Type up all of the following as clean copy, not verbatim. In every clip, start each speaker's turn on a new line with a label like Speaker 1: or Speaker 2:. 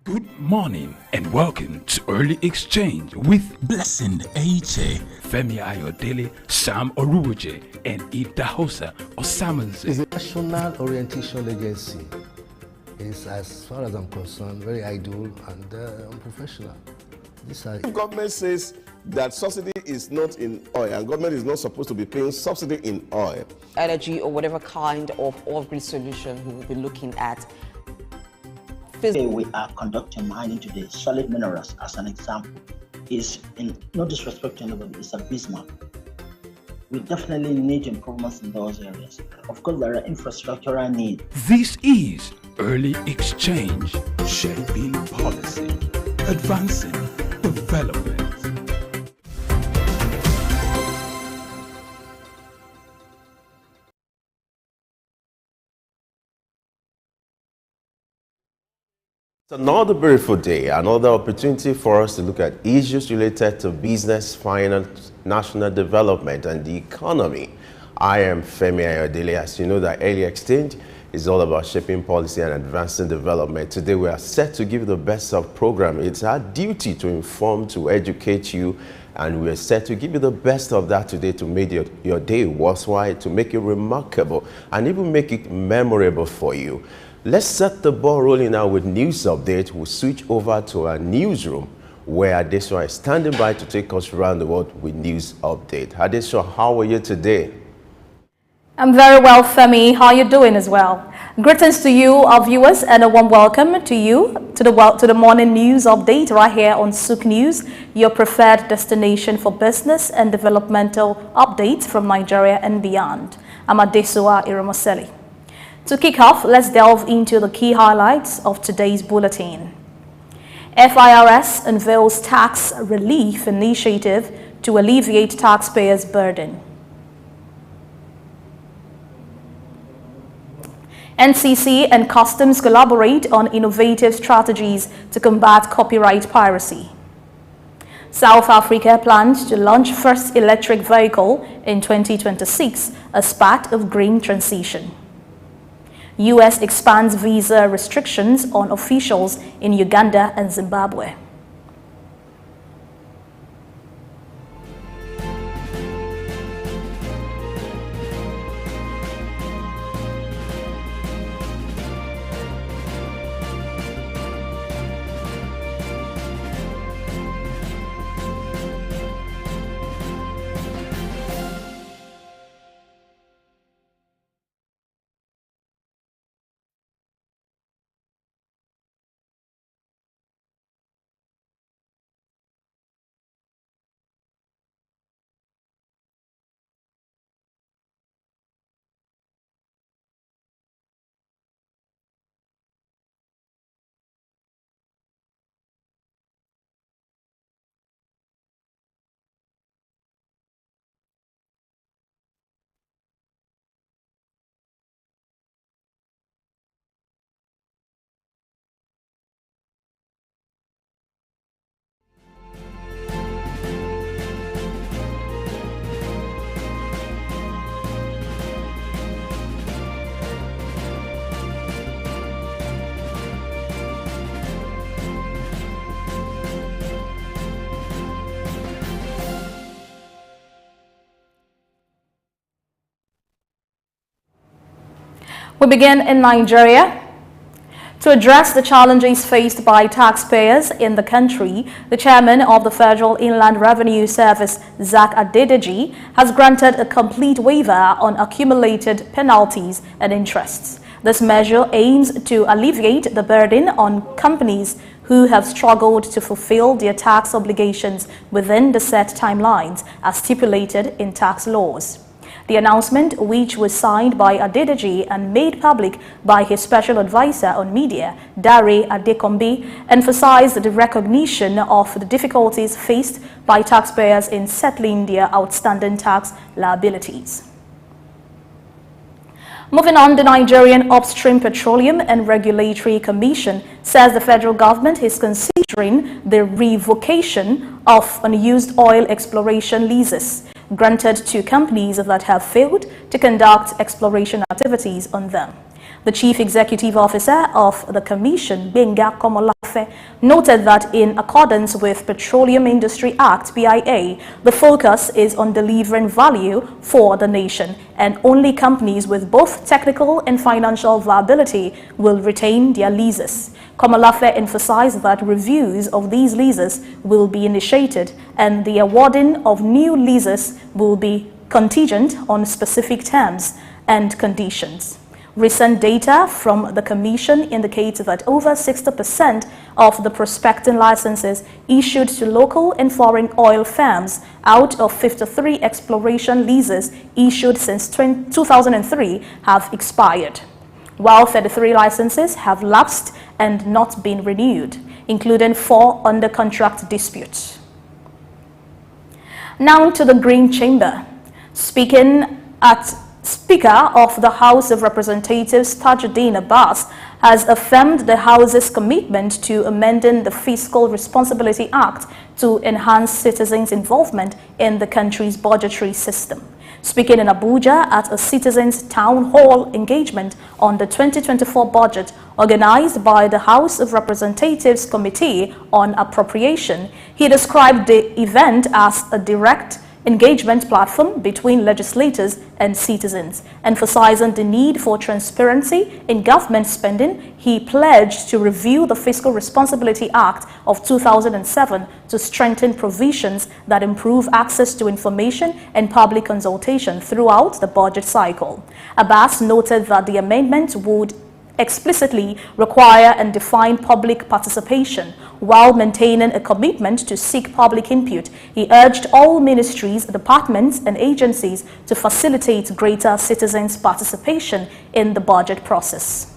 Speaker 1: Good morning and welcome to Early Exchange with
Speaker 2: Blessing Eche,
Speaker 1: Femi Ayodele, Sam Oruoje, and Ida Hosa Osamanze.
Speaker 3: It's a national orientation agency. It's, as far as I'm concerned, very idle and unprofessional.
Speaker 4: If government says that subsidy is not in oil and government is not supposed to be paying subsidy in oil,
Speaker 5: energy or whatever kind of off-grid solution we will be looking at.
Speaker 6: We are conducting mining today. Solid minerals, as an example, is in no disrespect to anybody, it's abysmal. We definitely need improvements in those areas. Of course, there are infrastructural needs.
Speaker 1: This is Early Exchange, shaping policy, advancing development.
Speaker 4: It's another beautiful day, another opportunity for us to look at issues related to business, finance, national development, and the economy. I am Femi Ayodele. As you know, that Early Exchange is all about shaping policy and advancing development. Today, we are set to give you the best of program. It's our duty to inform, to educate you, and we are set to give you the best of that today to make your day worthwhile, to make it remarkable, and even make it memorable for you. Let's set the ball rolling now with news update. We'll switch over to our newsroom where Adesha is standing by to take us around the world with news update. Adesha, how are you today?
Speaker 7: I'm very well, Femi. How are you doing as well? Greetings to you, our viewers, and a warm welcome to you to the morning news update right here on Souk News, your preferred destination for business and developmental updates from Nigeria and beyond. I'm Adesua Iromoseli. To kick off, let's delve into the key highlights of today's bulletin. FIRS unveils tax relief initiative to alleviate taxpayers' burden. NCC and Customs collaborate on innovative strategies to combat copyright piracy. South Africa plans to launch first electric vehicle in 2026 as part of green transition. U.S. expands visa restrictions on officials in Uganda and Zimbabwe. We begin in Nigeria. To address the challenges faced by taxpayers in the country, the chairman of the Federal Inland Revenue Service, Zach Adedeji, has granted a complete waiver on accumulated penalties and interests. This measure aims to alleviate the burden on companies who have struggled to fulfill their tax obligations within the set timelines as stipulated in tax laws. The announcement, which was signed by Adedeji and made public by his special advisor on media, Dare Adekombi, emphasized the recognition of the difficulties faced by taxpayers in settling their outstanding tax liabilities. Moving on, the Nigerian Upstream Petroleum and Regulatory Commission says the federal government is considering the revocation of unused oil exploration leases granted to companies that have failed to conduct exploration activities on them. The Chief Executive Officer of the Commission, Benga Komolafe, Komolafe, noted that in accordance with Petroleum Industry Act (PIA), the focus is on delivering value for the nation, and only companies with both technical and financial viability will retain their leases. Komolafe emphasized that reviews of these leases will be initiated and the awarding of new leases will be contingent on specific terms and conditions. Recent data from the Commission indicates that over 60% of the prospecting licenses issued to local and foreign oil firms out of 53 exploration leases issued since 2003 have expired, while 33 licenses have lapsed and not been renewed, including 4 under contract disputes. Now to the Green Chamber. Speaker of the House of Representatives Tajuddin Abbas has affirmed the House's commitment to amending the Fiscal Responsibility Act to enhance citizens' involvement in the country's budgetary system. Speaking in Abuja at a citizens' town hall engagement on the 2024 budget organized by the House of Representatives Committee on Appropriation, he described the event as a direct engagement platform between legislators and citizens. Emphasizing the need for transparency in government spending, he pledged to review the Fiscal Responsibility Act of 2007 to strengthen provisions that improve access to information and public consultation throughout the budget cycle. Abbas noted that the amendment would explicitly require and define public participation while maintaining a commitment to seek public input. He urged all ministries, departments, and agencies to facilitate greater citizens' participation in the budget process.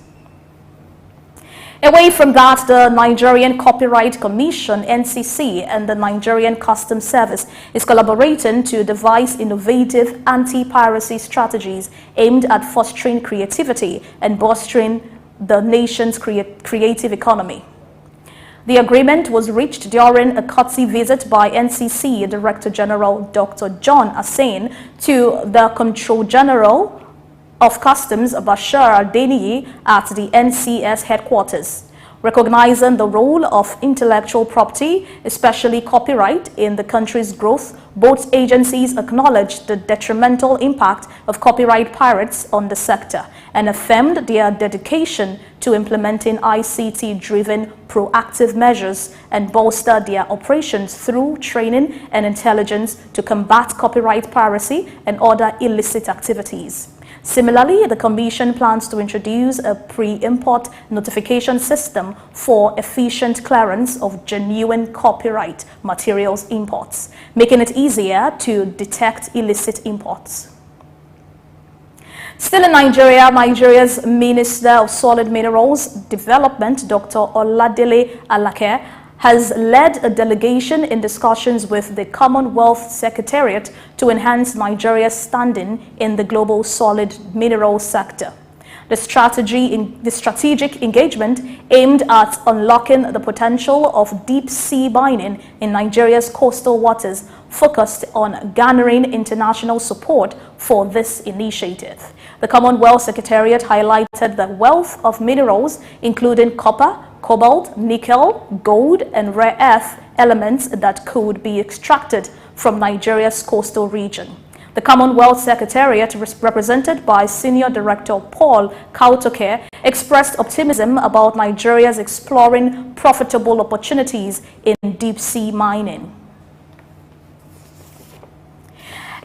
Speaker 7: Away from that, the Nigerian Copyright Commission (NCC) and the Nigerian Customs Service is collaborating to devise innovative anti-piracy strategies aimed at fostering creativity and bolstering the nation's creative economy. The agreement was reached during a courtesy visit by NCC Director General Dr. John Assain to the Control General of Customs Bashir Adeniyi at the NCS headquarters. Recognizing the role of intellectual property, especially copyright, in the country's growth, both agencies acknowledged the detrimental impact of copyright pirates on the sector and affirmed their dedication to implementing ICT-driven proactive measures and bolster their operations through training and intelligence to combat copyright piracy and other illicit activities. Similarly, the Commission plans to introduce a pre-import notification system for efficient clearance of genuine copyright materials imports, making it easier to detect illicit imports. Still in Nigeria, Nigeria's Minister of Solid Minerals Development, Dr. Oladele Alake, has led a delegation in discussions with the Commonwealth Secretariat to enhance Nigeria's standing in the global solid mineral sector. The strategic engagement aimed at unlocking the potential of deep-sea mining in Nigeria's coastal waters focused on garnering international support for this initiative. The Commonwealth Secretariat highlighted the wealth of minerals, including copper, cobalt, nickel, gold, and rare earth elements that could be extracted from Nigeria's coastal region. The Commonwealth Secretariat, represented by Senior Director Paul Kautoke, expressed optimism about Nigeria's exploring profitable opportunities in deep-sea mining.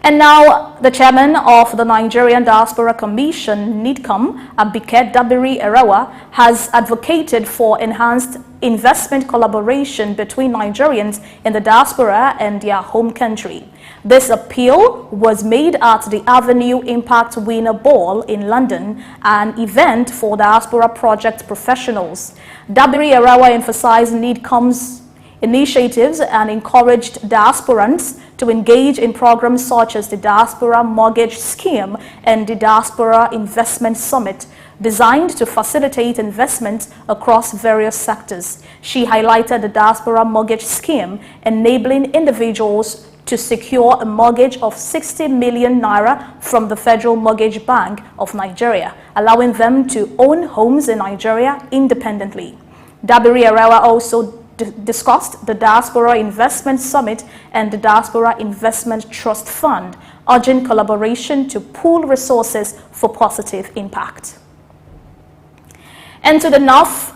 Speaker 7: And now, the chairman of the Nigerian Diaspora Commission, NIDCOM, Abike Dabiri Erawa, has advocated for enhanced investment collaboration between Nigerians in the diaspora and their home country. This appeal was made at the Avenue Impact Winner Ball in London, an event for diaspora project professionals. Dabiri Erawa emphasized NIDCOM's initiatives and encouraged diasporans to engage in programs such as the Diaspora Mortgage Scheme and the Diaspora Investment Summit, designed to facilitate investments across various sectors. She highlighted the Diaspora Mortgage Scheme, enabling individuals to secure a mortgage of 60 million naira from the Federal Mortgage Bank of Nigeria, allowing them to own homes in Nigeria independently. Dabiri Arawa also discussed the Diaspora Investment Summit and the Diaspora Investment Trust Fund, urging collaboration to pool resources for positive impact. And to the north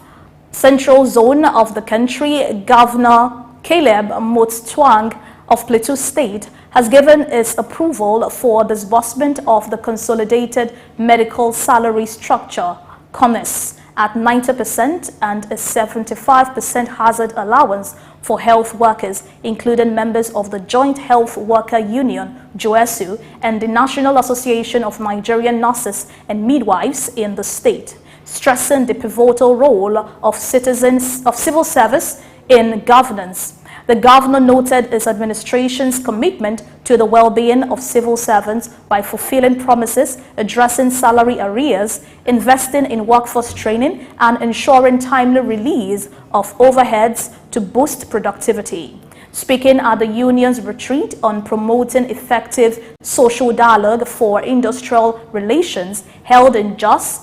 Speaker 7: central zone of the country, Governor Caleb Mutfwang of Plateau State has given its approval for disbursement of the Consolidated Medical Salary Structure, COMES, at 90% and a 75% hazard allowance for health workers, including members of the Joint Health Worker Union, JOESU, and the National Association of Nigerian Nurses and Midwives in the state, stressing the pivotal role of civil service in governance. The governor noted his administration's commitment to the well-being of civil servants by fulfilling promises, addressing salary arrears, investing in workforce training, and ensuring timely release of overheads to boost productivity. Speaking at the union's retreat on promoting effective social dialogue for industrial relations held in Jos,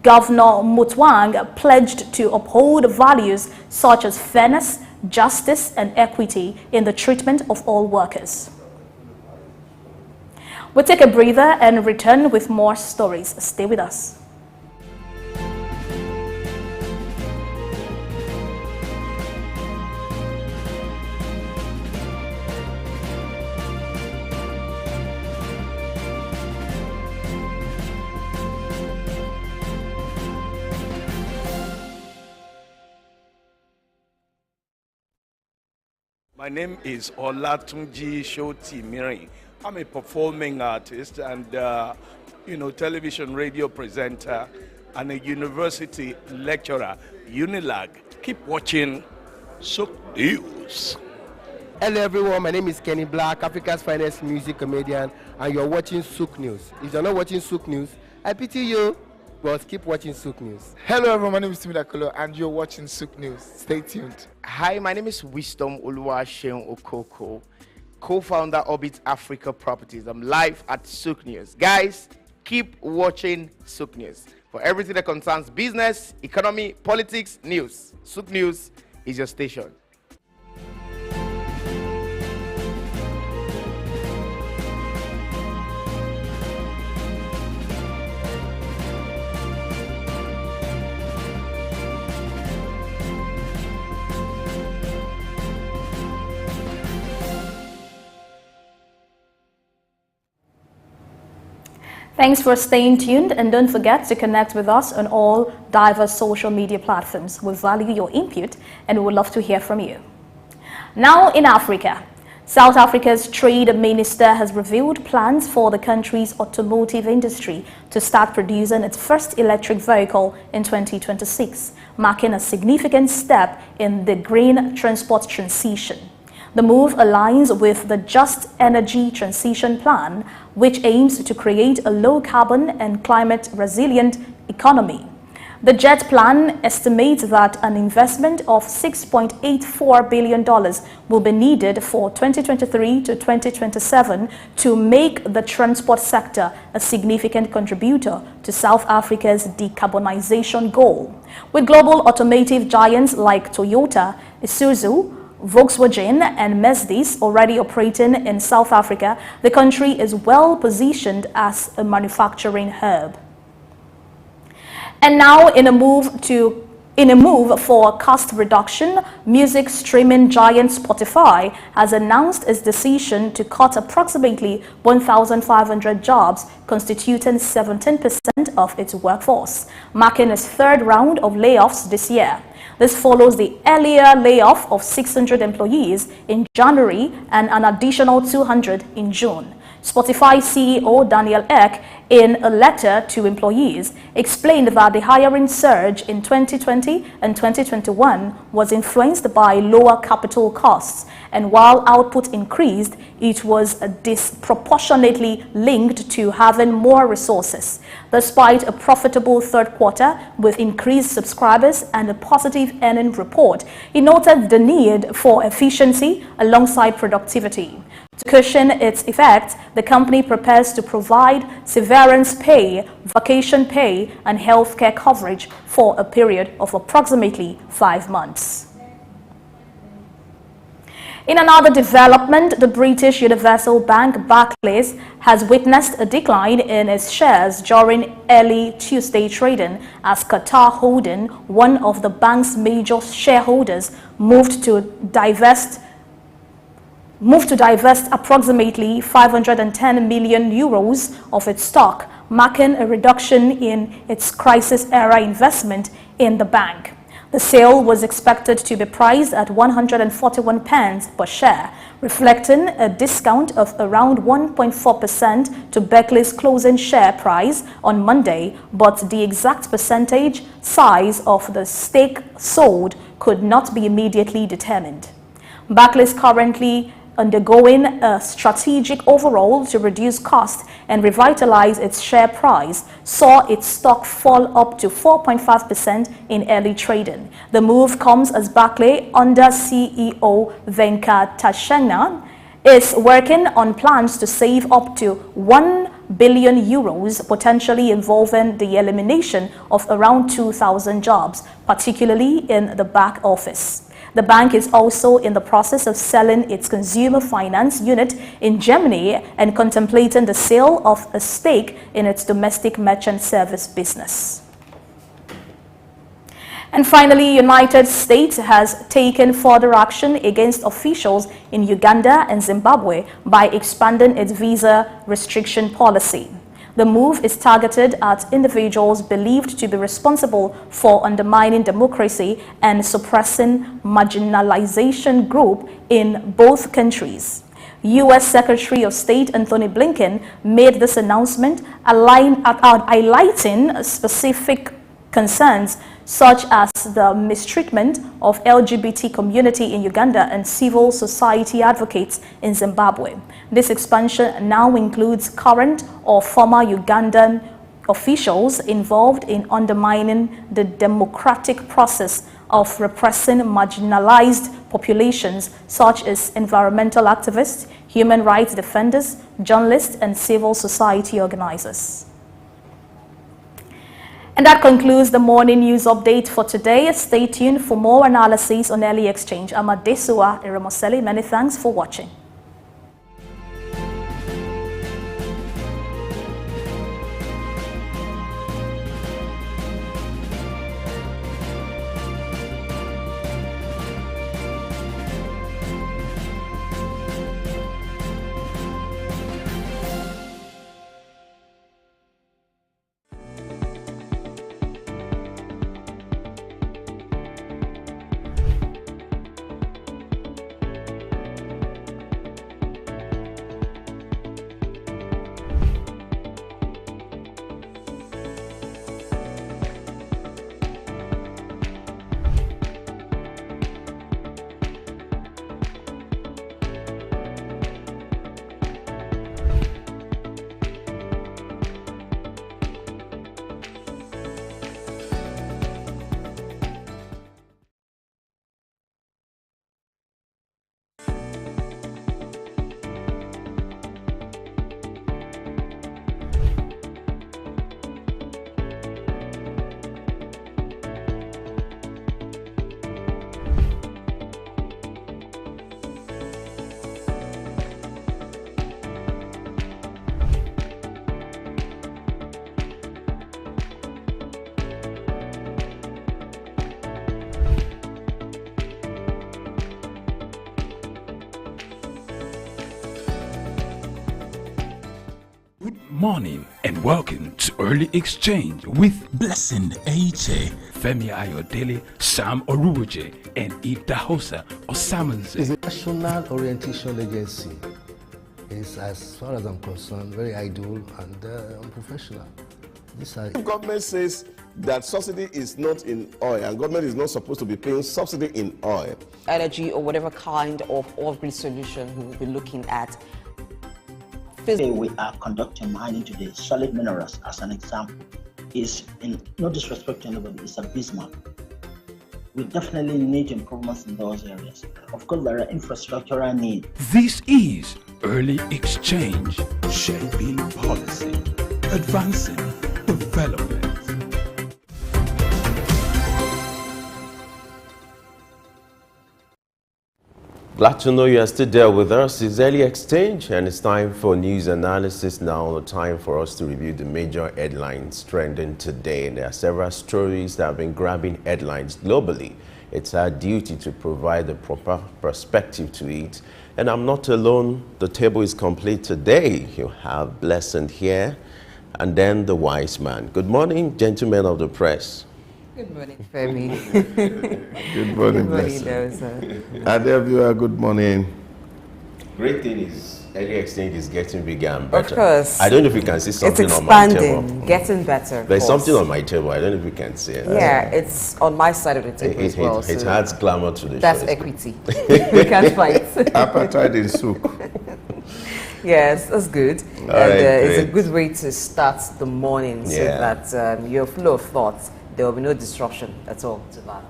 Speaker 7: Governor Mutfwang pledged to uphold values such as fairness, justice, and equity in the treatment of all workers. We'll take a breather and return with more stories. Stay with us.
Speaker 1: My name is Olatunji Shoti Miri. I'm a performing artist and, television radio presenter and a university lecturer, Unilag. Keep watching Souk News.
Speaker 2: Hello everyone, my name is Kenny Black, Africa's finest music comedian, and you're watching Souk News. If you're not watching Souk News, I pity you, but keep watching Souk News.
Speaker 8: Hello everyone, my name is Timida Kolo and you're watching Souk News. Stay tuned.
Speaker 9: Hi, my name is Wisdom Oluwaseun Okoko, co-founder Orbit Africa Properties. I'm live at Souk News. Guys, keep watching Souk News for everything that concerns business, economy, politics, news. Souk News is your station.
Speaker 7: Thanks for staying tuned, and don't forget to connect with us on all diverse social media platforms. We value your input and we would love to hear from you. Now in Africa, South Africa's trade minister has revealed plans for the country's automotive industry to start producing its first electric vehicle in 2026, marking a significant step in the green transport transition. The move aligns with the Just Energy Transition Plan, which aims to create a low-carbon and climate-resilient economy. The JET plan estimates that an investment of $6.84 billion will be needed for 2023 to 2027 to make the transport sector a significant contributor to South Africa's decarbonization goal. With global automotive giants like Toyota, Isuzu, Volkswagen and Mercedes already operating in South Africa, the country is well positioned as a manufacturing hub. And now, in a move for cost reduction, music streaming giant Spotify has announced its decision to cut approximately 1,500 jobs, constituting 17% of its workforce, marking its third round of layoffs this year. This follows the earlier layoff of 600 employees in January and an additional 200 in June. Spotify CEO Daniel Ek, in a letter to employees, explained that the hiring surge in 2020 and 2021 was influenced by lower capital costs, and while output increased, it was disproportionately linked to having more resources. Despite a profitable third quarter with increased subscribers and a positive earning report, he noted the need for efficiency alongside productivity. To cushion its effects, the company prepares to provide severance pay, vacation pay, and healthcare coverage for a period of approximately 5 months. In another development, the British Universal Bank Barclays has witnessed a decline in its shares during early Tuesday trading as Qatar Holding, one of the bank's major shareholders, moved to divest approximately 510 million euros of its stock, marking a reduction in its crisis-era investment in the bank. The sale was expected to be priced at 141 pence per share, reflecting a discount of around 1.4% to Barclays' closing share price on Monday, but the exact percentage size of the stake sold could not be immediately determined. Barclays currently undergoing a strategic overhaul to reduce cost and revitalize its share price, saw its stock fall up to 4.5% in early trading. The move comes as Barclays, under CEO Venkatashana, is working on plans to save up to 1 billion euros, potentially involving the elimination of around 2,000 jobs, particularly in the back office. The bank is also in the process of selling its consumer finance unit in Germany and contemplating the sale of a stake in its domestic merchant service business. And finally, United States has taken further action against officials in Uganda and Zimbabwe by expanding its visa restriction policy. The move is targeted at individuals believed to be responsible for undermining democracy and suppressing marginalization groups in both countries. U.S. Secretary of State Anthony Blinken made this announcement highlighting specific concerns such as the mistreatment of LGBT community in Uganda and civil society advocates in Zimbabwe. This expansion now includes current or former Ugandan officials involved in undermining the democratic process of repressing marginalized populations such as environmental activists, human rights defenders, journalists, and civil society organizers. And that concludes the morning news update for today. Stay tuned for more analysis on early exchange. I'm Adesua Iremoseli. Many thanks for watching.
Speaker 10: Morning and welcome to Early Exchange with Blessing Aiche, Femi Ayodele, Sam Oruoje, and Idahosa Osamanze.
Speaker 3: It's a national orientation agency. It's, as far as I'm concerned, very idle and unprofessional.
Speaker 11: Government says that subsidy is not in oil and government is not supposed to be paying subsidy in oil.
Speaker 5: Energy or whatever kind of off-grid solution we will be looking at.
Speaker 6: Today we are conducting mining today. Solid minerals, as an example, is, in no disrespect to anybody, it's abysmal. We definitely need improvements in those areas. Of course, there are infrastructural needs.
Speaker 10: This is early exchange, shaping policy, advancing development.
Speaker 4: Glad to know you are still there with us. It's Early Exchange, and it's time for news analysis now. The time for us to review the major headlines trending today. There are several stories that have been grabbing headlines globally. It's our duty to provide a proper perspective to it. And I'm not alone. The table is complete today. You have Blessing here, and then the wise man. Good morning, gentlemen of the press.
Speaker 5: Good morning, Femi.
Speaker 11: Good morning,
Speaker 5: Good morning,
Speaker 11: Adebua, good morning.
Speaker 4: Great thing is, Early Exchange is getting bigger and better.
Speaker 5: Of course.
Speaker 4: I don't know if you can see something
Speaker 5: it's
Speaker 4: on my
Speaker 5: expanding,
Speaker 4: table.
Speaker 5: getting better.
Speaker 4: There's something on my table. I don't know if you can see it.
Speaker 5: Yeah, it's on my side of the table as well.
Speaker 4: It adds glamour to the
Speaker 5: that's
Speaker 4: show.
Speaker 5: That's equity. We can't fight.
Speaker 11: Appetite in souk.
Speaker 5: Yes, that's good.
Speaker 4: All right,
Speaker 5: it's a good way to start the morning so
Speaker 4: Yeah.
Speaker 5: that your flow of thoughts, there will be no disruption at all to that.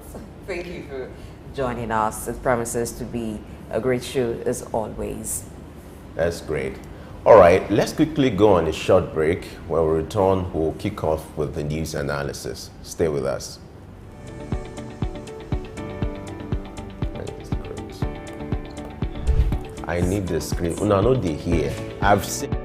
Speaker 5: Thank you for joining us. It promises to be a great show as always.
Speaker 4: That's great. All right, let's quickly go on a short break. When we return, we'll kick off with the news analysis. Stay with us. I need the screen. No, no, they here. I've seen.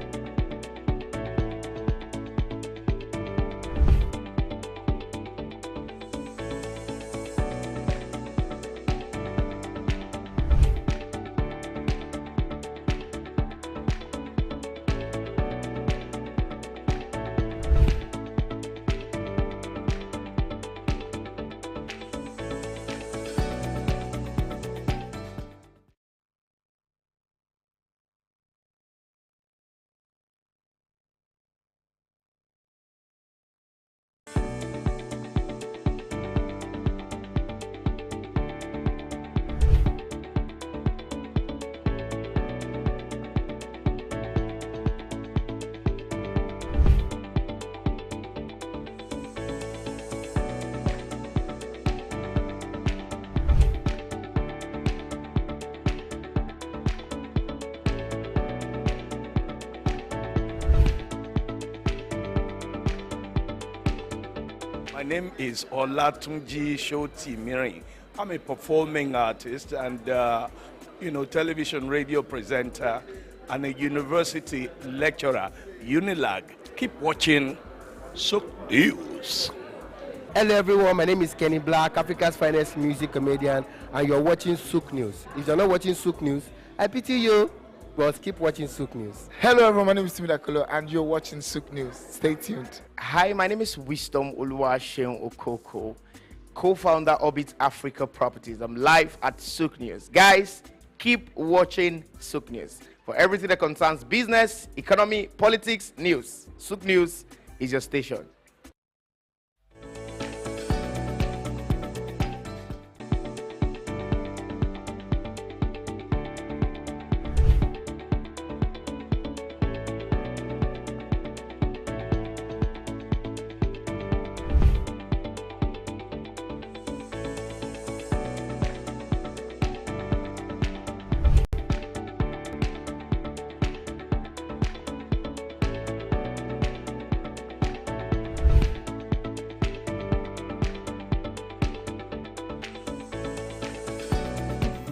Speaker 1: My name is Olatunji Shoti Mirin. I'm a performing artist and, television radio presenter and a university lecturer, Unilag. Keep watching Sook News.
Speaker 2: Hello everyone, my name is Kenny Black, Africa's finest music comedian, and you're watching Sook News. If you're not watching Sook News, I pity you, but keep watching Sook News.
Speaker 8: Hello everyone, my name is Timidakolo and you're watching Sook News. Stay tuned.
Speaker 9: Hi, my name is Wisdom Oluwaseun Okoko, co-founder Orbit Africa Properties. I'm live at Sook News. Guys, keep watching Sook News for everything that concerns business, economy, politics, news. Sook News is your station.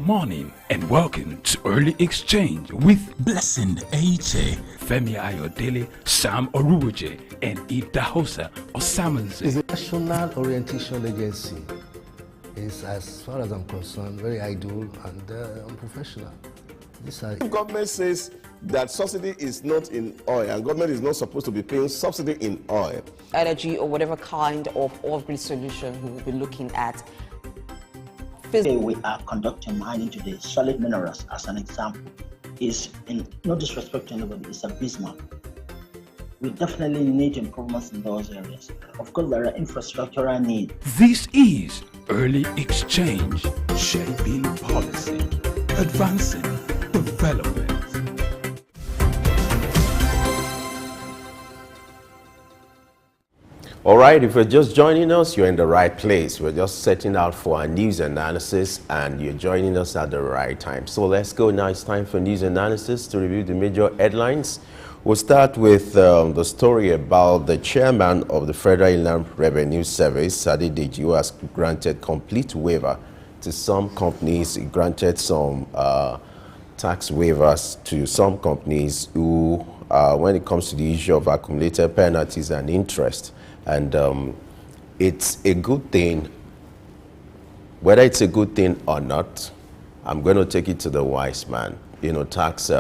Speaker 10: Morning and welcome to Early Exchange with Blessing H.A., Femi Ayodele, Sam Oruwoje, and Idahosa Osamanze.
Speaker 3: It's a national orientation agency. It's, as far as I'm concerned, very idle and unprofessional.
Speaker 11: Government says that subsidy is not in oil, and government is not supposed to be paying subsidy in oil.
Speaker 5: Energy or whatever kind of off-grid solution we will be looking at.
Speaker 6: Today we are conducting mining today. Solid minerals, as an example, is, in no disrespect to anybody, it's abysmal. We definitely need improvements in those areas. Of course, there are infrastructural needs.
Speaker 10: This is Early Exchange, shaping policy, advancing development.
Speaker 4: All right, if you're just joining us, you're in the right place. We're just setting out for our news analysis, and you're joining us at the right time. So let's go now. It's time for news analysis to review the major headlines. We'll start with the story about the chairman of the Federal Inland Revenue Service, Adedeji, who has granted complete waiver to some companies. He granted some tax waivers to some companies who, when it comes to the issue of accumulated penalties and interest. And it's a good thing. Whether it's a good thing or not, I'm going to take it to the wise man. Tax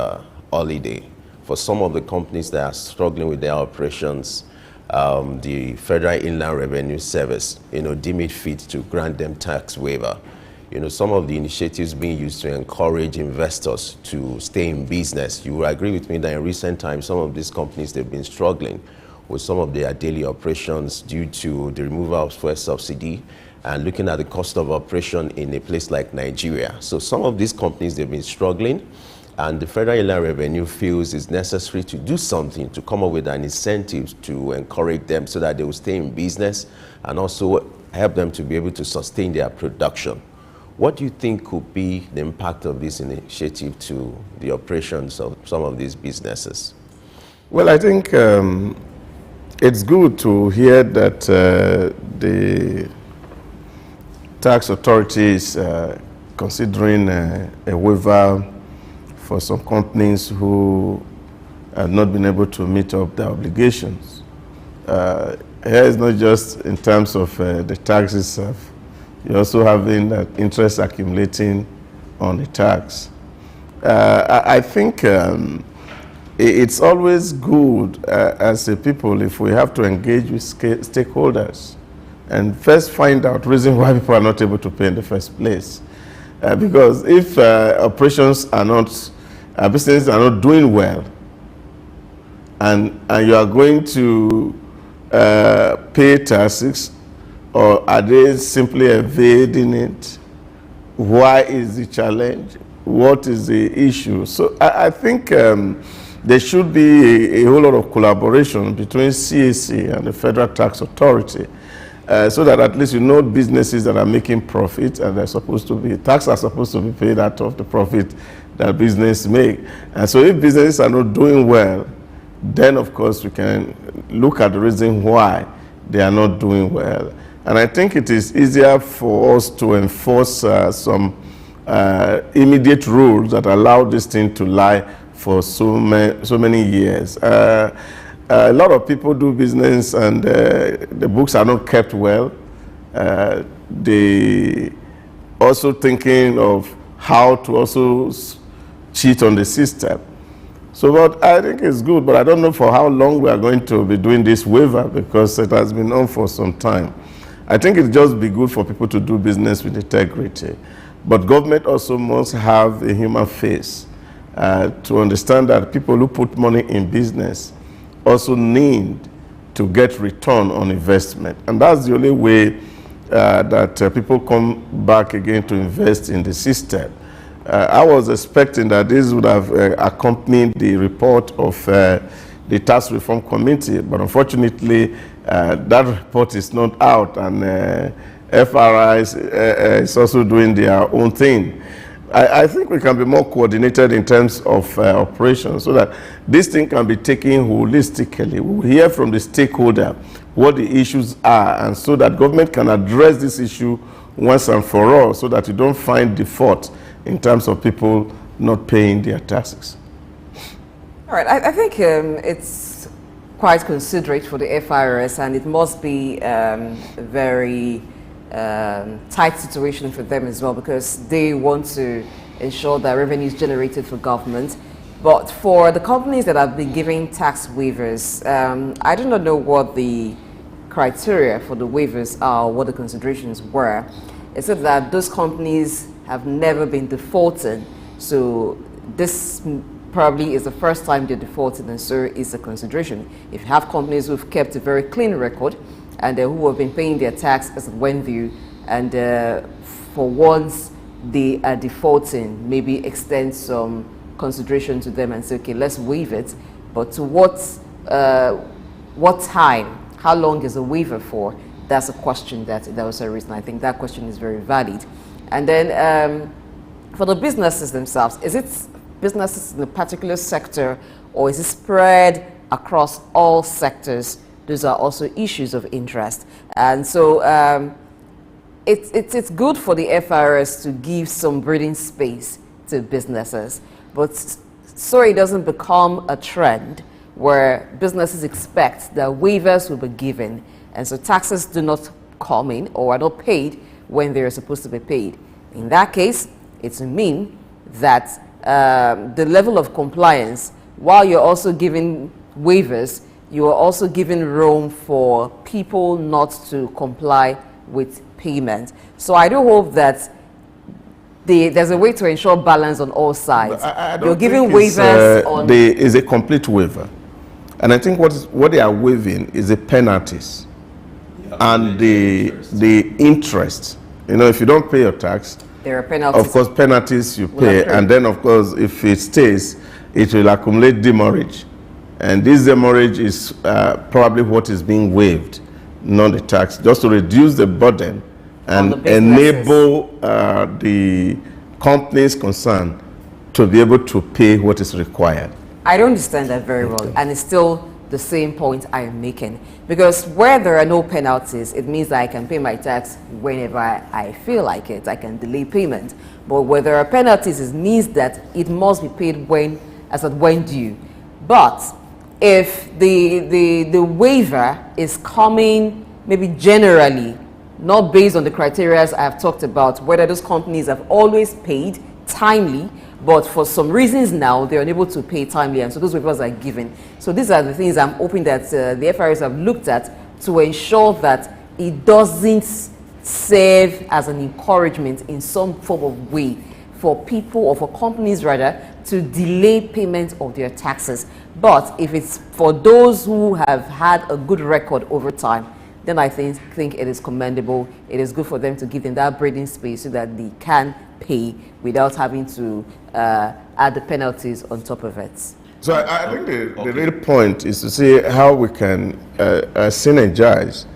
Speaker 4: holiday. For some of the companies that are struggling with their operations, the Federal Inland Revenue Service, deem it fit to grant them tax waiver. Some of the initiatives being used to encourage investors to stay in business. You will agree with me that in recent times, some of these companies, they've been struggling with some of their daily operations due to the removal of fuel subsidy and looking at the cost of operation in a place like Nigeria. So some of these companies, they've been struggling, and the Federal Inland Revenue feels it's necessary to do something to come up with an incentive to encourage them so that they will stay in business and also help them to be able to sustain their production. What do you think could be the impact of this initiative to the operations of some of these businesses?
Speaker 11: Well, I think it's good to hear that the tax authorities considering a waiver for some companies who have not been able to meet up their obligations. Here is not just in terms of the tax itself. You're also having that interest accumulating on the tax. I think it's always good as a people if we have to engage with stakeholders and first find out reason why people are not able to pay in the first place. Because if operations are not, businesses are not doing well, and you are going to pay taxes, or are they simply evading it? Why is the challenge? What is the issue? So I think there should be a whole lot of collaboration between CAC and the Federal Tax Authority, so that at least businesses that are making profit and they're supposed to be, tax are supposed to be paid out of the profit that business make. And so if businesses are not doing well, then of course we can look at the reason why they are not doing well. And I think it is easier for us to enforce some immediate rules that allow this thing to lie for so many years. A lot of people do business and the books are not kept well. They also thinking of how to also cheat on the system. So but I think it's good, but I don't know for how long we are going to be doing this waiver, because it has been on for some time. I think it just be good for people to do business with integrity. But government also must have a human face to understand that people who put money in business also need to get return on investment. And that's the only way that people come back again to invest in the system. I was expecting that this would have accompanied the report of the Tax Reform Committee, but unfortunately that report is not out, and FRI is also doing their own thing. I think we can be more coordinated in terms of operations so that this thing can be taken holistically. We'll hear from the stakeholder what the issues are, and so that government can address this issue once and for all, so that you don't find default in terms of people not paying their taxes.
Speaker 5: All right, I think it's quite considerate for the FIRS, and it must be a very tight situation for them as well, because they want to ensure that revenue is generated for government. But for the companies that have been giving tax waivers, I do not know what the criteria for the waivers are, what the considerations were, except that those companies have never been defaulted. So this probably is the first time they're defaulted, and so is a consideration. If you have companies who've kept a very clean record and who have been paying their tax as it went due, and for once they are defaulting, maybe extend some consideration to them and say, okay, let's waive it, but to what time, How long is a waiver for? That's a question that was a reason. I think that question is very valid. And then for the businesses themselves, is it businesses in a particular sector or is it spread across all sectors? Those are also issues of interest. And so it's good for the FIRS to give some breathing space to businesses, but so it doesn't become a trend where businesses expect that waivers will be given, and so taxes do not come in or are not paid when they're supposed to be paid. In that case, it will mean that the level of compliance, while you're also giving waivers, you are also giving room for people not to comply with payment. So I do hope that there's a way to ensure balance on all sides. You're giving waivers on...
Speaker 11: There is a complete waiver. And I think what they are waiving is the penalties and the interest. You know, if you don't pay your tax,
Speaker 5: there are penalties.
Speaker 11: Of course, penalties you pay. And then, of course, if it stays, it will accumulate demurrage. And this demurrage is probably what is being waived, not the tax, just to reduce the burden and enable the companies concerned to be able to pay what is required.
Speaker 5: I don't understand that very well, and it's still the same point I am making. Because where there are no penalties, it means that I can pay my tax whenever I feel like it. I can delay payment. But where there are penalties, it means that it must be paid when due. But if the waiver is coming maybe generally, not based on the criteria I have talked about, whether those companies have always paid timely, but for some reasons now they're unable to pay timely, and so those waivers are given. So these are the things I'm hoping that the FIRS have looked at to ensure that it doesn't serve as an encouragement in some form of way for people, or for companies rather, to delay payment of their taxes. But if it's for those who have had a good record over time, then I think it is commendable. It is good for them to give them that breathing space so that they can pay without having to add the penalties on top of it.
Speaker 11: So I think the real point is to see how we can synergize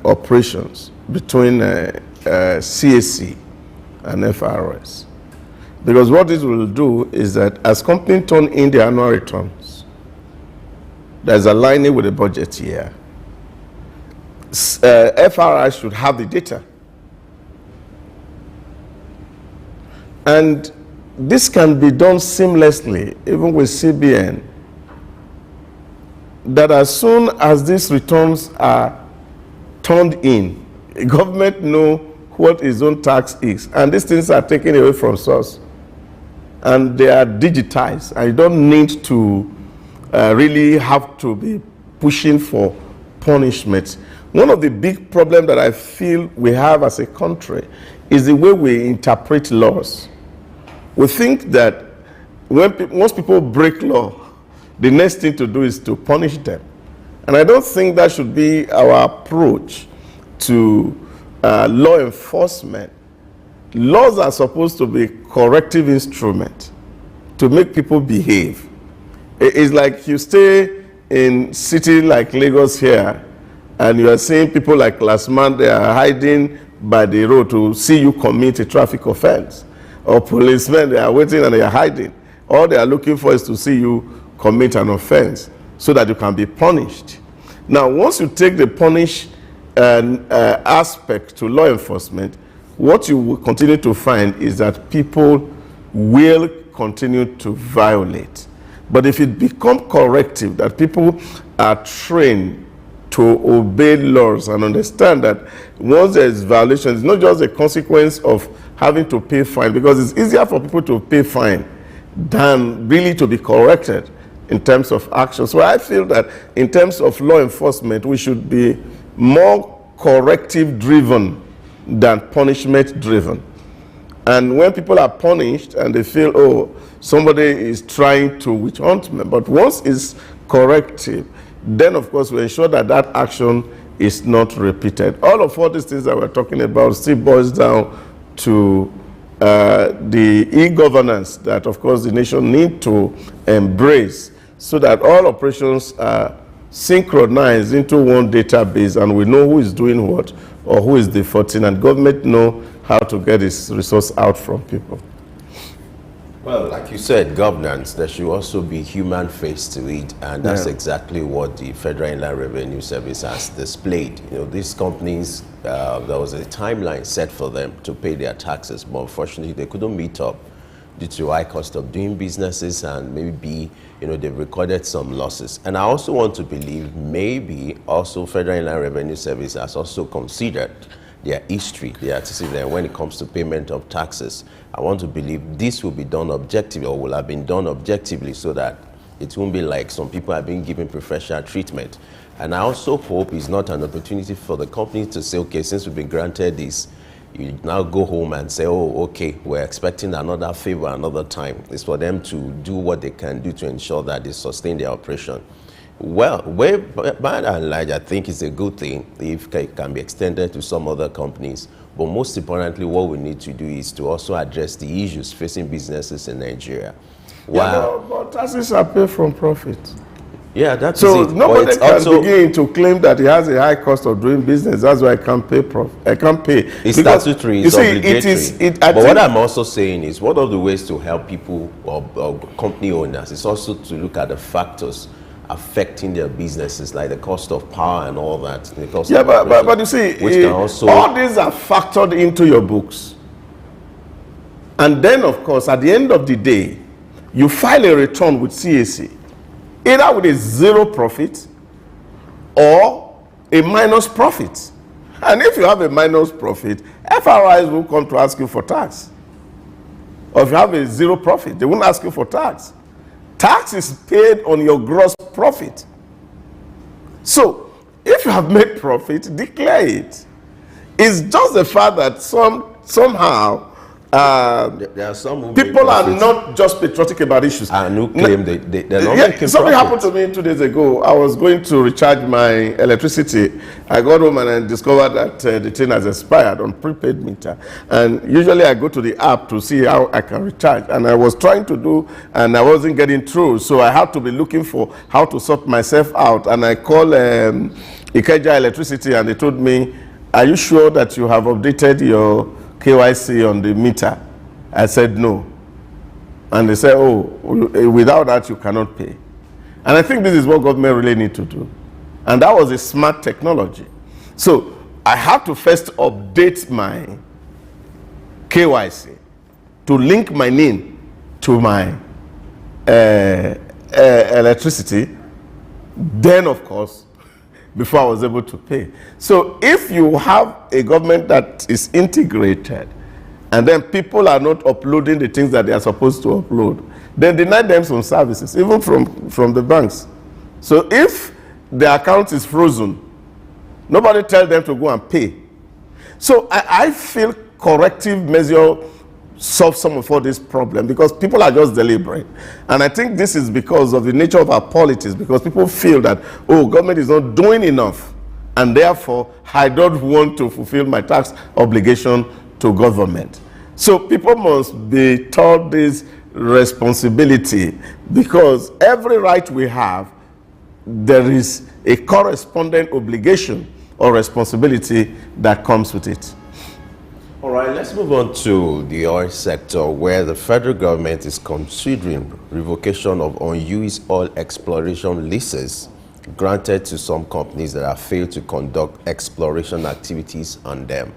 Speaker 11: operations between CAC and FIRS. Because what this will do is that as companies turn in their annual returns, there's a lining with the budget year. FIRS should have the data. And this can be done seamlessly, even with CBN, that as soon as these returns are turned in, the government know what its own tax is. And these things are taken away from source. And they are digitized. I don't need to really have to be pushing for punishment. One of the big problems that I feel we have as a country is the way we interpret laws. We think that once people break law, the next thing to do is to punish them. And I don't think that should be our approach to law enforcement. Laws are supposed to be corrective instruments to make people behave. It's like you stay in city like Lagos here, and you are seeing people like last month, they are hiding by the road to see you commit a traffic offense. Or policemen, they are waiting and they are hiding. All they are looking for is to see you commit an offense so that you can be punished. Now, once you take the punish aspect to law enforcement, what you will continue to find is that people will continue to violate. But if it becomes corrective, that people are trained to obey laws and understand that once there is violation, it's not just a consequence of having to pay fine, because it's easier for people to pay fine than really to be corrected in terms of action. So I feel that in terms of law enforcement, we should be more corrective driven than punishment driven. And when people are punished and they feel, oh, somebody is trying to witch hunt me, but once it's corrective, then of course we ensure that that action is not repeated. All these things that we're talking about still boils down to the e-governance that of course the nation need to embrace, so that all operations are synchronized into one database, and we know who is doing what or who is defaulting, and government know how to get its resource out from people.
Speaker 4: Well, like you said, governance, there should also be human face to it, and that's exactly what the Federal Inland Revenue Service has displayed. You know, these companies, there was a timeline set for them to pay their taxes, but unfortunately they couldn't meet up due to high cost of doing businesses, and maybe, you know, they've recorded some losses. And I also want to believe maybe also Federal Inland Revenue Service has also considered their history, their antecedent when it comes to payment of taxes. I want to believe this will be done objectively, or will have been done objectively, so that it won't be like some people are being given preferential treatment. And I also hope it's not an opportunity for the company to say, okay, since we've been granted this, you now go home and say, oh, okay, we're expecting another favor another time. It's for them to do what they can do to ensure that they sustain their operation. Well, by and large, I think it's a good thing if it can be extended to some other companies. But most importantly, what we need to do is to also address the issues facing businesses in Nigeria.
Speaker 11: Wow. Yeah, but taxes are paid from profit.
Speaker 4: Yeah, that's
Speaker 11: so
Speaker 4: it.
Speaker 11: Nobody can begin to claim that he has a high cost of doing business. That's why I can't pay I can't pay.
Speaker 4: It's statutory, it's obligatory. But what I'm also saying is, one of the ways to help people or company owners is also to look at the factors affecting their businesses, like the cost of power and all that.
Speaker 11: Yeah, but you see, all these are factored into your books. And then, of course, at the end of the day, you file a return with CAC, either with a zero profit or a minus profit. And if you have a minus profit, FRIs will come to ask you for tax. Or if you have a zero profit, they won't ask you for tax. Tax is paid on your gross profit. So, if you have made profit, declare it. It's just the fact that somehow
Speaker 4: there are some
Speaker 11: people are not just patriotic about issues.
Speaker 4: And who claim they're not making
Speaker 11: something
Speaker 4: profit.
Speaker 11: happened to me 2 days ago. I was going to recharge my electricity. I got home and I discovered that the thing has expired on prepaid meter. And usually I go to the app to see how I can recharge. And I was trying to do, and I wasn't getting through. So I had to be looking for how to sort myself out. And I called Ikeja Electricity, and they told me, are you sure that you have updated your KYC on the meter? I said no. And they said, oh, without that you cannot pay. And I think this is what government really need to do. And that was a smart technology. So I had to first update my KYC to link my name to my electricity. Then, of course, before I was able to pay. So if you have a government that is integrated, and then people are not uploading the things that they are supposed to upload, then deny them some services, even from the banks. So if the account is frozen, nobody tells them to go and pay. So I feel corrective measure solve some of all this problem, because people are just deliberate. And I think this is because of the nature of our politics, because people feel that, oh, government is not doing enough, and therefore I don't want to fulfill my tax obligation to government. So people must be taught this responsibility, because every right we have, there is a corresponding obligation or responsibility that comes with it.
Speaker 4: All right, let's move on to the oil sector, where the federal government is considering revocation of unused oil exploration leases granted to some companies that have failed to conduct exploration activities on them.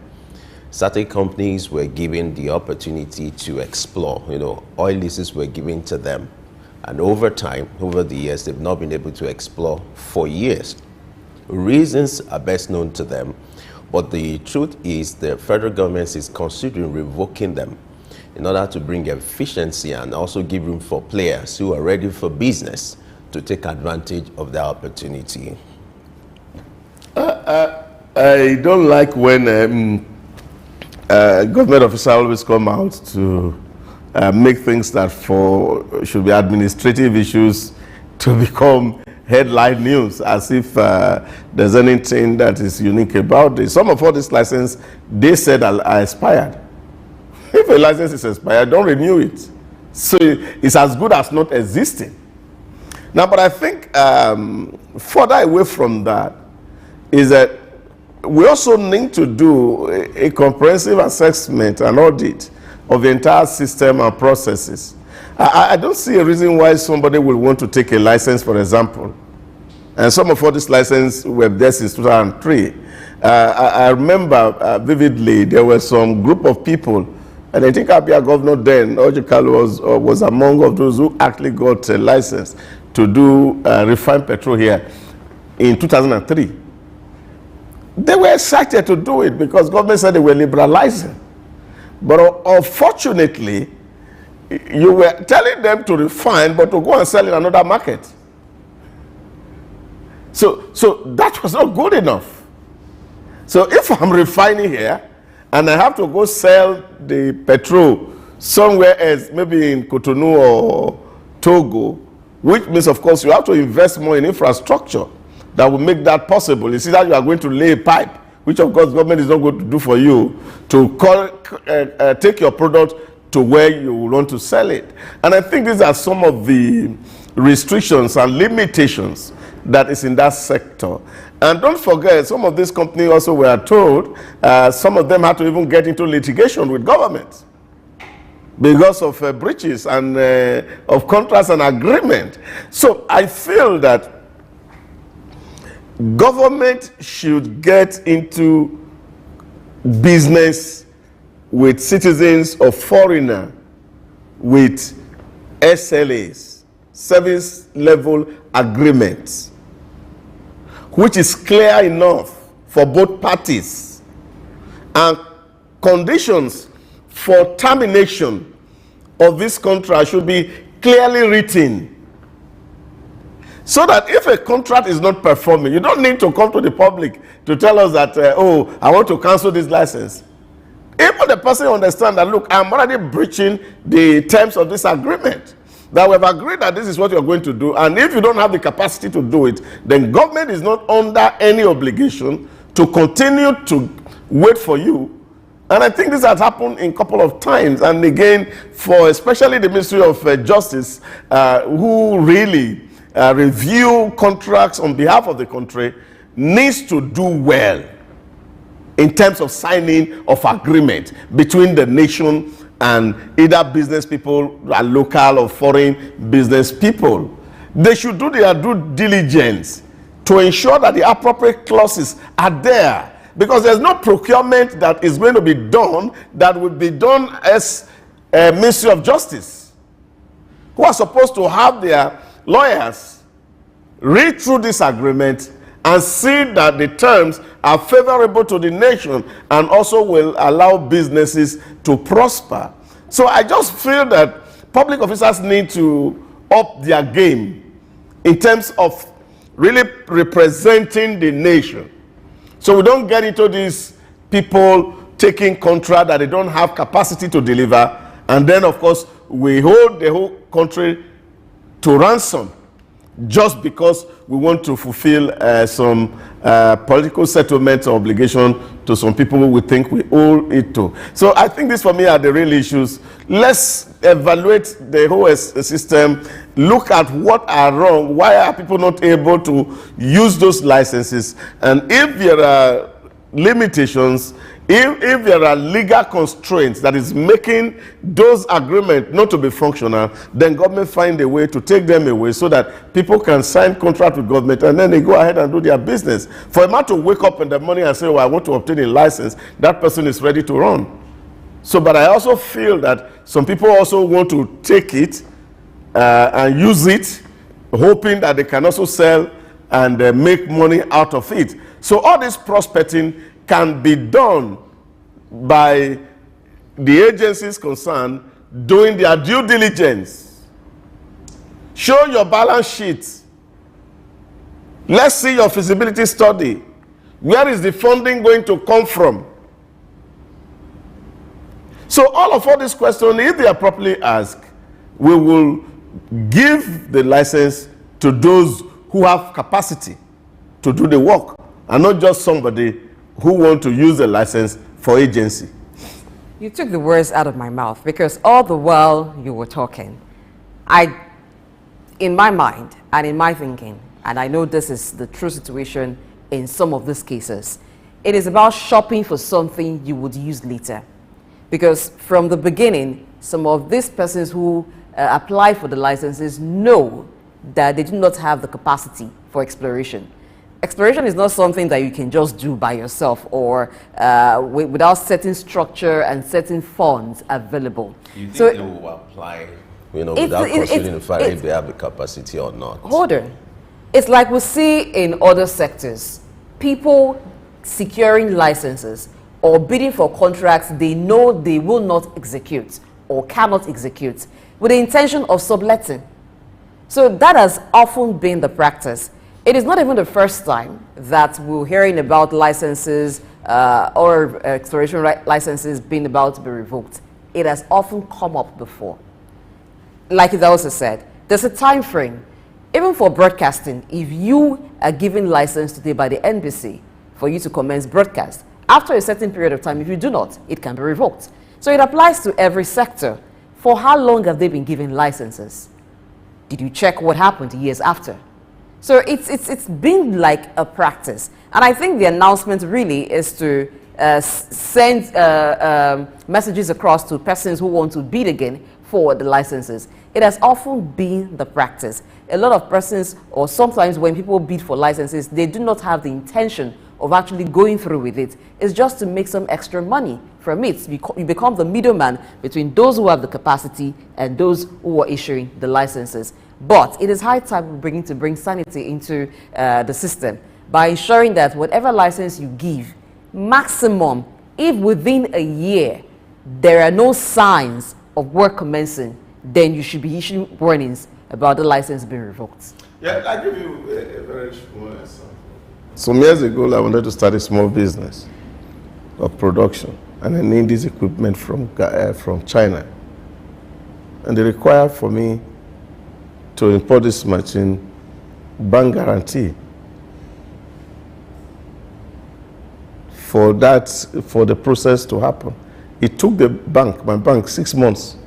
Speaker 4: Certain companies were given the opportunity to explore. Oil leases were given to them, and over time, over the years, they've not been able to explore for years. Reasons are best known to them. But the truth is the federal government is considering revoking them in order to bring efficiency and also give room for players who are ready for business to take advantage of the opportunity.
Speaker 11: I don't like when government officials always come out to make things that should be administrative issues to become headline news, as if there's anything that is unique about it. Some of all these licenses, they said are expired. If a license is expired, don't renew it. So it's as good as not existing. Now, but I think further away from that is that we also need to do a comprehensive assessment and audit of the entire system and processes. I don't see a reason why somebody will want to take a license, for example. And some of all these licenses were there since 2003. I remember vividly there were some group of people, and I think Abia governor then, Ojukal, was among of those who actually got a license to do refined petrol here in 2003. They were excited to do it because government said they were liberalizing. But unfortunately, you were telling them to refine, but to go and sell in another market. So that was not good enough. So if I'm refining here, and I have to go sell the petrol somewhere else, maybe in Cotonou or Togo, which means, of course, you have to invest more in infrastructure that will make that possible. You see that you are going to lay a pipe, which of course government is not going to do for you, to take your product to where you want to sell it. And I think these are some of the restrictions and limitations that is in that sector. And don't forget, some of these companies also were told, some of them had to even get into litigation with government because of breaches and of contracts and agreement. So I feel that government should get into business with citizens or foreigner with SLAs, service level agreements, which is clear enough for both parties, and conditions for termination of this contract should be clearly written, so that if a contract is not performing, you don't need to come to the public to tell us that, oh, I want to cancel this license. Even the person understands that, look, I'm already breaching the terms of this agreement, that we've agreed that this is what you're going to do, and if you don't have the capacity to do it, then government is not under any obligation to continue to wait for you. And I think this has happened in a couple of times, and again, for especially the Ministry of Justice, who really review contracts on behalf of the country, needs to do well in terms of signing of agreement between the nation and either business people, local or foreign business people. They should do their due diligence to ensure that the appropriate clauses are there, because there's no procurement that is going to be done that will be done as a Ministry of Justice, who are supposed to have their lawyers read through this agreement and see that the terms are favorable to the nation and also will allow businesses to prosper. So I just feel that public officers need to up their game in terms of really representing the nation. So we don't get into these people taking contract that they don't have capacity to deliver, and then of course we hold the whole country to ransom just because we want to fulfill some political settlement or obligation to some people who we think we owe it to. So I think these for me are the real issues. Let's evaluate the whole system, look at what are wrong, why are people not able to use those licenses, and if there are limitations, if there are legal constraints that is making those agreements not to be functional, then government find a way to take them away so that people can sign contract with government and then they go ahead and do their business. For a man to wake up in the morning and say, oh, I want to obtain a license, that person is ready to run. So, but I also feel that some people also want to take it and use it, hoping that they can also sell and make money out of it. So all this prospecting can be done by the agencies concerned doing their due diligence. Show your balance sheet. Let's see your feasibility study. Where is the funding going to come from? So all these questions, if they are properly asked, we will give the license to those who have capacity to do the work, and not just somebody who want to use the license for agency.
Speaker 5: You took the words out of my mouth, because all the while you were talking, in my mind and in my thinking, and I know this is the true situation in some of these cases, it is about shopping for something you would use later. Because from the beginning, some of these persons who apply for the licenses know that they do not have the capacity for exploration. Exploration is not something that you can just do by yourself or without certain structure and certain funds available.
Speaker 4: You think
Speaker 5: so
Speaker 4: they will apply, without considering the fact if they have the capacity or not?
Speaker 5: Hold on. It's like we see in other sectors, people securing licenses or bidding for contracts they know they will not execute or cannot execute with the intention of subletting. So that has often been the practice. It is not even the first time that we're hearing about licenses or exploration licenses being about to be revoked. It has often come up before. Like it also said, there's a time frame. Even for broadcasting, if you are given license today by the NBC for you to commence broadcast, after a certain period of time, if you do not, it can be revoked. So it applies to every sector. For how long have they been given licenses? Did you check what happened years after? So it's been like a practice. And I think the announcement really is to send messages across to persons who want to bid again for the licenses. It has often been the practice. A lot of persons, or sometimes when people bid for licenses, they do not have the intention of actually going through with it. It's just to make some extra money from it. You become the middleman between those who have the capacity and those who are issuing the licenses. But it is high time we're to bring sanity into the system by ensuring that whatever license you give, maximum, if within a year there are no signs of work commencing, then you should be issuing warnings about the license being revoked.
Speaker 11: Yeah, I'll give you a very small example. Some years ago, I wanted to start a small business of production, and I need this equipment from China. And they require for me to import this machine, bank guarantee. For the process to happen. It took my bank 6 months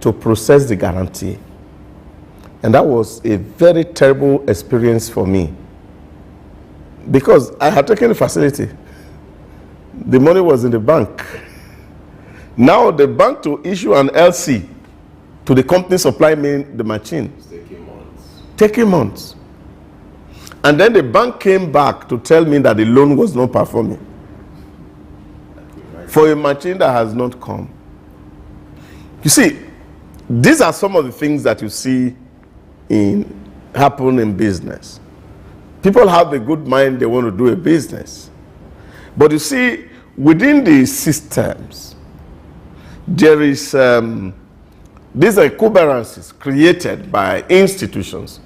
Speaker 11: to process the guarantee. And that was a very terrible experience for me. Because I had taken the facility. The money was in the bank. Now the bank to issue an LC to the company supplying me the machine.
Speaker 4: It's taking months.
Speaker 11: Taking months. And then the bank came back to tell me that the loan was not performing for a machine that has not come. You see, these are some of the things that you see happen in business. People have a good mind, they want to do a business. But you see, within the systems, there is these exuberances created by institutions,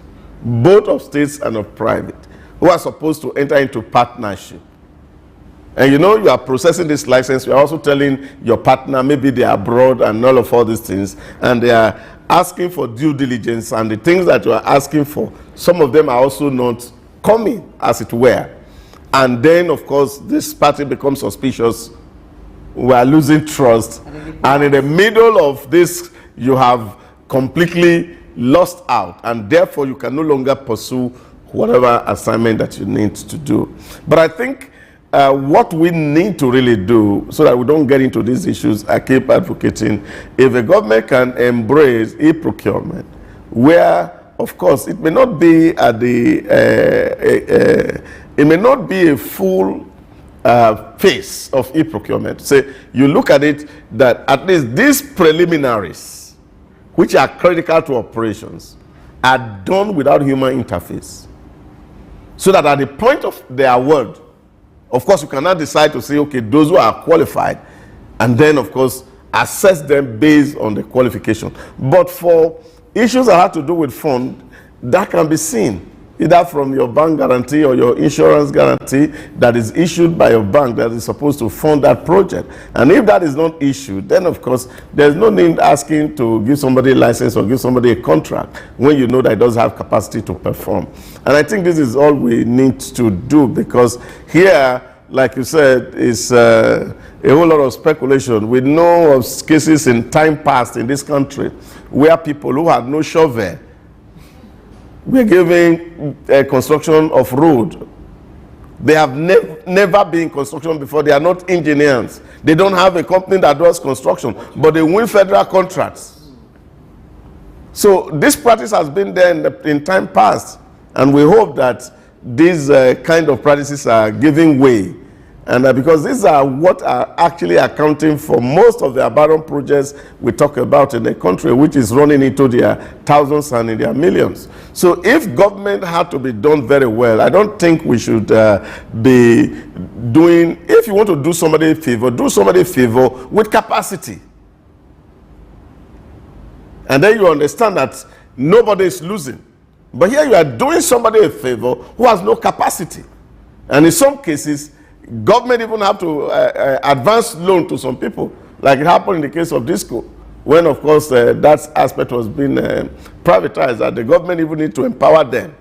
Speaker 11: both of states and of private, who are supposed to enter into partnership. And you are processing this license, you are also telling your partner, maybe they are abroad and all these things, and they are asking for due diligence, and the things that you are asking for, some of them are also not coming, as it were. And then, of course, this party becomes suspicious. We are losing trust. And in the middle of this, you have completely lost out, and therefore you can no longer pursue whatever assignment that you need to do. But I think what we need to really do so that we don't get into these issues, I keep advocating, if the government can embrace e-procurement, where, of course, it may not be at it may not be a full phase of e-procurement. Say, you look at it that at least these preliminaries, which are critical to operations, are done without human interface. So that at the point of their award, of course, you cannot decide to say, okay, those who are qualified, and then, of course, assess them based on the qualification. But for issues that have to do with fund, that can be seen, either from your bank guarantee or your insurance guarantee that is issued by your bank that is supposed to fund that project. And if that is not issued, then, of course, there's no need asking to give somebody a license or give somebody a contract when you know that it does have capacity to perform. And I think this is all we need to do, because here, like you said, is a whole lot of speculation. We know of cases in time past in this country where people who had no shovel We're giving construction of road. They have never been in construction before. They are not engineers. They don't have a company that does construction, but they win federal contracts. So this practice has been there in time past, and we hope that these kind of practices are giving way. And because these are what are actually accounting for most of the abandoned projects we talk about in the country, which is running into their thousands and in their millions. So if government had to be done very well, I don't think we should be doing, if you want to do somebody a favor with capacity. And then you understand that nobody is losing. But here you are doing somebody a favor who has no capacity. And in some cases, government even have to advance loan to some people, like it happened in the case of Disco, when of course that aspect was being privatized, that the government even need to empower them,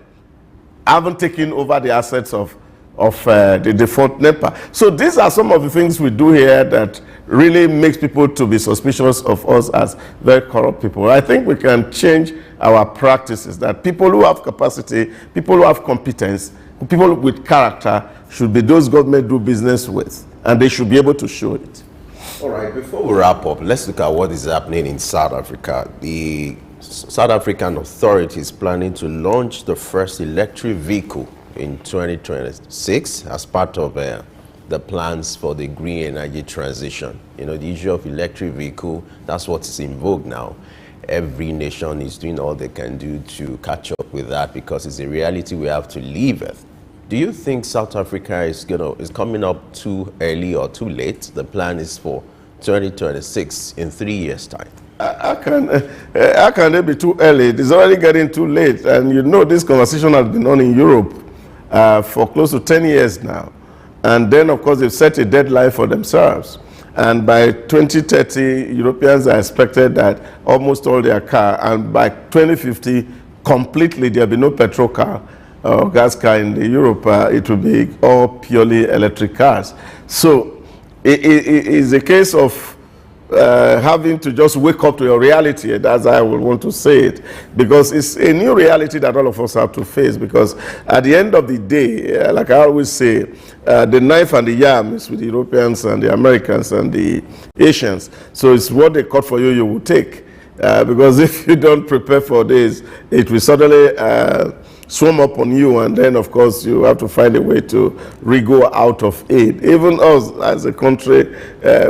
Speaker 11: haven't taken over the assets of the default NEPA. So these are some of the things we do here that really makes people to be suspicious of us as very corrupt people. I think we can change our practices, that people who have capacity, people who have competence, people with character should be those government do business with, and they should be able to show it.
Speaker 4: All right, before we wrap up, let's look at what is happening in South Africa. The South African authorities planning to launch the first electric vehicle in 2026 as part of the plans for the green energy transition. You know, the issue of electric vehicle, that's what's in vogue now. Every nation is doing all they can do to catch up with that because it's a reality we have to live with. Do you think South Africa is coming up too early or too late? The plan is for 2026 in 3 years' time.
Speaker 11: How can it be too early? It is already getting too late. And you know this conversation has been on in Europe for close to 10 years now. And then, of course, they've set a deadline for themselves. And by 2030, Europeans are expected that almost all their car, and by 2050, completely there'll be no petrol car or gas car in Europe. It will be all purely electric cars. So it is a case of having to just wake up to your reality. That's how I would want to say it, because it's a new reality that all of us have to face. Because at the end of the day, like I always say, the knife and the yam is with the Europeans and the Americans and the Asians. So it's what they cut for you, you will take. Because if you don't prepare for this, it will suddenly swarm up on you, and then of course you have to find a way to wriggle out of it. Even us as a country,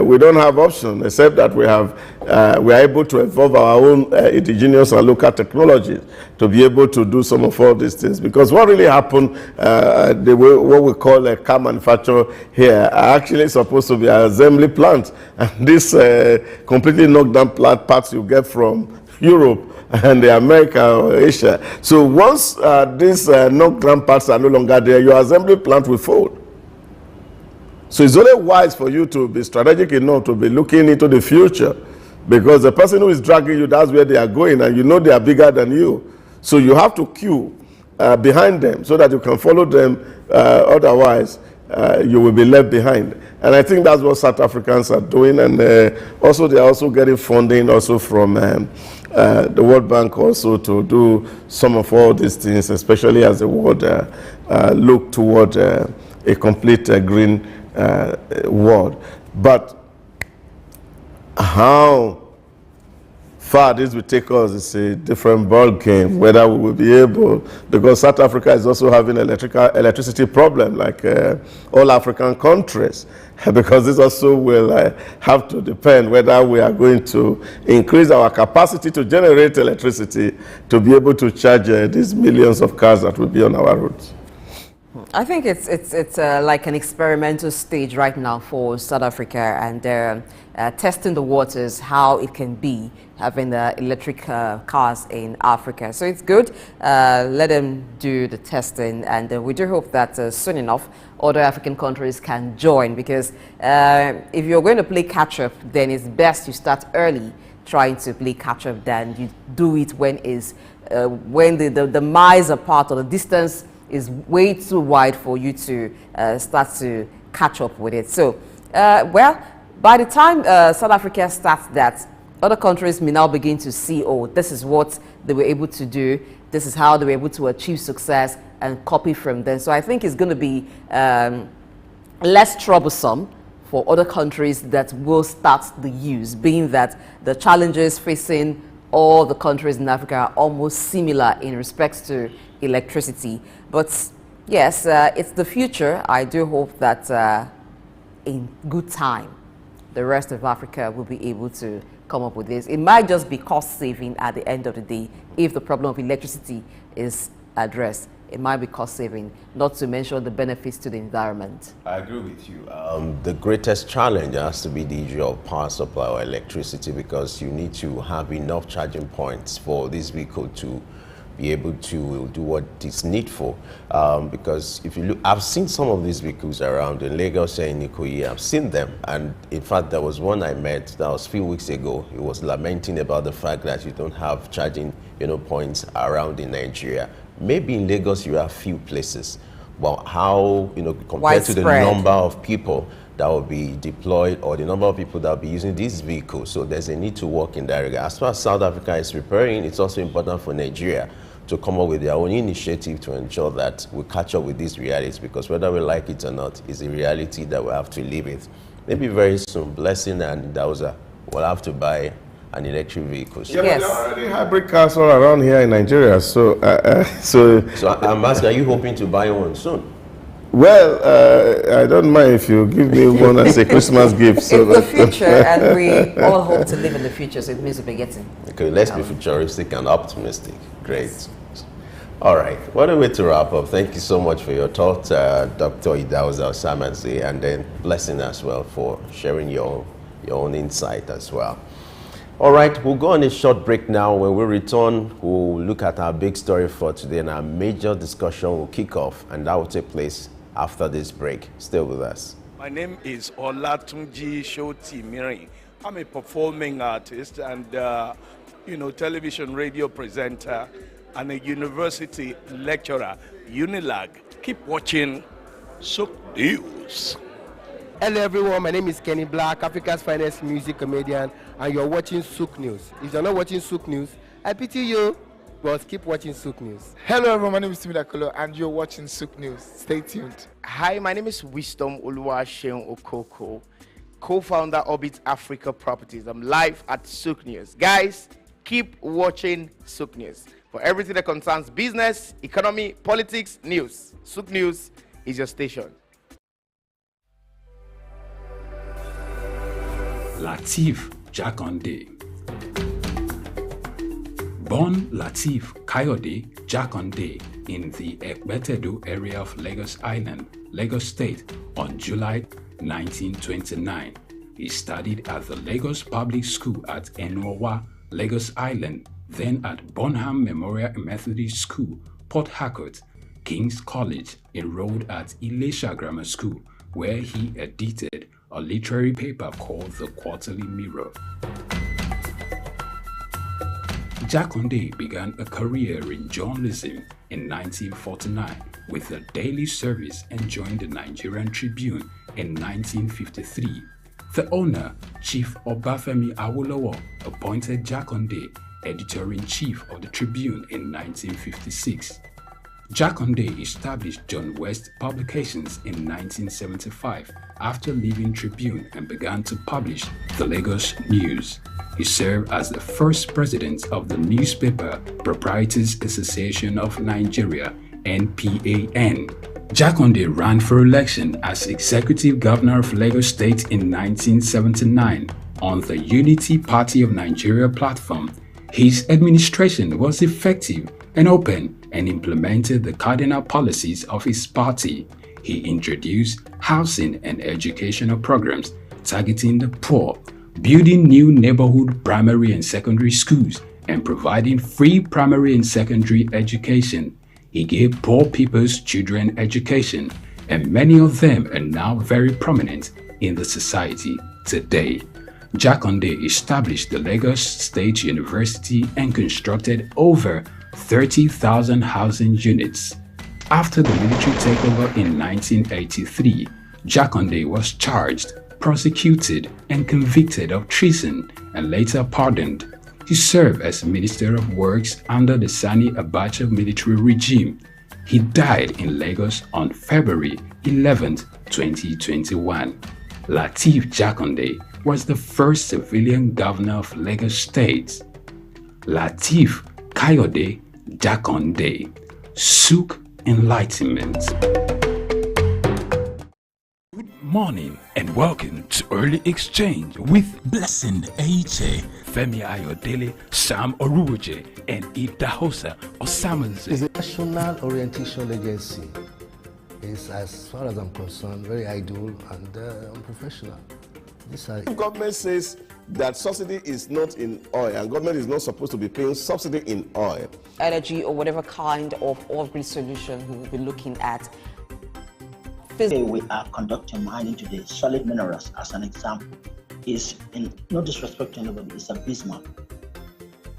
Speaker 11: we don't have option except that we are able to evolve our own indigenous and local technologies to be able to do some of all these things. Because what really happened, what we call a car manufacturer here, are actually supposed to be an assembly plant, and this completely knocked down plant parts you get from Europe and the America or Asia. So once these knockdown parts are no longer there, your assembly plant will fold. So it's only wise for you to be strategic enough to be looking into the future, because the person who is dragging you, that's where they are going, and you know they are bigger than you. So you have to queue behind them so that you can follow them. Otherwise, you will be left behind. And I think that's what South Africans are doing. And also they are also getting funding also from the World Bank also to do some of all these things, especially as the world look toward a complete green world. But how far this will take us is a different ball game, whether we will be able, because South Africa is also having electricity problem like all African countries, because this also will have to depend whether we are going to increase our capacity to generate electricity to be able to charge these millions of cars that will be on our roads.
Speaker 5: I think it's like an experimental stage right now for South Africa, and they're testing the waters, how it can be having the electric cars in Africa. So it's good. Let them do the testing, and we do hope that soon enough other African countries can join, because if you're going to play catch-up, then it's best you start early trying to play catch-up than you do it when the miles apart or the distance is way too wide for you to start to catch up with it. So, well, by the time South Africa starts that, other countries may now begin to see, oh, this is what they were able to do, this is how they were able to achieve success, and copy from them. So I think it's going to be less troublesome for other countries that will start the use, being that the challenges facing all the countries in Africa are almost similar in respect to electricity. But yes, it's the future. I do hope that in good time, the rest of Africa will be able to come up with this. It might just be cost saving at the end of the day if the problem of electricity is addressed. It might be cost saving, not to mention the benefits to the environment.
Speaker 4: I agree with you. The greatest challenge has to be the issue of power supply or electricity, because you need to have enough charging points for this vehicle to be able to do what is needful. Because if you look, I've seen some of these vehicles around in Lagos and in Ikoyi. I've seen them, and in fact, there was one I met that was a few weeks ago. He was lamenting about the fact that you don't have charging, points around in Nigeria. Maybe in Lagos you have few places, but how, compared to the number of people that will be deployed or the number of people that will be using these vehicles. So there's a need to work in that regard. As far as South Africa is preparing, it's also important for Nigeria to come up with their own initiative to ensure that we catch up with these realities, because whether we like it or not, is a reality that we have to live with. Maybe very soon, Blessing and Dauza will have to buy an electric vehicle.
Speaker 11: Yeah, yes. But there are already hybrid cars all around here in Nigeria. So
Speaker 4: I'm asking, are you hoping to buy one soon?
Speaker 11: Well, I don't mind if you give me one as a Christmas gift. So
Speaker 5: it's the future, and we all hope to live in the future, so it means we'll be getting.
Speaker 4: Okay, let's be futuristic and optimistic. Great. Yes. All right, what a way to wrap up. Thank you so much for your thoughts, Dr. Idauza Osamanze, and then Blessing as well for sharing your own insight as well. All right, we'll go on a short break now. When we return, we'll look at our big story for today, and our major discussion will kick off, and that will take place after this break. Stay with us.
Speaker 1: My name is Olatunji Shoti Miri. I'm a performing artist and, television radio presenter and a university lecturer, Unilag. Keep watching Sook News.
Speaker 2: Hello everyone, my name is Kenny Black, Africa's finest music comedian, and you're watching Sook News. If you're not watching Sook News, I pity you, but keep watching Sook News.
Speaker 8: Hello everyone, my name is Timmy Dakolo, and you're watching Sook News. Stay tuned.
Speaker 9: Hi, my name is Wisdom Oluwaseun Okoko, co-founder Orbit Africa Properties. I'm live at Sook News. Guys, keep watching Sook News for everything that concerns business, economy, politics, news. Sook News is your station.
Speaker 10: Lateef Jakande. Born Lateef Kayode Jakande in the Ekbetedo area of Lagos Island, Lagos State on July 1929. He studied at the Lagos Public School at Enowa, Lagos Island, then at Bonham Memorial Methodist School, Port Harcourt, King's College, enrolled at Ilesha Grammar School, where he edited a literary paper called The Quarterly Mirror. Jakande began a career in journalism in 1949 with a daily service and joined the Nigerian Tribune in 1953. The owner, Chief Obafemi Awolowo, appointed Jakande editor-in-chief of the Tribune in 1956. Jakande established John West Publications in 1975 after leaving Tribune and began to publish the Lagos News. He served as the first president of the Newspaper Proprietors Association of Nigeria, NPAN. Jakande ran for election as executive governor of Lagos State in 1979 on the Unity Party of Nigeria platform. His administration was effective and open and implemented the cardinal policies of his party. He introduced housing and educational programs targeting the poor, building new neighborhood primary and secondary schools, and providing free primary and secondary education. He gave poor people's children education, and many of them are now very prominent in the society today. Jakande established the Lagos State University and constructed over 30,000 housing units. After the military takeover in 1983, Jakande was charged prosecuted and convicted of treason and later pardoned. He served as Minister of Works under the Sani Abacha military regime. He died in Lagos on February 11, 2021. Lateef Jakande was the first civilian governor of Lagos State. Lateef Kayode Jakande. Souk Enlightenment. Good morning and welcome to Early Exchange with Blessing Aiche, Femi Ayodele, Sam Oruoje, and Idahosa Osamanze.
Speaker 3: It's a national orientation agency. It's, as far as I'm concerned, very idle and unprofessional.
Speaker 11: If government says that subsidy is not in oil and government is not supposed to be paying subsidy in oil,
Speaker 5: energy or whatever kind of off-grid solution we will be looking at.
Speaker 6: Today we are conducting mining today. Solid minerals, as an example, is, in no disrespect to anybody, it's abysmal.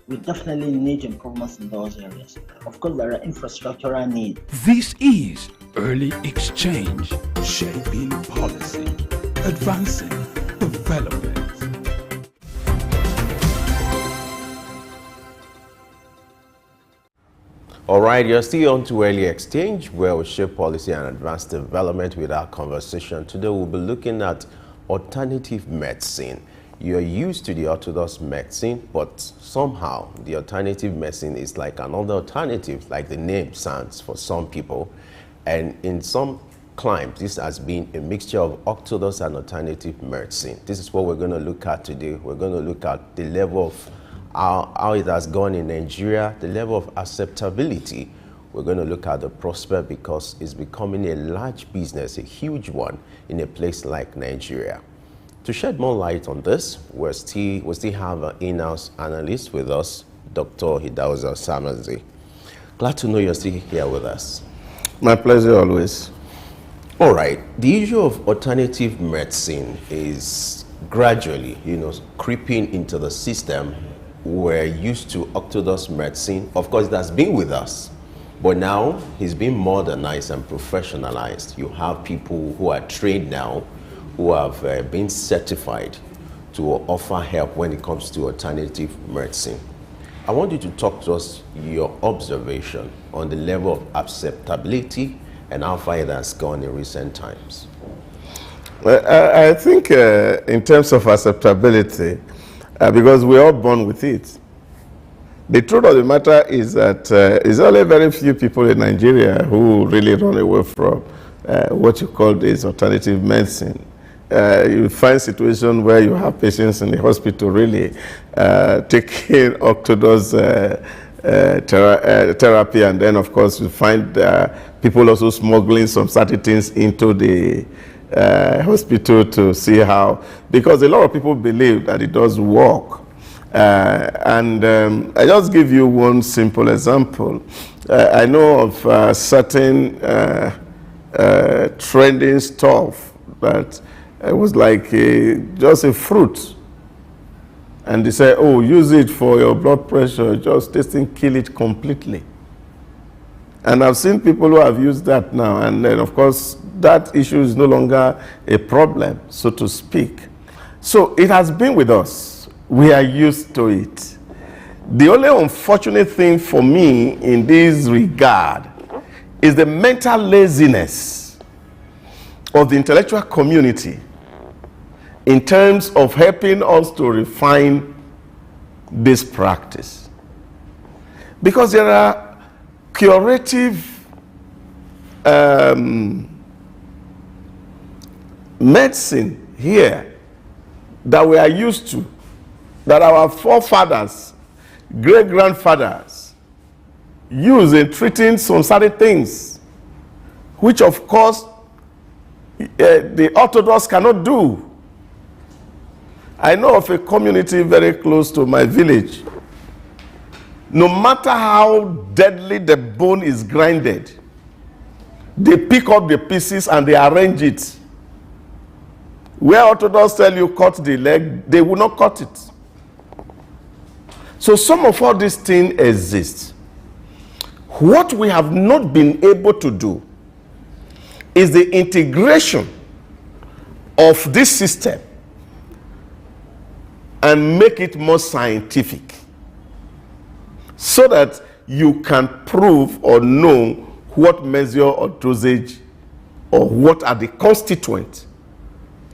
Speaker 6: We definitely need improvements in those areas. Of course, there are infrastructural needs.
Speaker 10: This is Early Exchange, shaping policy, advancing development.
Speaker 4: All right, you're still on to Early Exchange, where we shape policy and advance development with our conversation. Today, we'll be looking at alternative medicine. You're used to the orthodox medicine, but somehow the alternative medicine is like another alternative, like the name sounds for some people. And in some climes, this has been a mixture of orthodox and alternative medicine. This is what we're going to look at today. We're going to look at the level of how it has gone in Nigeria, the level of acceptability. We're going to look at the prospect because it's becoming a large business, a huge one in a place like Nigeria. To shed more light on this, we still have an in-house analyst with us, Dr. Idahosa Osamanze. Glad to know you're still here with us.
Speaker 11: My pleasure always.
Speaker 4: All right, the issue of alternative medicine is gradually, creeping into the system. We're used to orthodox medicine. Of course, that's been with us, but now it's been modernized and professionalized. You have people who are trained now, who have been certified to offer help when it comes to alternative medicine. I want you to talk to us your observation on the level of acceptability and how far it has gone in recent times.
Speaker 11: Well, I think in terms of acceptability, because we're all born with it. The truth of the matter is that it's only very few people in Nigeria who really run away from what you call this alternative medicine. You find situations where you have patients in the hospital really taking orthodox therapy, and then of course you find people also smuggling some certain things into the hospital to see how, because a lot of people believe that it does work. I just give you one simple example. I know of certain trending stuff that it was like just a fruit. And they say, oh, use it for your blood pressure, just tasting, kill it completely. And I've seen people who have used that now, and then of course that issue is no longer a problem, so to speak. So it has been with us. We are used to it. The only unfortunate thing for me in this regard is the mental laziness of the intellectual community in terms of helping us to refine this practice. Because there are curative medicine here that we are used to, that our forefathers, great-grandfathers use in treating some certain things, which of course the Orthodox cannot do. I know of a community very close to my village. No matter how deadly the bone is grinded, they pick up the pieces and they arrange it. Where Orthodox tell you cut the leg, they will not cut it. So some of all these things exist. What we have not been able to do is the integration of this system and make it more scientific so that you can prove or know what measure or dosage or what are the constituents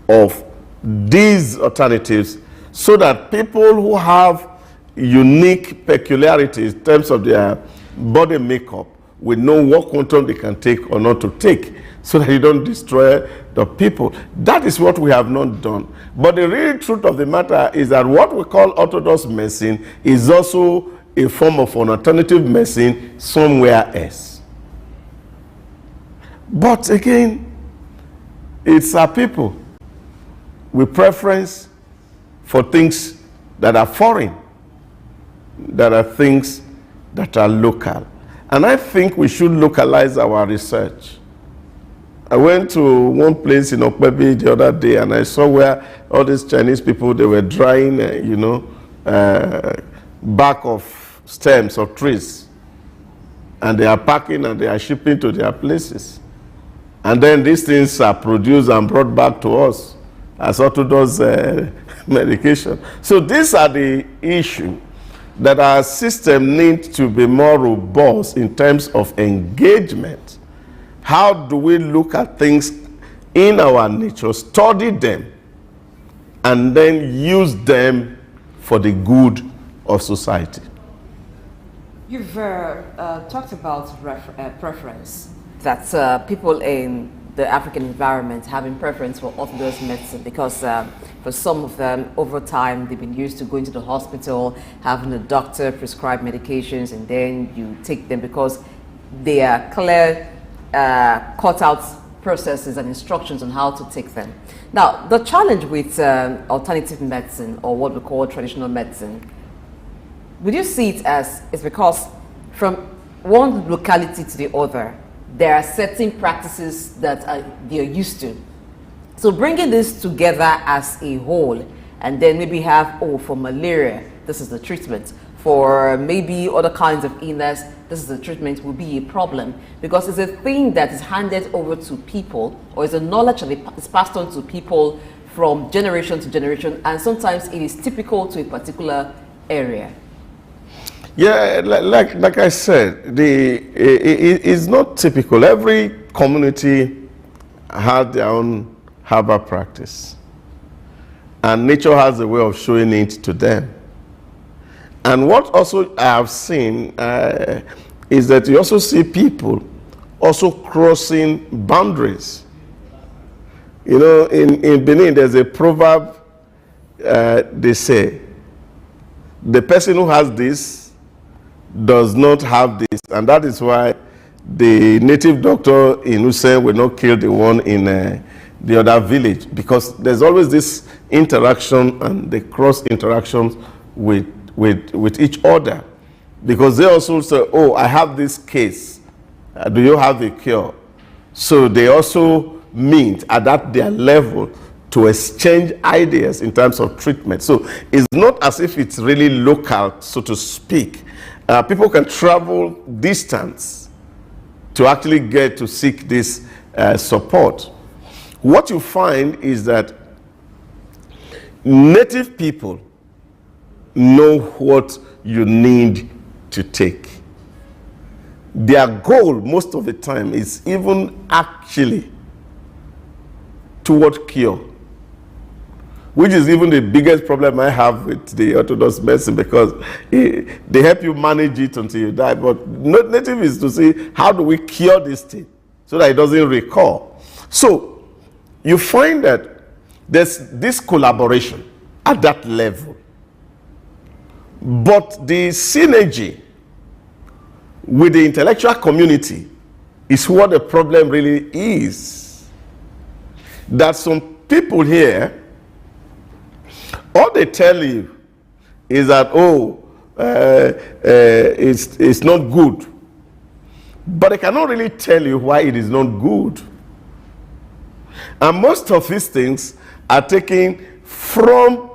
Speaker 11: of these alternatives, so that people who have unique peculiarities in terms of their body makeup will know what quantum they can take or not to take, so that you don't destroy the people. That is what we have not done. But the real truth of the matter is that what we call orthodox medicine is also a form of an alternative medicine somewhere else. But again, it's our people with preference for things that are foreign, that are things that are local. And I think we should localize our research. I went to one place in Okpebi the other day, and I saw where all these Chinese people, they were drying, back of stems of trees. And they are packing and they are shipping to their places. And then these things are produced and brought back to us as orthodox medication. So these are the issues that our system needs to be more robust in terms of engagement. How do we look at things in our nature, study them, and then use them for the good of society?
Speaker 5: You've talked about preference, that people in the African environment having preference for orthodox medicine, because for some of them, over time, they've been used to going to the hospital, having a doctor prescribe medications, and then you take them because they are clear, cut out processes and instructions on how to take them. Now, the challenge with alternative medicine, or what we call traditional medicine, would you see it as it's because from one locality to the other, there are certain practices that they are used to. So bringing this together as a whole, and then maybe have, for malaria, this is the treatment. For maybe other kinds of illness, this is the treatment, will be a problem, because it's a thing that is handed over to people, or it's a knowledge that is passed on to people from generation to generation, and sometimes it is typical to a particular area.
Speaker 11: Yeah, like I said, it's not typical. Every community has their own herbal practice, and nature has a way of showing it to them. And what also I have seen is that you also see people also crossing boundaries. You know, in Benin, there's a proverb, they say, the person who has this does not have this, and that is why the native doctor in Usain will not kill the one in the other village, because there's always this interaction and the cross interactions with each other, because they also say, oh, I have this case, do you have a cure? So they also meet at their level to exchange ideas in terms of treatment. So it's not as if it's really local, so to speak. People can travel distance to actually get to seek this support. What you find is that native people know what you need to take. Their goal most of the time is even actually toward cure, which is even the biggest problem I have with the orthodox medicine, because they help you manage it until you die. But native is to see, how do we cure this thing so that it doesn't recur? So you find that there's this collaboration at that level. But the synergy with the intellectual community is what the problem really is. That some people here, all they tell you is that, it's not good. But they cannot really tell you why it is not good. And most of these things are taken from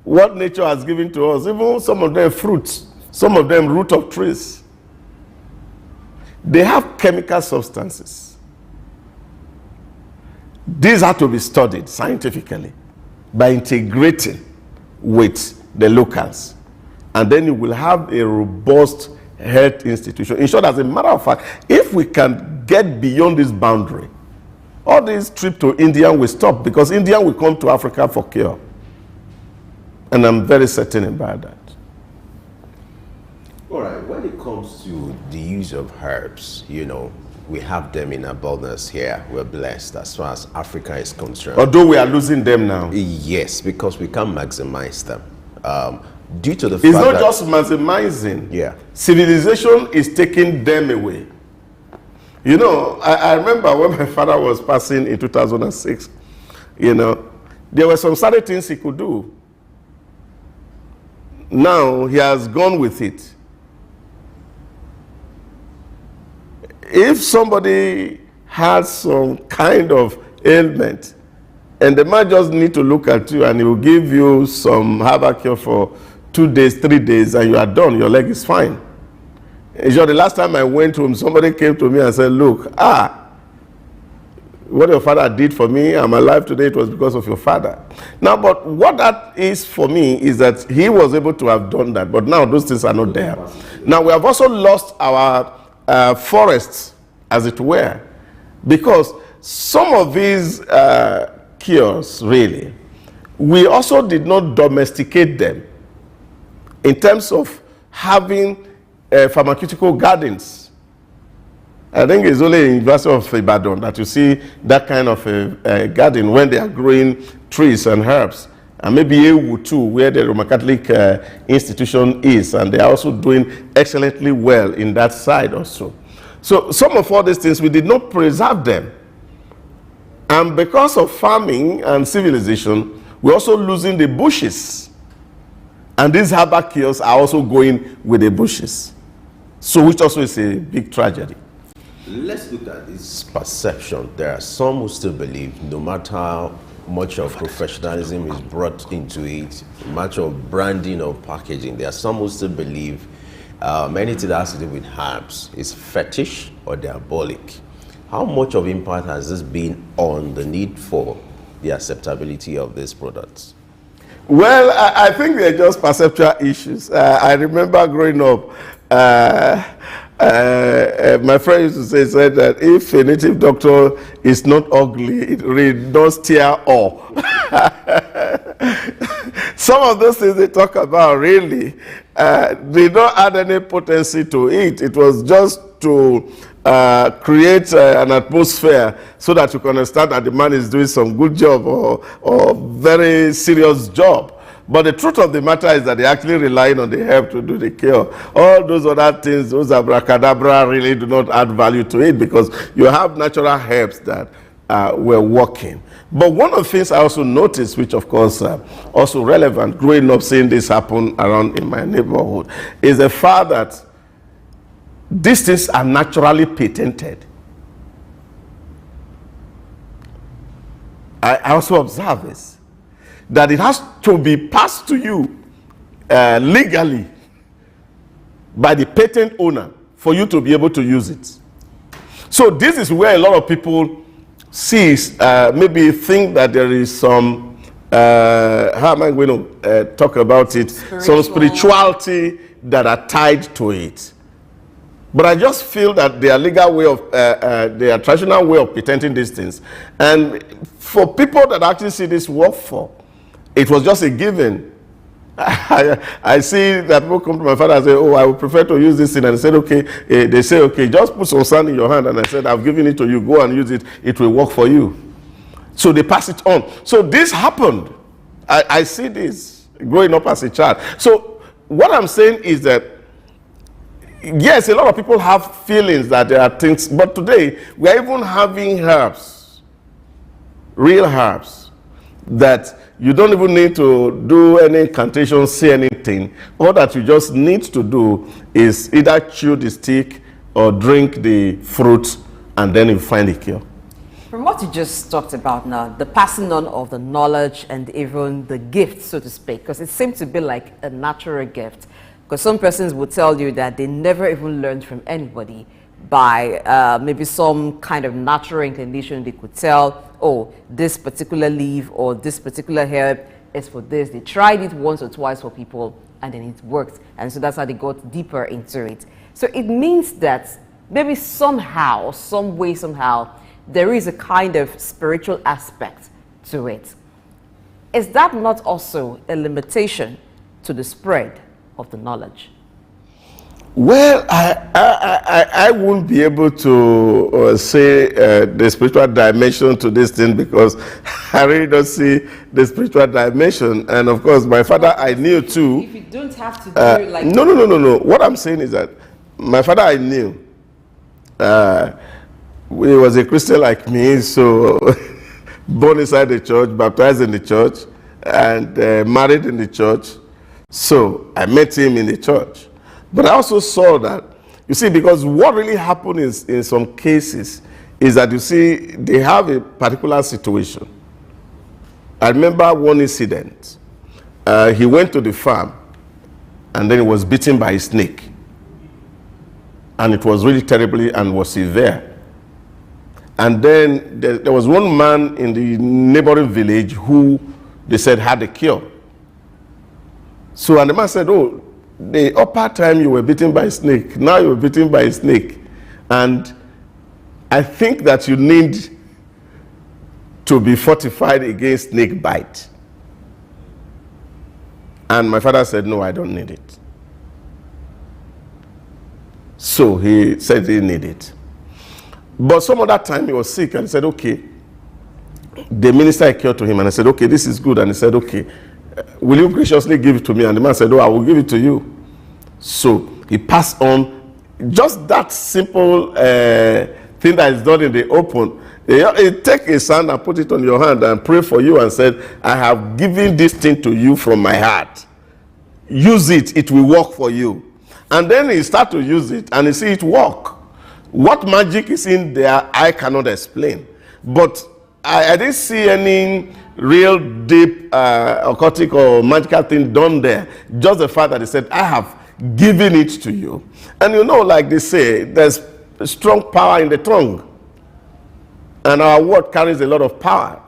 Speaker 11: what nature has given to us. Even some of them fruits, some of them root of trees. They have chemical substances. These have to be studied scientifically by integrating with the locals. And then you will have a robust health institution. In short, as a matter of fact, if we can get beyond this boundary, all these trips to India will stop, because India will come to Africa for cure. And I'm very certain about that.
Speaker 4: All right, when it comes to the use of herbs, you know, we have them in abundance here. We're blessed as far as Africa is concerned.
Speaker 11: Although we are losing them now.
Speaker 4: Yes, because we can't maximize them. Due to the
Speaker 11: fact it's not just maximizing.
Speaker 4: Yeah.
Speaker 11: Civilization is taking them away. You know, I remember when my father was passing in 2006, you know, there were some certain things he could do. Now he has gone with it. If somebody has some kind of ailment, and the man just need to look at you and he will give you some herbal cure for 2 days, 3 days, and you are done, your leg is fine. The last time I went home, somebody came to me and said, look, what your father did for me, I'm alive today, it was because of your father. Now, but what that is for me is that he was able to have done that, but now those things are not there. Now, we have also lost our forests, as it were, because some of these cures, really, we also did not domesticate them in terms of having pharmaceutical gardens. I think it's only in University of Ibadan that you see that kind of a garden when they are growing trees and herbs. And maybe Ewu too, where the Roman Catholic institution is, and they are also doing excellently well in that side also. So some of all these things, we did not preserve them. And because of farming and civilization, we're also losing the bushes. And these herbal cures are also going with the bushes. So which also is a big tragedy.
Speaker 4: Let's look at this perception. There are some who still believe no matter how much of professionalism is brought into it, much of branding or packaging, there are some who still believe anything that has to do with herbs is fetish or diabolic. How much of impact has this been on the need for the acceptability of these products?
Speaker 11: Well, I think they're just perceptual issues. I remember growing up, my friend used to say that if a native doctor is not ugly, it really does tear off. Some of those things they talk about, really, they don't add any potency to it. It was just to create an atmosphere so that you can understand that the man is doing some good job or very serious job. But the truth of the matter is that they're actually relying on the herb to do the cure. All those other things, those abracadabra, really do not add value to it, because you have natural herbs that were working. But one of the things I also noticed, which of course also relevant, growing up seeing this happen around in my neighborhood, is the fact that these things are naturally patented. I also observe this, that it has to be passed to you legally by the patent owner for you to be able to use it. So this is where a lot of people see, maybe think that there is some, how am I going to talk about it? Some spirituality that are tied to it. But I just feel that their legal way of, their traditional way of patenting these things. And for people that actually see this work for, it was just a given. I see that people come to my father and say, oh, I would prefer to use this thing. And I said, okay. They say, okay, just put some sand in your hand. And I said, I've given it to you. Go and use it. It will work for you. So they pass it on. So this happened. I see this growing up as a child. So what I'm saying is that, yes, a lot of people have feelings that there are things, but today we are even having herbs, real herbs, that you don't even need to do any incantation, say anything. All that you just need to do is either chew the stick or drink the fruit, and then you find a cure.
Speaker 5: From what you just talked about now, the passing on of the knowledge and even the gift, so to speak, because it seems to be like a natural gift. Because some persons will tell you that they never even learned from anybody, by maybe some kind of natural inclination. They could tell, oh, this particular leaf or this particular herb is for this. They tried it once or twice for people and then it worked. And so that's how they got deeper into it. So it means that maybe somehow, some way, somehow, there is a kind of spiritual aspect to it. Is that not also a limitation to the spread of the knowledge?
Speaker 11: Well, I won't be able to say the spiritual dimension to this thing because I really don't see the spiritual dimension. And of course, my father I knew too.
Speaker 5: If you don't have to do it like...
Speaker 11: No. What I'm saying is that my father I knew. He was a Christian like me, so born inside the church, baptized in the church, and married in the church. So I met him in the church. But I also saw that, you see, because what really happened is, in some cases, is that, you see, they have a particular situation. I remember one incident. He went to the farm, and then he was bitten by a snake. And it was really terribly and was severe. And then there was one man in the neighboring village who they said had a cure. So, and the man said, oh, the upper time you were bitten by a snake, now you were bitten by a snake. And I think that you need to be fortified against snake bite. And my father said, no, I don't need it. So he said he needed it. But some other time he was sick and he said, okay. The minister occurred to him and I said, okay, this is good. And he said, okay, will you graciously give it to me? And the man said, oh, I will give it to you. So he passed on just that simple thing that is done in the open. He take a sand and put it on your hand and pray for you and said, I have given this thing to you from my heart. Use it, it will work for you. And then he start to use it and he see it work. What magic is in there, I cannot explain. But I didn't see any real deep occultic or magical thing done there. Just the fact that he said, I have given it to you. And you know, like they say, there's strong power in the tongue. And our word carries a lot of power.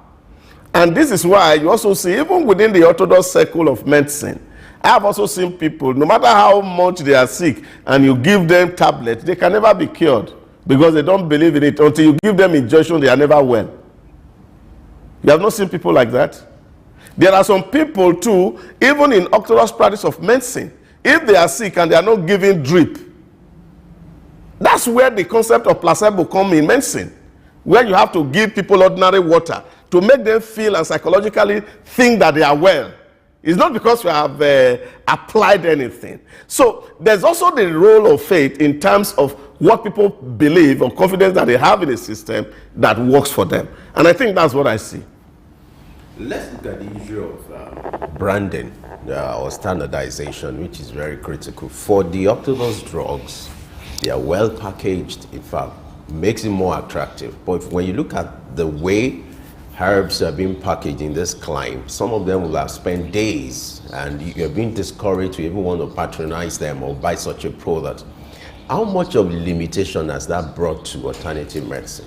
Speaker 11: And this is why you also see, even within the orthodox circle of medicine, I have also seen people, no matter how much they are sick, and you give them tablets, they can never be cured because they don't believe in it. Until you give them injection, they are never well. You have not seen people like that? There are some people too, even in orthodox practice of medicine, if they are sick and they are not given drip, that's where the concept of placebo comes in medicine, where you have to give people ordinary water to make them feel and psychologically think that they are well. It's not because you have applied anything. So there's also the role of faith in terms of what people believe or confidence that they have in a system that works for them. And I think that's what I see.
Speaker 4: Let's look at the issue of branding or standardization, which is very critical. For the orthodox drugs, they are well packaged, in fact, makes it more attractive. But when you look at the way herbs are being packaged in this climb, some of them will have spent days and you're being discouraged to even want to patronize them or buy such a product. How much of limitation has that brought to alternative medicine?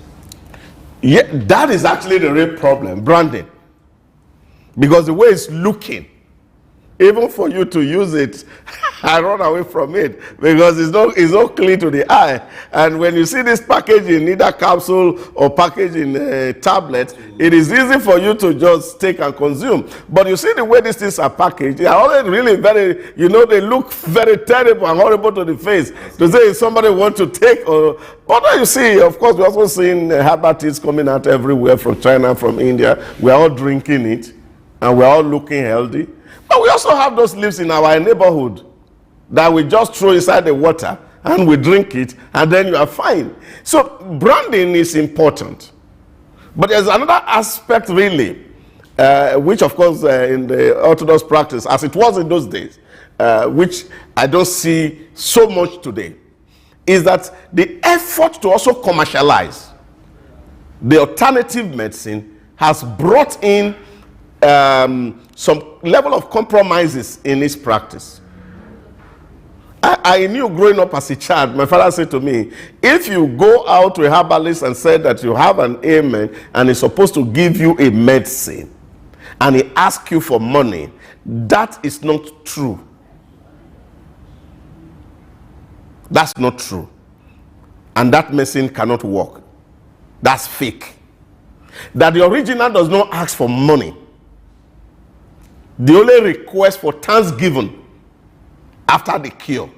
Speaker 11: Yeah, that is actually the real problem, branding. Because the way it's looking, even for you to use it, I run away from it because it's not clean to the eye. And when you see this package in either capsule or package in a tablet, it is easy for you to just take and consume. But you see the way these things are packaged, they are already really very, you know, they look very terrible and horrible to the face. To say if somebody wants to take, or but you see, of course, we're also seeing herbal teas coming out everywhere from China, from India. We're all drinking it and we're all looking healthy. But we also have those leaves in our neighborhood that we just throw inside the water and we drink it and then you are fine. So branding is important. But there's another aspect really, which of course in the Orthodox practice, as it was in those days, which I don't see so much today, is that the effort to also commercialize the alternative medicine has brought in some level of compromises in its practice. I knew growing up as a child, my father said to me, if you go out to a herbalist and say that you have an ailment and he's supposed to give you a medicine and he asks you for money, that is not true. That's not true. And that medicine cannot work. That's fake. That the original does not ask for money. The only request for thanksgiving after the cure.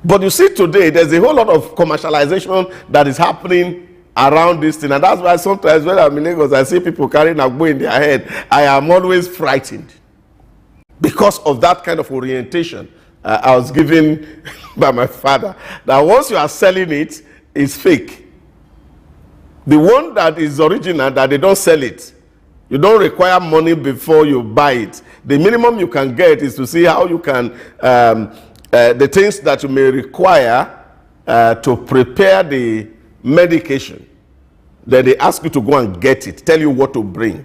Speaker 11: But you see today, there's a whole lot of commercialization that is happening around this thing. And that's why sometimes when I'm in Lagos, I see people carrying agbo in their head. I am always frightened because of that kind of orientation I was given by my father. That once you are selling it, it's fake. The one that is original, that they don't sell it. You don't require money before you buy it. The minimum you can get is to see how you can, the things that you may require to prepare the medication. Then they ask you to go and get it, tell you what to bring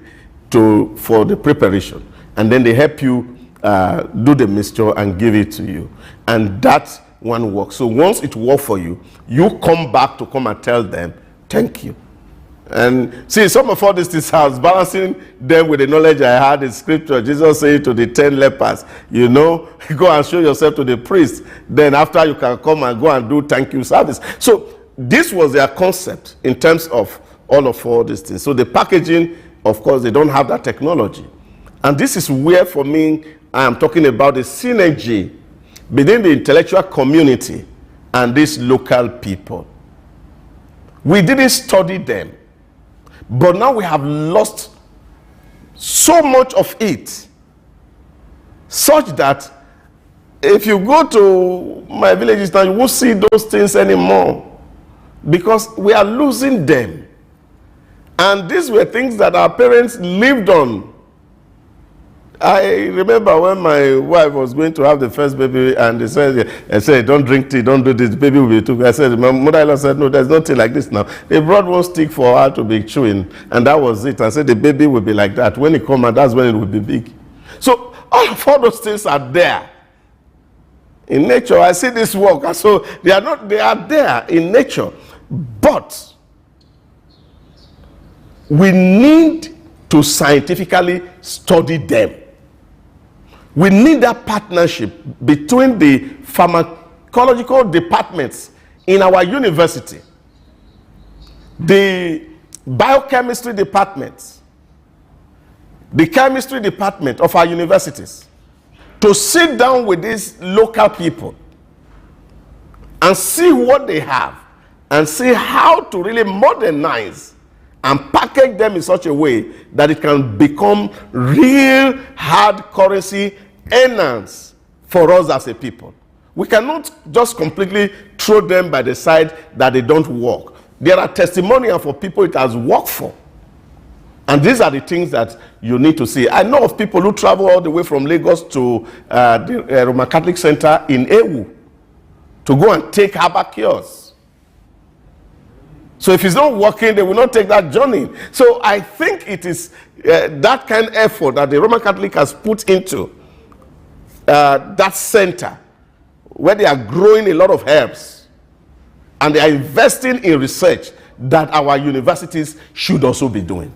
Speaker 11: for the preparation. And then they help you do the mixture and give it to you. And that one works. So once it works for you, you come back to come and tell them, thank you. And see, some of all these things, I was balancing them with the knowledge I had in scripture. Jesus said to the 10 lepers, you know, go and show yourself to the priest. Then after you can come and go and do thank you service. So this was their concept in terms of all these things. So the packaging, of course, they don't have that technology. And this is where, for me, I am talking about the synergy between the intellectual community and these local people. We didn't study them. But now we have lost so much of it, such that if you go to my villages now, you won't see those things anymore because we are losing them. And these were things that our parents lived on. I remember when my wife was going to have the first baby and they said, don't drink tea, don't do this, the baby will be too. I said, my mother-in-law said, no, there's nothing like this now. They brought one stick for her to be chewing and that was it. I said, the baby will be like that. When it comes out, that's when it will be big. So all those things are there. In nature, I see this work. So they are there in nature. But we need to scientifically study them. We need that partnership between the pharmacological departments in our university, the biochemistry departments, the chemistry department of our universities, to sit down with these local people and see what they have and see how to really modernize and package them in such a way that it can become real hard currency earners for us as a people. We cannot just completely throw them by the side that they don't work. There are testimonials for people it has worked for. And these are the things that you need to see. I know of people who travel all the way from Lagos to the Roman Catholic Center in Ewu to go and take herbal cures. So if it's not working, they will not take that journey. So I think it is that kind of effort that the Roman Catholic has put into that center where they are growing a lot of herbs and they are investing in research that our universities should also be doing.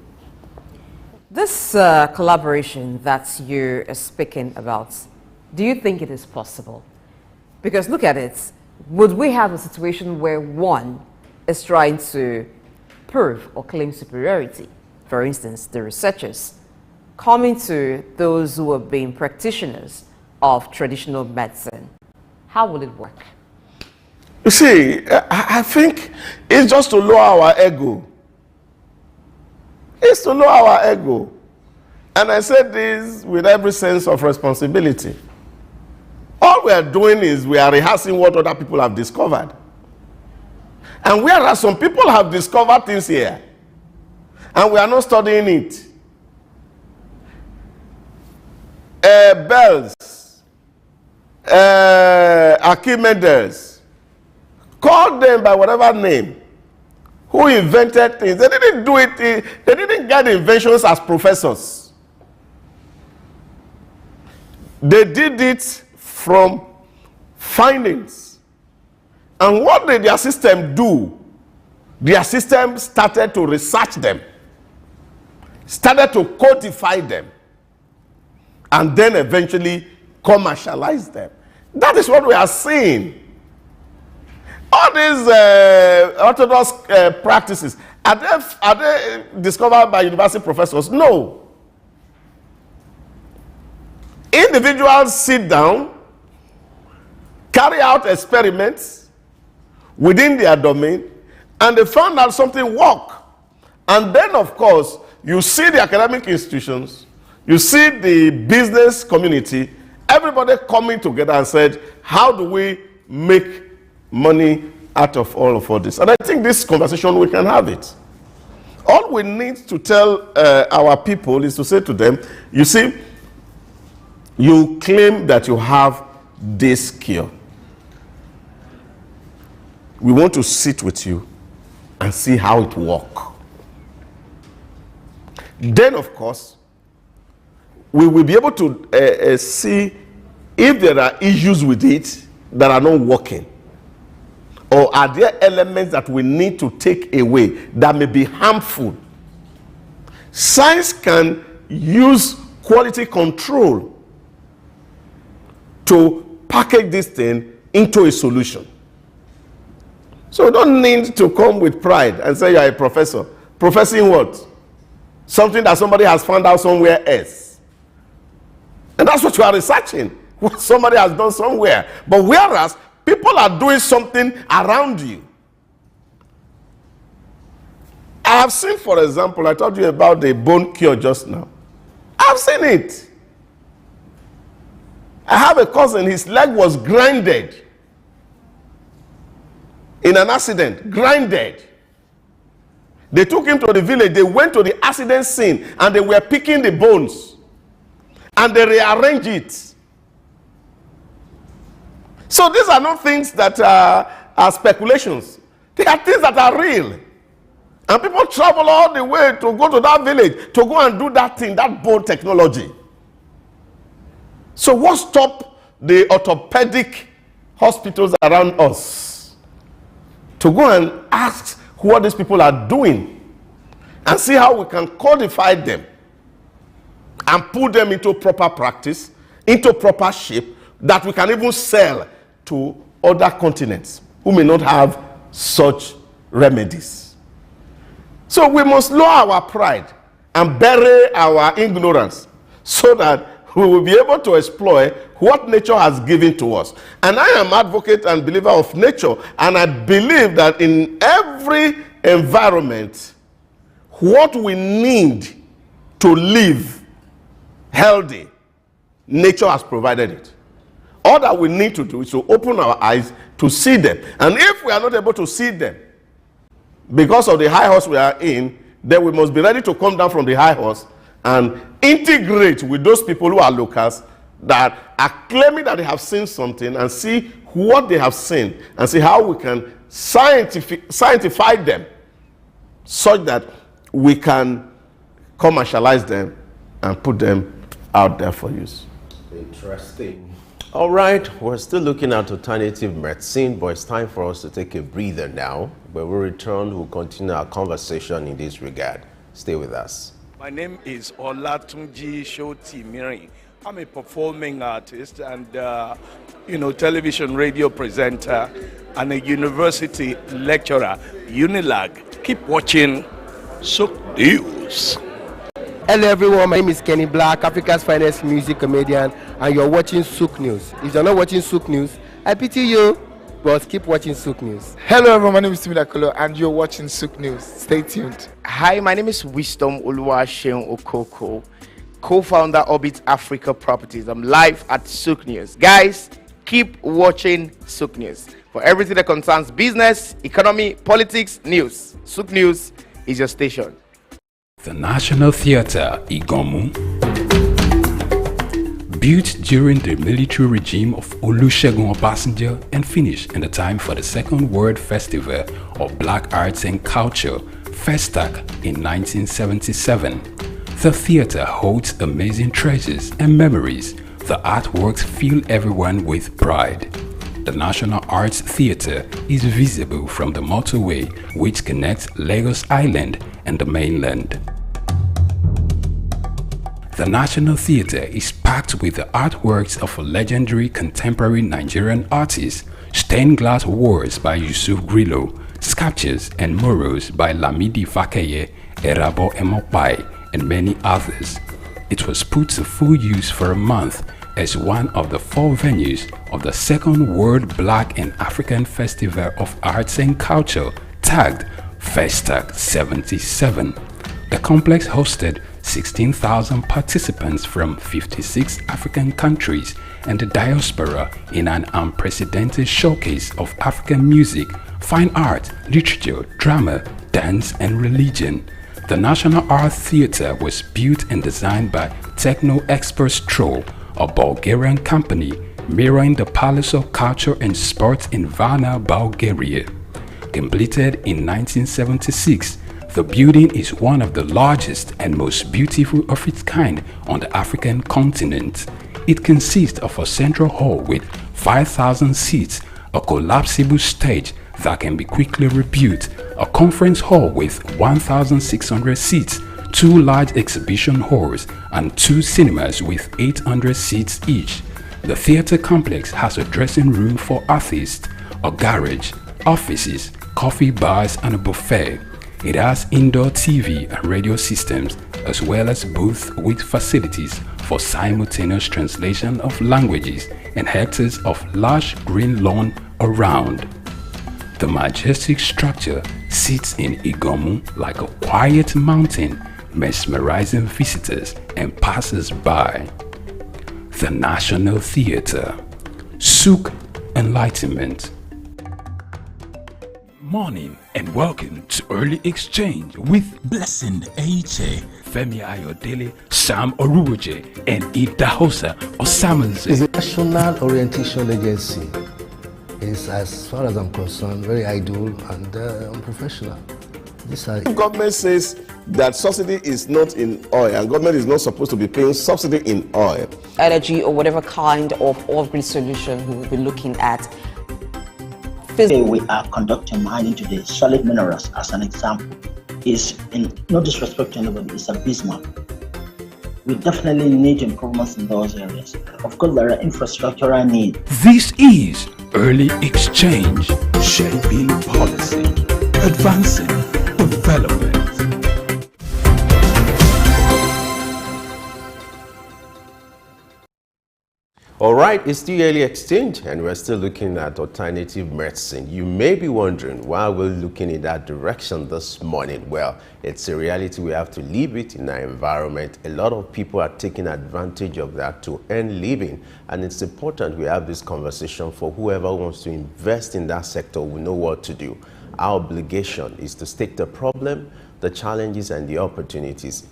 Speaker 5: This collaboration that you're speaking about, do you think it is possible? Because look at it, would we have a situation where one is trying to prove or claim superiority? For instance, the researchers coming to those who have been practitioners of traditional medicine. How will it work?
Speaker 11: You see, I think it's just to lower our ego. It's to lower our ego. And I said this with every sense of responsibility. All we are doing is we are rehearsing what other people have discovered. And whereas some people have discovered things here, and we are not studying it. Bells, Archimedes, call them by whatever name, who invented things. They didn't do it, they didn't get inventions as professors. They did it from findings. And what did their system do? Their system started to research them, started to codify them, and then eventually commercialize them. That is what we are seeing. All these orthodox practices, are they discovered by university professors? No. Individuals sit down, carry out experiments within their domain, and they found out something worked. And then, of course, you see the academic institutions, you see the business community, everybody coming together and said, how do we make money out of all this? And I think this conversation, we can have it. All we need to tell our people is to say to them, you see, you claim that you have this cure. We want to sit with you and see how it works. Then, of course, we will be able to see if there are issues with it that are not working. Or are there elements that we need to take away that may be harmful? Science can use quality control to package this thing into a solution. So you don't need to come with pride and say you're a professor. Professing what? Something that somebody has found out somewhere else. And that's what you are researching. What somebody has done somewhere. But whereas people are doing something around you. I have seen, for example, I told you about the bone cure just now. I've seen it. I have a cousin, his leg was grinded in an accident, grinded. They took him to the village, they went to the accident scene, and they were picking the bones. And they rearranged it. So these are not things that are speculations. They are things that are real. And people travel all the way to go to that village, to go and do that thing, that bone technology. So what stopped the orthopedic hospitals around us to go and ask what these people are doing and see how we can codify them and put them into proper practice, into proper shape, that we can even sell to other continents who may not have such remedies. So we must lower our pride and bury our ignorance so that we will be able to exploit what nature has given to us. And I am advocate and believer of nature, and I believe that in every environment, what we need to live healthy, nature has provided it. All that we need to do is to open our eyes to see them. And if we are not able to see them because of the high horse we are in, then we must be ready to come down from the high horse and integrate with those people who are locals that are claiming that they have seen something, and see what they have seen and see how we can scientify them such that we can commercialize them and put them out there for use.
Speaker 4: Interesting. All right, we're still looking at alternative medicine, but it's time for us to take a breather now. When we return, we'll continue our conversation in this regard. Stay with us.
Speaker 1: My name is Olatunji Shoti Miri. I'm a performing artist and, television radio presenter and a university lecturer, Unilag. Keep watching Souk News.
Speaker 2: Hello everyone, my name is Kenny Black, Africa's finest music comedian, and you're watching Souk News. If you're not watching Souk News, I pity you, but keep watching Souk News.
Speaker 8: Hello everyone, my name is Timidakolo and you're watching Souk News. Stay tuned.
Speaker 9: Hi, my name is Wisdom Oluwaseun Okoko, co-founder Orbit Africa Properties. I'm live at Souk News. Guys, keep watching Souk News for everything that concerns business, economy, politics, news. Souk News is your station.
Speaker 10: The National Theatre, Igomu, built during the military regime of Olusegun Obasanjo and finished in the time for the Second World Festival of Black Arts and Culture, Festac, in 1977. The theatre holds amazing treasures and memories the artworks fill everyone with pride. The National Arts Theatre is visible from the motorway which connects Lagos Island and the mainland. The National Theatre is packed with the artworks of legendary contemporary Nigerian artists, stained glass walls by Yusuf Grillo, sculptures and murals by Lamidi Fakeye, Erabo Emopai, and many others. It was put to full use for a month as one of the 4 venues of the second World Black and African Festival of Arts and Culture, tagged Festac 77. The complex hosted 16,000 participants from 56 African countries and the diaspora in an unprecedented showcase of African music, fine art, literature, drama, dance, and religion. The National Art Theatre was built and designed by Techno Expert Stroll, a Bulgarian company mirroring the Palace of Culture and Sports in Varna, Bulgaria. Completed in 1976, the building is one of the largest and most beautiful of its kind on the African continent. It consists of a central hall with 5,000 seats, a collapsible stage that can be quickly rebuilt, a conference hall with 1,600 seats, 2 large exhibition halls, and 2 cinemas with 800 seats each. The theatre complex has a dressing room for artists, a garage, offices, coffee bars, and a buffet. It has indoor TV and radio systems, as well as booths with facilities for simultaneous translation of languages and hectares of lush green lawn around. The majestic structure sits in Igomu like a quiet mountain, mesmerizing visitors and passers-by. The National Theatre. Souk Enlightenment. Morning and welcome to Early Exchange with Blessing Aiche, Femi Ayodele, Sam Oruoje, and Idahosa Osamanze.
Speaker 3: It's a national orientation agency. It's, as far as I'm concerned, very idle and unprofessional.
Speaker 11: Government says that subsidy is not in oil, and government is not supposed to be paying subsidy in oil.
Speaker 5: Energy or whatever kind of off-grid solution we will be looking at.
Speaker 6: Today we are conducting mining today. Solid minerals, as an example, is, in no disrespect to anybody, it's abysmal. We definitely need improvements in those areas. Of course, there are infrastructural needs.
Speaker 10: This is Early Exchange, shaping policy, advancing development.
Speaker 4: All right, it's the Early Exchange, and we're still looking at alternative medicine. You may be wondering why we're looking in that direction this morning. Well, it's a reality we have to live with in our environment. A lot of people are taking advantage of that to earn living, and it's important we have this conversation for whoever wants to invest in that sector will know what to do. Our obligation is to state the problem, the challenges, and the opportunities.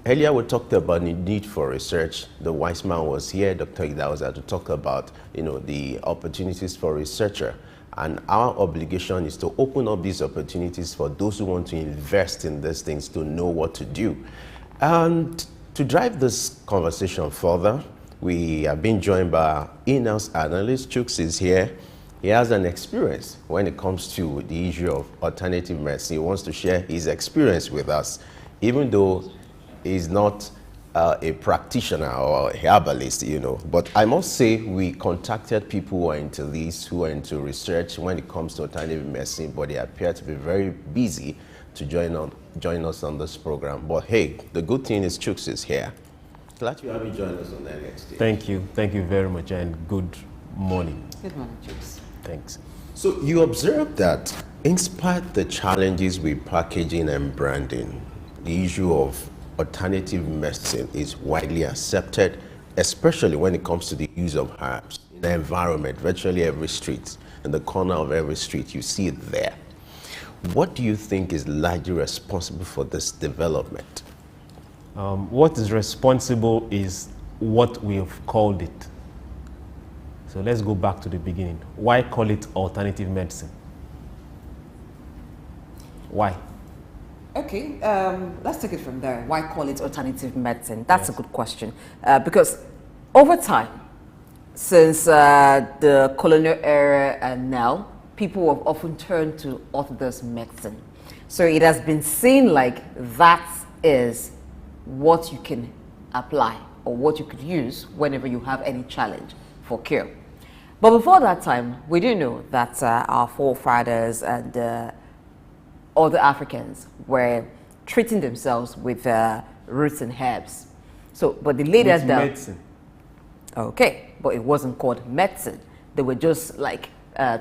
Speaker 4: Earlier we talked about the need for research. The wise man was here, Dr. Idahosa, to talk about the opportunities for researcher. And our obligation is to open up these opportunities for those who want to invest in these things to know what to do. And to drive this conversation further, we have been joined by in-house analyst. Chuks is here. He has an experience when it comes to the issue of alternative medicine. He wants to share his experience with us, even though he's not a practitioner or a herbalist, But I must say we contacted people who are into this, who are into research when it comes to alternative medicine, but they appear to be very busy to join us on this program. But hey, the good thing is Chuks is here. Glad to have you join us on the next day.
Speaker 12: Thank you very much, and good morning.
Speaker 5: Good morning, Chuks.
Speaker 12: Thanks.
Speaker 4: So you observe that in spite of the challenges with packaging and branding, the issue of alternative medicine is widely accepted, especially when it comes to the use of herbs. In the environment, virtually every street, in the corner of every street, you see it there. What do you think is largely responsible for this development?
Speaker 12: What is responsible is what we have called it. So let's go back to the beginning. Why call it alternative medicine? Why?
Speaker 5: Okay, let's take it from there. Why call it alternative medicine? That's a good question. Because over time, since the colonial era and now, people have often turned to orthodox medicine. So it has been seen like that is what you can apply or what you could use whenever you have any challenge for cure. But before that time, we do know that our forefathers and other Africans were treating themselves with roots and herbs. So, but the later
Speaker 12: With medicine.
Speaker 5: Okay, but it wasn't called medicine. They were just like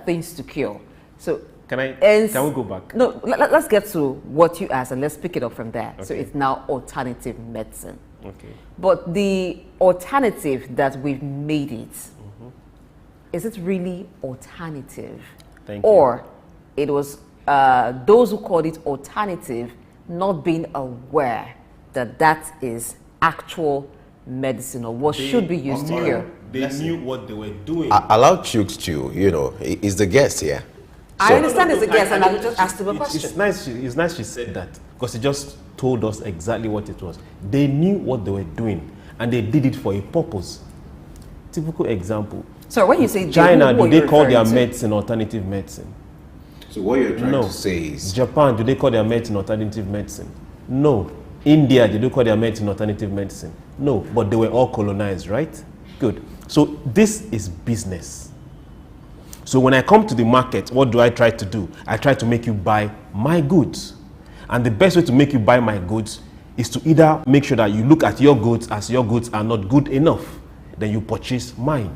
Speaker 5: things to cure. So
Speaker 12: can we go back?
Speaker 5: No, let's get to what you asked and let's pick it up from there.
Speaker 12: Okay.
Speaker 5: So it's now alternative medicine.
Speaker 12: Okay.
Speaker 5: But the alternative that we've made it, is it really alternative?
Speaker 12: Thank you.
Speaker 5: Or it was those who called it alternative not being aware that that is actual medicine or what should be used to cure?
Speaker 12: They knew what they were doing.
Speaker 4: Allow Chooks to, is the guest here.
Speaker 5: I understand it's a guest, and I just asked him a question.
Speaker 12: It's nice she said that, because he just told us exactly what it was. They knew what they were doing, and they did it for a purpose. Typical example.
Speaker 5: So when you say
Speaker 12: China,
Speaker 5: who
Speaker 12: do they call their
Speaker 5: to?
Speaker 12: medicine alternative medicine?
Speaker 4: So what you're trying
Speaker 12: No.
Speaker 4: to say is...
Speaker 12: Japan, do they call their medicine alternative medicine? No. India, do they call their medicine alternative medicine? No. But they were all colonized, right? Good. So this is business. So when I come to the market, what do I try to do? I try to make you buy my goods. And the best way to make you buy my goods is to either make sure that you look at your goods as your goods are not good enough. Then you purchase mine.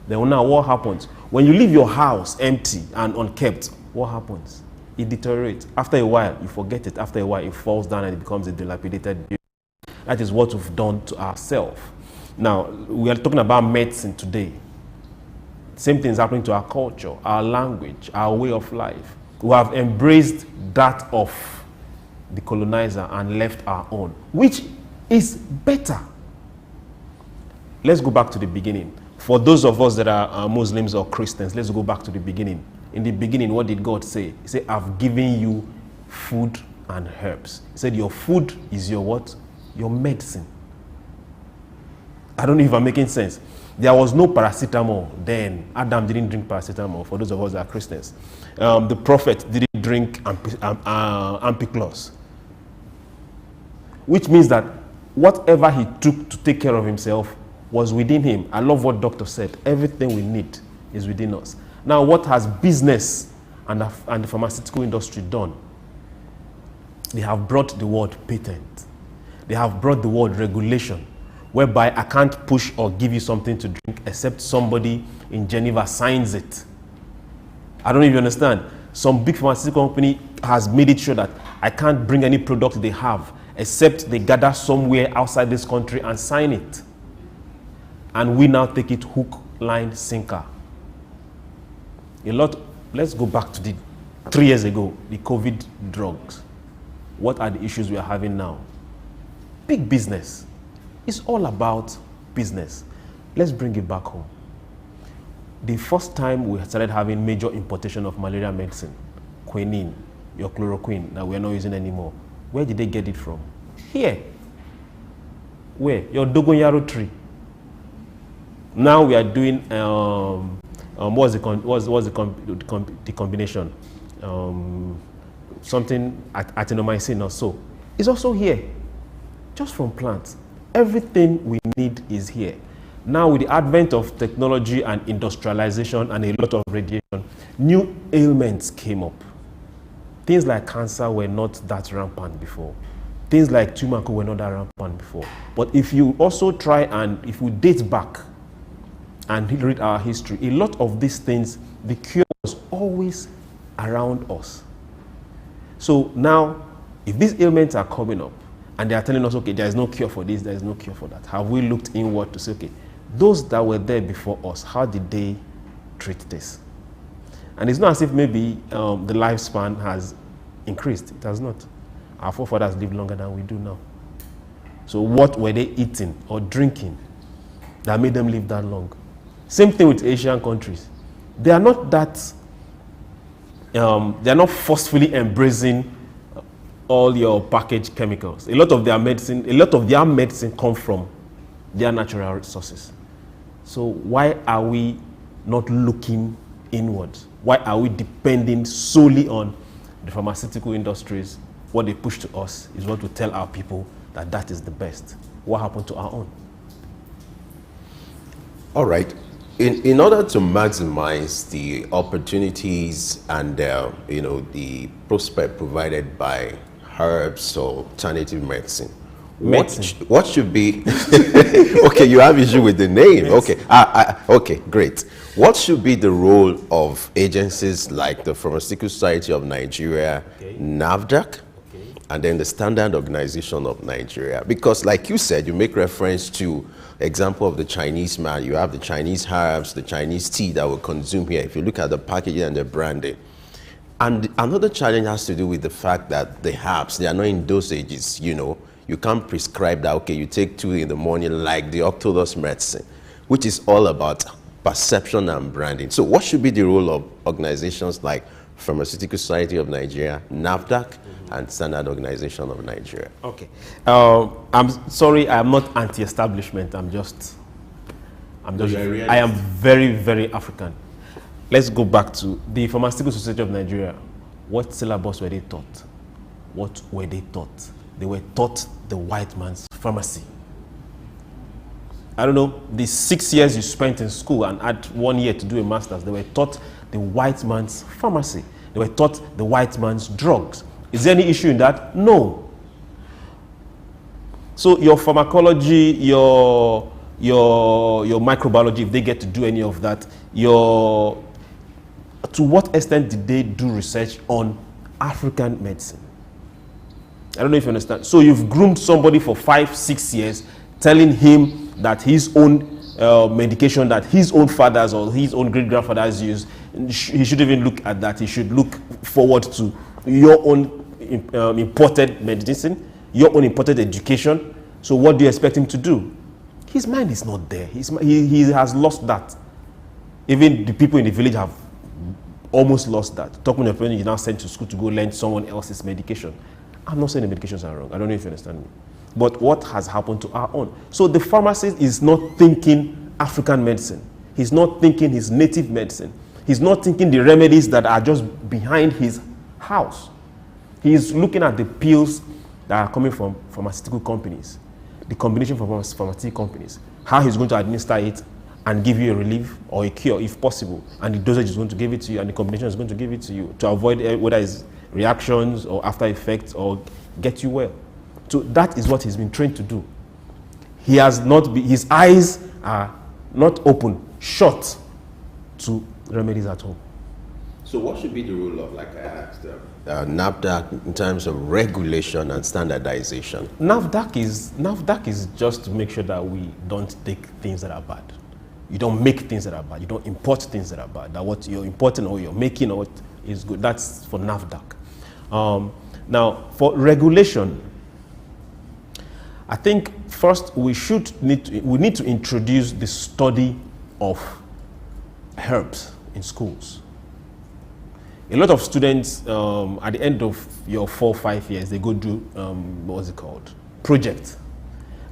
Speaker 12: Then now what happens? When you leave your house empty and unkept, what happens? It deteriorates. After a while, you forget it. After a while, it falls down and it becomes a dilapidated building. That is what we've done to ourselves. Now, we are talking about medicine today. Same thing is happening to our culture, our language, our way of life. We have embraced that of the colonizer and left our own, which is better. Let's go back to the beginning. For those of us that are Muslims or Christians, let's go back to the beginning. In the beginning, what did God say? He said, I've given you food and herbs. He said, your food is your what? Your medicine. I don't know if I'm making sense. There was no paracetamol then. Adam didn't drink paracetamol, for those of us that are Christians. The prophet didn't drink ampiclos. Which means that whatever he took to take care of himself was within him. I love what doctor said. Everything we need is within us. Now, what has business and the pharmaceutical industry done? They have brought the word patent. They have brought the word regulation, whereby I can't push or give you something to drink except somebody in Geneva signs it. I don't know if you understand. Some big pharmaceutical company has made it sure that I can't bring any product they have except they gather somewhere outside this country and sign it. And we now take it hook, line, sinker. Let's go back to 3 years ago, the COVID drugs. What are the issues we are having now? Big business. It's all about business. Let's bring it back home. The first time we started having major importation of malaria medicine, quinine, your chloroquine, that we're not using anymore, where did they get it from? Here. Where? Your dogoyaro tree. Now we are doing, what's the combination? Something atenomycin or so. It's also here, just from plants. Everything we need is here. Now with the advent of technology and industrialization and a lot of radiation, new ailments came up. Things like cancer were not that rampant before. Things like tumor were not that rampant before. But if you also try and, if we date back and read our history, a lot of these things, the cure was always around us. So now, if these ailments are coming up, and they are telling us, okay, there is no cure for this, there is no cure for that. Have we looked inward to say, okay, those that were there before us, how did they treat this? And it's not as if maybe the lifespan has increased. It has not. Our forefathers lived longer than we do now. So what were they eating or drinking that made them live that long? Same thing with Asian countries. They are not that, they are not forcefully embracing all your packaged chemicals. A lot of their medicine come from their natural resources. So why are we not looking inwards? Why are we depending solely on the pharmaceutical industries? What they push to us is what we tell our people that that is the best. What happened to our own?
Speaker 4: All right. In order to maximize the opportunities and the prospect provided by herbs or alternative medicine, what should be okay, you have issue with the name. Yes. Okay. Okay, great. What should be the role of agencies like the Pharmaceutical Society of Nigeria, NAFDAC, and then the Standard Organization of Nigeria? Because like you said, you make reference to example of the Chinese man. You have the Chinese herbs, the Chinese tea that we consume here. If you look at the packaging and the branding. And another challenge has to do with the fact that the herbs, they are not in dosages, You can't prescribe that, okay, you take 2 in the morning like the orthodox medicine, which is all about perception and branding. So what should be the role of organizations like Pharmaceutical Society of Nigeria, NAFDAC, and Standard Organization of Nigeria?
Speaker 12: Okay. I'm sorry, I'm not anti-establishment. I am very, very African. Let's go back to the Pharmaceutical Society of Nigeria. What syllabus were they taught? What were they taught? They were taught the white man's pharmacy. I don't know, the 6 years you spent in school and add 1 year to do a master's, they were taught the white man's pharmacy. They were taught the white man's drugs. Is there any issue in that? No. So your pharmacology, your microbiology, if they get to do any of that, to what extent did they do research on African medicine? I don't know if you understand. So you've groomed somebody for 5-6 years, telling him that his own medication that his own fathers or his own great-grandfathers used, he should even look at that. He should look forward to your own imported medicine, your own imported education. So what do you expect him to do? His mind is not there. He has lost that. Even the people in the village have almost lost that. Talking of when you're now sent to school to go learn someone else's medication. I'm not saying the medications are wrong. I don't know if you understand me. But what has happened to our own? So the pharmacist is not thinking African medicine. He's not thinking his native medicine. He's not thinking the remedies that are just behind his house. He's looking at the pills that are coming from pharmaceutical companies, the combination from pharmaceutical companies, how he's going to administer it and give you a relief or a cure if possible, and the dosage is going to give it to you and the combination is going to give it to you to avoid whether it's reactions or after effects or get you well. So that is what he's been trained to do. He has not his eyes are not open, shut to remedies at home.
Speaker 4: So what should be the role of, like I asked, NAFDAC in terms of regulation and standardization?
Speaker 12: NAFDAC is just to make sure that we don't take things that are bad. You don't make things that are bad. You don't import things that are bad. That what you're importing or you're making or what is good. That's for NAFDAC. Now, for regulation, I think first we need to introduce the study of herbs in schools. A lot of students at the end of your 4 or 5 years, they go do what's it called, project,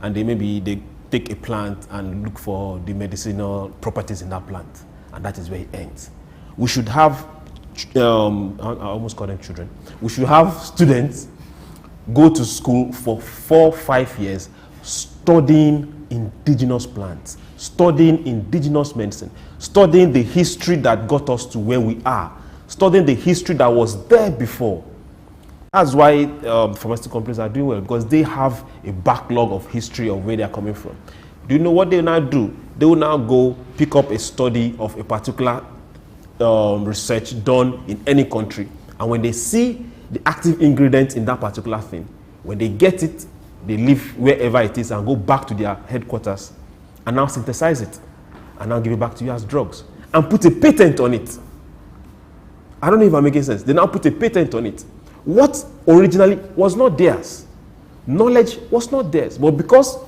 Speaker 12: and they take a plant and look for the medicinal properties in that plant, and that is where it ends. We should have I almost call them children. We should have students go to school for 4 or 5 years studying indigenous plants, studying indigenous medicine, studying the history that got us to where we are, studying the history that was there before. That's why pharmaceutical companies are doing well, because they have a backlog of history of where they are coming from. Do you know what they will now do? They will now go pick up a study of a particular research done in any country, and when they see the active ingredients in that particular thing, when they get it, they leave wherever it is and go back to their headquarters and now synthesize it and now give it back to you as drugs and put a patent on it. I don't know if I'm making sense. They now put a patent on it. What originally was not theirs. Knowledge was not theirs, but because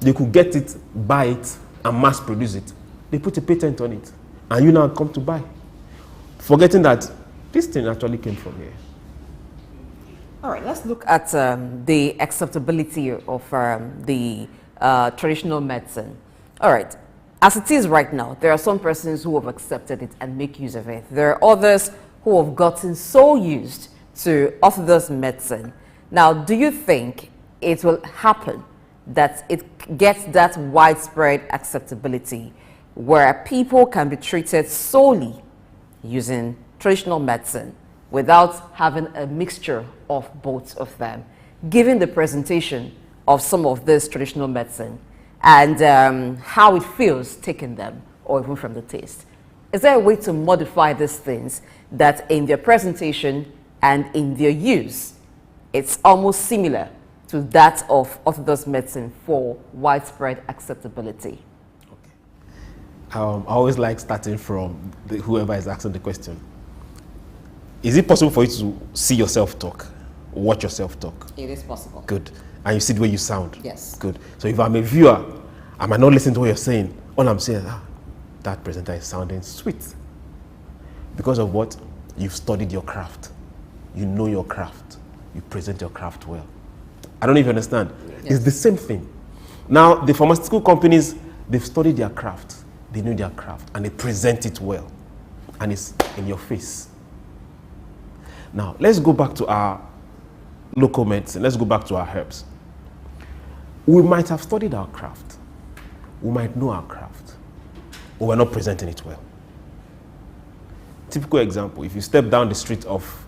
Speaker 12: they could get it, buy it, and mass produce it, they put a patent on it, and you now come to buy, forgetting that this thing actually came from here.
Speaker 5: All right, let's look at the acceptability of the traditional medicine. All right, as it is right now, there are some persons who have accepted it and make use of it. There are others who have gotten so used to orthodox medicine. Now, do you think it will happen that it gets that widespread acceptability where people can be treated solely using traditional medicine without having a mixture of both of them, given the presentation of some of this traditional medicine and how it feels taking them, or even from the taste? Is there a way to modify these things that in their presentation and in their use, it's almost similar to that of orthodox medicine for widespread acceptability?
Speaker 12: I always like starting from whoever is asking the question. Is it possible for you to see yourself talk, watch yourself talk?
Speaker 5: It is possible.
Speaker 12: Good. And you see the way you sound?
Speaker 5: Yes.
Speaker 12: Good. So if I'm a viewer, I might not listen to what you're saying. All I'm saying is, that presenter is sounding sweet. Because of what? You've studied your craft. You know your craft. You present your craft well. I don't know if you understand. Yes. It's the same thing. Now, the pharmaceutical companies, they've studied their craft. They know their craft and they present it well. And it's in your face. Now, let's go back to our local medicine. Let's go back to our herbs. We might have studied our craft. We might know our craft. But we're not presenting it well. Typical example, if you step down the street of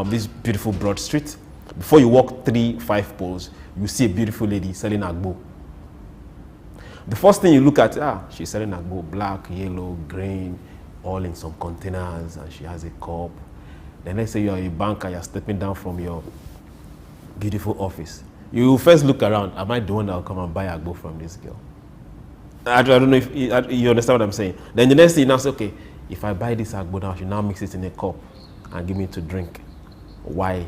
Speaker 12: this beautiful broad street, before you walk 3-5 poles, you see a beautiful lady selling agbo. The first thing you look at, she's selling agbo, black, yellow, green, all in some containers, and she has a cup. Then let's say you're a banker, you're stepping down from your beautiful office. You first look around, am I the one that will come and buy agbo from this girl? I don't know if you understand what I'm saying. Then the next thing you now say, okay, if I buy this agbo now, I should now mix it in a cup and give me to drink. Why?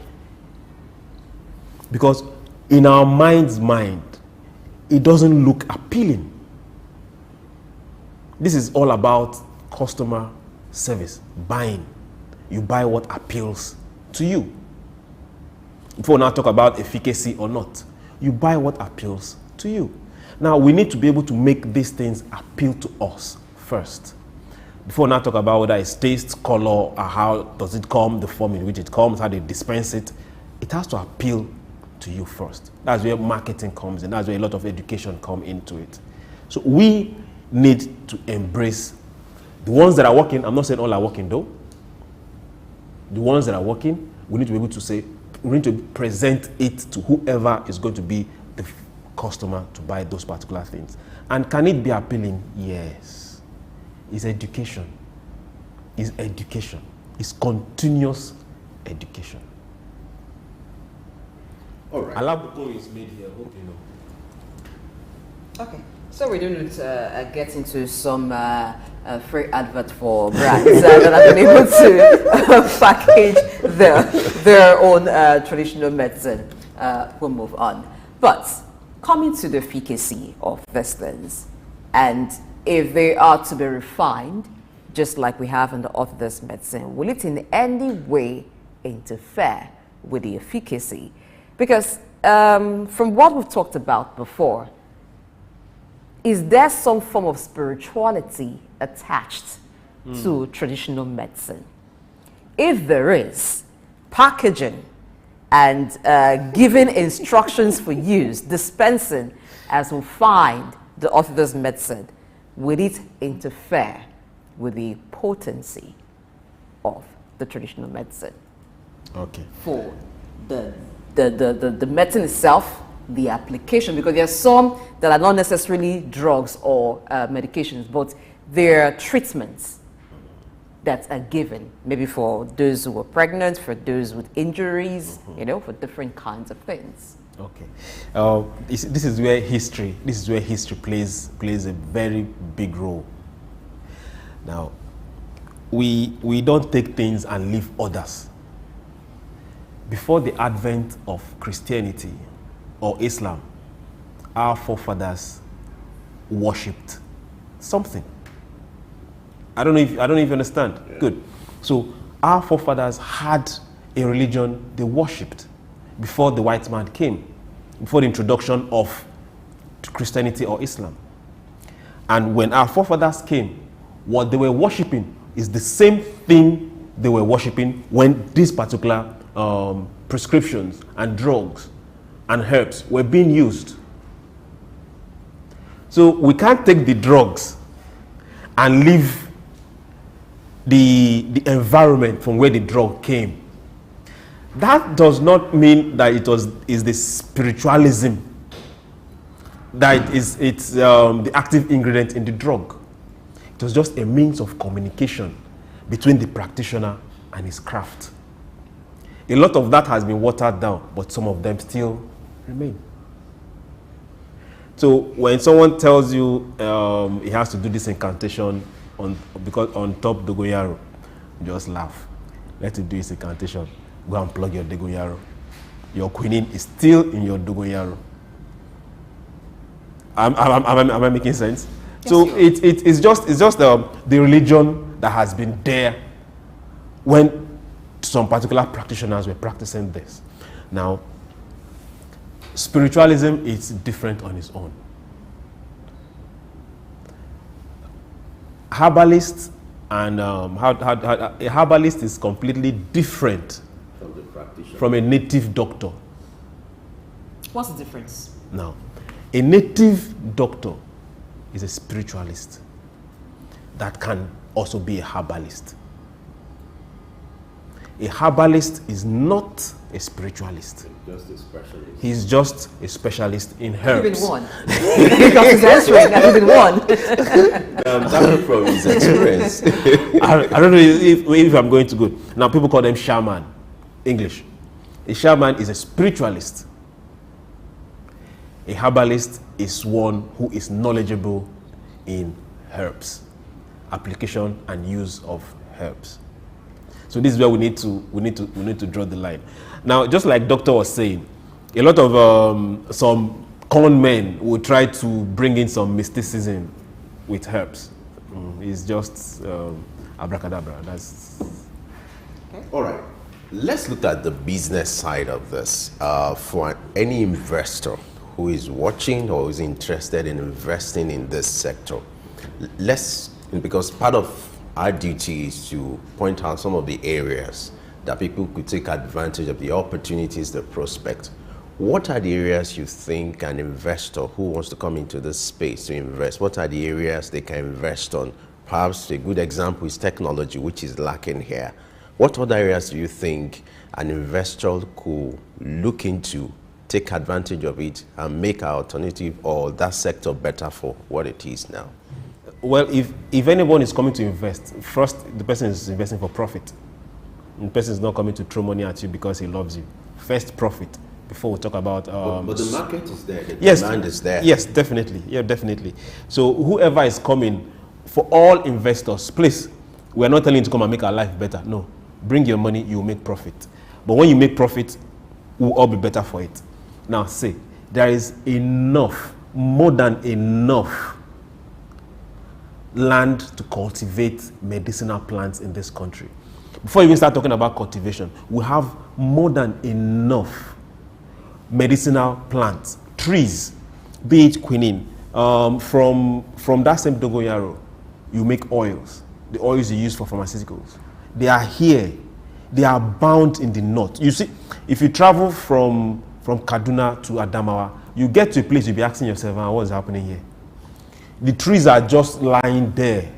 Speaker 12: Because in our mind's mind, it doesn't look appealing. This is all about customer service, buying. You buy what appeals to you. Before we now talk about efficacy or not, you buy what appeals to you. Now, we need to be able to make these things appeal to us first. Before we now talk about whether it's taste, color, or how does it come, the form in which it comes, how they dispense it, it has to appeal to you first. That's where marketing comes in. That's where a lot of education comes into it. So we need to embrace the ones that are working. I'm not saying all are working though. The ones that are working, we need to be able to say, we need to present it to whoever is going to be the customer to buy those particular things. And can it be appealing? Yes. It's education. It's education. It's continuous education.
Speaker 4: All right.
Speaker 12: I love the point is made here. I hope you know.
Speaker 5: Okay. So we're going to get into some free advert for brands that have been able to package their own traditional medicine. We'll move on. But coming to the efficacy of these things, and if they are to be refined, just like we have in the orthodox medicine, will it in any way interfere with the efficacy? Because from what we've talked about before, is there some form of spirituality attached to traditional medicine? If there is, packaging and giving instructions for use, dispensing as we find the orthodox medicine, will it interfere with the potency of the traditional medicine?
Speaker 12: Okay.
Speaker 5: For the medicine itself, the application, because there are some that are not necessarily drugs or medications, but they're treatments that are given, maybe for those who are pregnant, for those with injuries, you know, for different kinds of things.
Speaker 12: Okay. This is where history plays a very big role. Now, we don't take things and leave others. Before the advent of Christianity or Islam, our forefathers worshipped something. I don't know if you understand. Yeah. Good. So our forefathers had a religion they worshipped before the white man came, before the introduction of Christianity or Islam. And when our forefathers came, what they were worshipping is the same thing they were worshipping when these particular prescriptions and drugs and herbs were being used. So we can't take the drugs and leave the environment from where the drug came. That does not mean that is the spiritualism that it's the active ingredient in the drug. It was just a means of communication between the practitioner and his craft. A lot of that has been watered down, but some of them still remain. So when someone tells you he has to do this incantation on top dogoyaro, just laugh. Let him do his incantation. Go and plug your dogoyaro. Your quinine is still in your dogoyaro. Am I making sense? Yes, so it's just the religion that has been there when some particular practitioners were practicing this. Now, spiritualism is different on its own. Herbalists and a herbalist is completely different from a native doctor.
Speaker 5: What's the difference?
Speaker 12: Now, a native doctor is a spiritualist that can also be a herbalist. A herbalist is not a spiritualist.
Speaker 4: Just a specialist.
Speaker 12: He's just a specialist in herbs.
Speaker 5: Even one. Because he's answering, not even one.
Speaker 4: That from his experience.
Speaker 12: I don't know if I'm going to go. Now people call them shaman. English. A shaman is a spiritualist. A herbalist is one who is knowledgeable in herbs, application and use of herbs. So this is where we need to draw the line. Now, just like Doctor was saying, a lot of some con men will try to bring in some mysticism with herbs. It's just abracadabra. That's
Speaker 4: okay. All right. Let's look at the business side of this. For any investor who is watching or is interested in investing in this sector, because part of our duty is to point out some of the areas that people could take advantage of, the opportunities, the prospect. What are the areas you think an investor who wants to come into this space to invest, what are the areas they can invest on? Perhaps a good example is technology, which is lacking here. What other areas do you think an investor could look into, take advantage of it, and make our alternative or that sector better for what it is now?
Speaker 12: Well, if anyone is coming to invest, first the person is investing for profit. And the person is not coming to throw money at you because he loves you. First profit before we talk about.
Speaker 4: But the market is there. The
Speaker 12: yes,
Speaker 4: demand is there.
Speaker 12: Yes, definitely. Yeah, definitely. So whoever is coming, for all investors, please, we are not telling you to come and make our life better. No, bring your money, you will make profit. But when you make profit, we'll all be better for it. Now, say there is enough, more than enough land to cultivate medicinal plants in this country. Before you even start talking about cultivation, we have more than enough medicinal plants, trees, be it quinine. From that same dogoyaro, you make oils, the oils you use for pharmaceuticals. They are here. They are bound in the north. You see, if you travel from Kaduna to Adamawa, you get to a place, you'll be asking yourself, what's happening here? The trees are just lying there.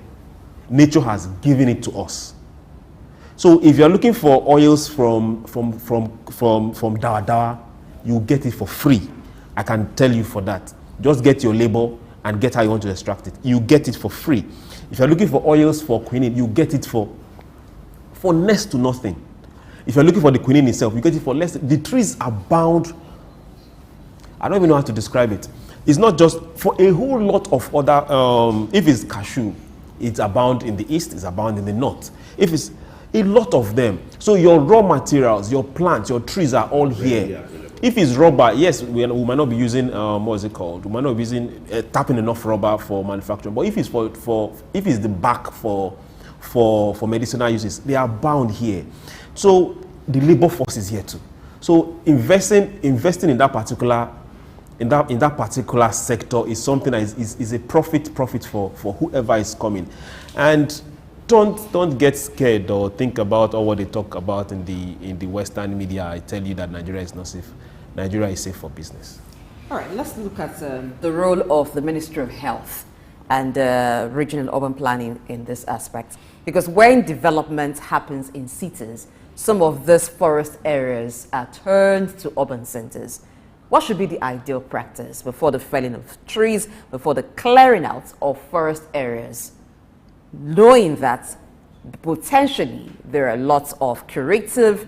Speaker 12: Nature has given it to us. So if you're looking for oils from Dawa, you get it for free. I can tell you for that. Just get your label and get how you want to extract it. You get it for free. If you're looking for oils for quinine, you get it for next to nothing. If you're looking for the quinine itself, you get it for less. The trees are bound. I don't even know how to describe it. It's not just for a whole lot of other, if it's cashew, it's abound in the east, it's abound in the north. If it's a lot of them. So your raw materials, your plants, your trees are all here. If it's rubber, yes, we might not be using, what is it called? We might not be using, tapping enough rubber for manufacturing. But if it's if it's the bark for medicinal uses, they are bound here. So the labor force is here too. So investing in that particular in that particular sector is something that is a profit for whoever is coming. And don't get scared or think about all what they talk about in the Western media. I tell you that Nigeria is not safe. Nigeria is safe for business.
Speaker 5: All right, let's look at the role of the Ministry of Health and regional urban planning in this aspect. Because when development happens in cities, some of these forest areas are turned to urban centers. What should be the ideal practice before the felling of trees, before the clearing out of forest areas, knowing that potentially there are lots of curative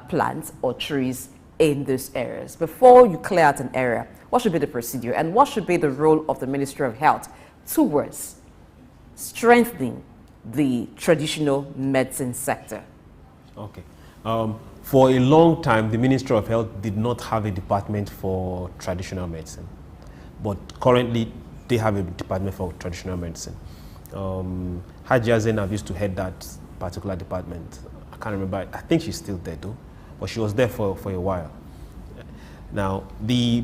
Speaker 5: plants or trees in these areas? Before you clear out an area, what should be the procedure and what should be the role of the Ministry of Health towards strengthening the traditional medicine sector?
Speaker 12: Okay. For a long time, the Ministry of Health did not have a department for traditional medicine, but currently they have a department for traditional medicine. Hajia Zainab used to head that particular department. I can't remember. I think she's still there though, but she was there for a while. Now, the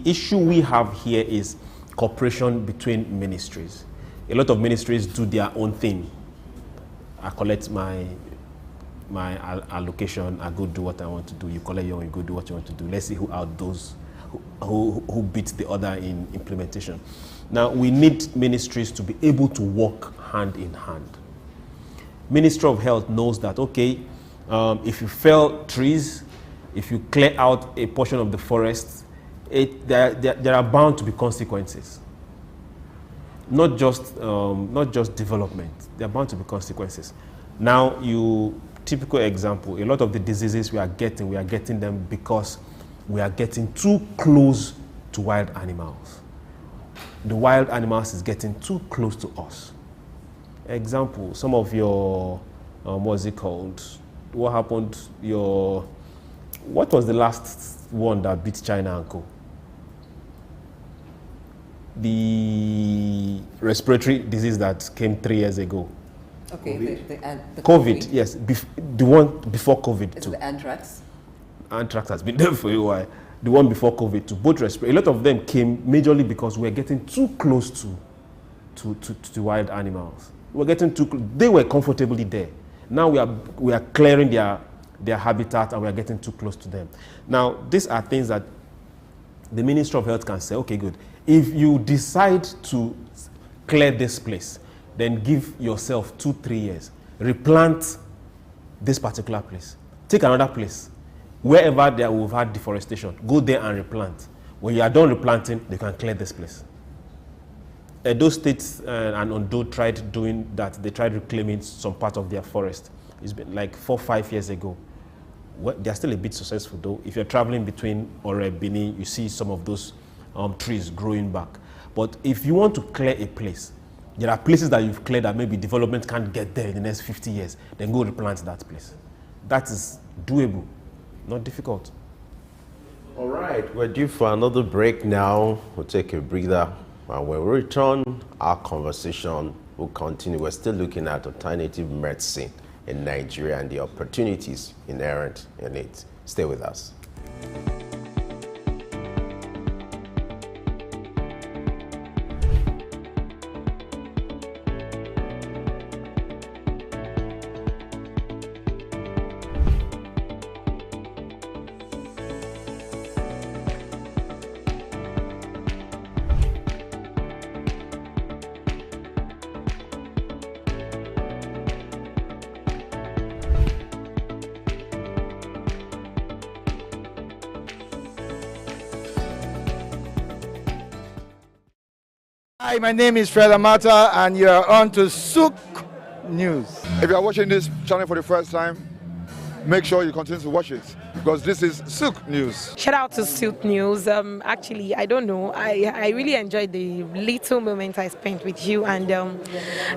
Speaker 12: issue we have here is cooperation between ministries. A lot of ministries do their own thing. I collect my allocation, I go do what I want to do. You collect your own, you go do what you want to do. Let's see who outdoes, who beats the other in implementation. Now, we need ministries to be able to work hand in hand. Ministry of Health knows that, okay, if you fell trees, if you clear out a portion of the forest, there are bound to be consequences. Not just development. There are bound to be consequences. Now, typical example, a lot of the diseases we are getting them because we are getting too close to wild animals. The wild animals is getting too close to us. Example, some of your, what's it called? What happened? What was the last one that beat China and Co? The respiratory disease that came 3 years ago.
Speaker 5: Okay, the
Speaker 12: COVID, yes, the one before COVID too.
Speaker 5: The anthrax?
Speaker 12: Anthrax has been there for a while. The one before COVID too. Both a lot of them came majorly because we're getting too close to wild animals. We're getting too close. They were comfortably there. Now we are clearing their habitat and we are getting too close to them. Now, these are things that the Ministry of Health can say, okay, good. If you decide to clear this place, then give yourself 2-3 years. Replant this particular place. Take another place. Wherever there we've had deforestation, go there and replant. When you are done replanting, they can clear this place. Those states and Ondo tried doing that. They tried reclaiming some part of their forest. It's been like 4-5 years ago. Well, they're still a bit successful though. If you're traveling between Ore, Bini, you see some of those trees growing back. But if you want to clear a place, there are places that you've cleared that maybe development can't get there in the next 50 years, then go replant that place. That is doable, not difficult.
Speaker 4: All right, we're due for another break now. We'll take a breather. And when we return, our conversation will continue. We're still looking at alternative medicine in Nigeria and the opportunities inherent in it. Stay with us.
Speaker 8: Hi, my name is Fred Amata, and you are on to Souk News. If you are watching this channel for the first time, make sure you continue to watch it because this is Souk News.
Speaker 13: Shout out to Souk News. Actually, I don't know. I really enjoyed the little moment I spent with you, and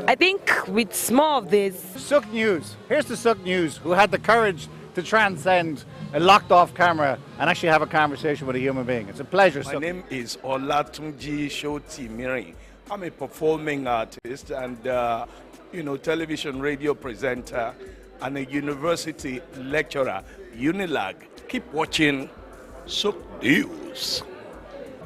Speaker 13: I think with more of this.
Speaker 14: Souk News. Here's the Souk News who had the courage to transcend a locked off camera and actually have a conversation with a human being. It's a pleasure.
Speaker 1: My name is Olatunji Shoti-Mirin. I'm a performing artist and television radio presenter and a university lecturer, Unilag. Keep watching Souk News.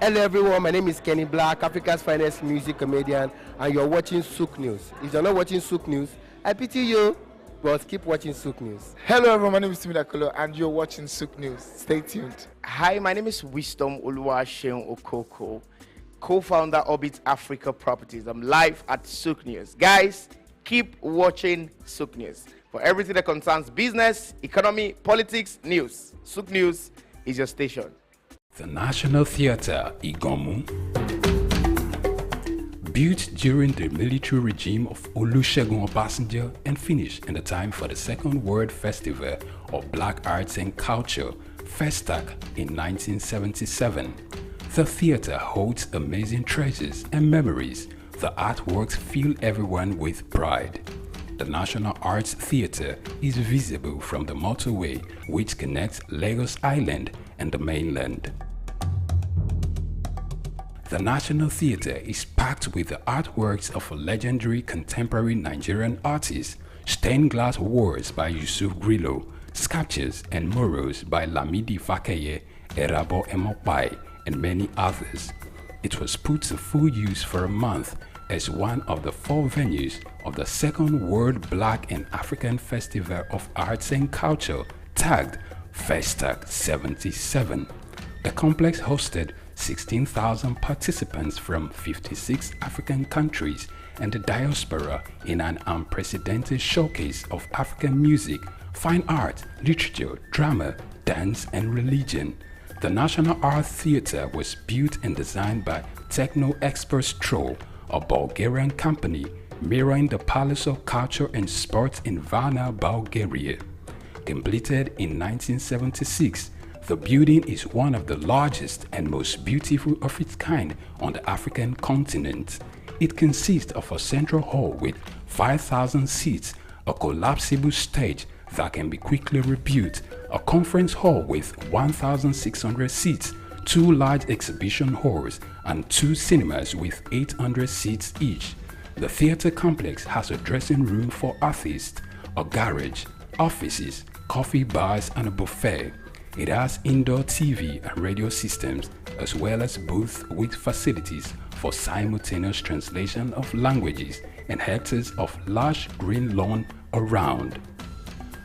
Speaker 2: Hello everyone, my name is Kenny Black, Africa's finest music comedian, and you're watching Souk News. If you're not watching Souk News, I pity you, but keep watching Souk News.
Speaker 15: Hello everyone, my name is Timmy Dakolo, and you're watching Souk News. Stay tuned.
Speaker 9: Hi, my name is Wisdom Oluwaseun Okoko, co-founder Orbit Africa Properties. I'm live at Souk News. Guys, keep watching Souk News for everything that concerns business, economy, politics, news. Souk News is your station.
Speaker 10: The National Theatre, Igomu, built during the military regime of Olusegun Obasanjo and finished in the time for the Second World Festival of Black Arts and Culture, FESTAC, in 1977. The theatre holds amazing treasures and memories. The artworks fill everyone with pride. The National Arts Theatre is visible from the motorway which connects Lagos Island and the mainland. The National Theatre is packed with the artworks of a legendary contemporary Nigerian artist, stained glass walls by Yusuf Grillo, sculptures and murals by Lamidi Fakeye, Erabo Emopai, and many others. It was put to full use for a month as one of the 4 venues of the Second World Black and African Festival of Arts and Culture, tagged FESTAC 77. The complex hosted 16,000 participants from 56 African countries and the diaspora in an unprecedented showcase of African music, fine art, literature, drama, dance, and religion. The National Art Theatre was built and designed by Techno Experts Troll, a Bulgarian company mirroring the Palace of Culture and Sports in Varna, Bulgaria. Completed in 1976, the building is one of the largest and most beautiful of its kind on the African continent. It consists of a central hall with 5,000 seats, a collapsible stage that can be quickly rebuilt, a conference hall with 1,600 seats, 2 large exhibition halls, and 2 cinemas with 800 seats each. The theatre complex has a dressing room for artists, a garage, offices, coffee bars, and a buffet. It has indoor TV and radio systems, as well as booths with facilities for simultaneous translation of languages and hectares of lush green lawn around.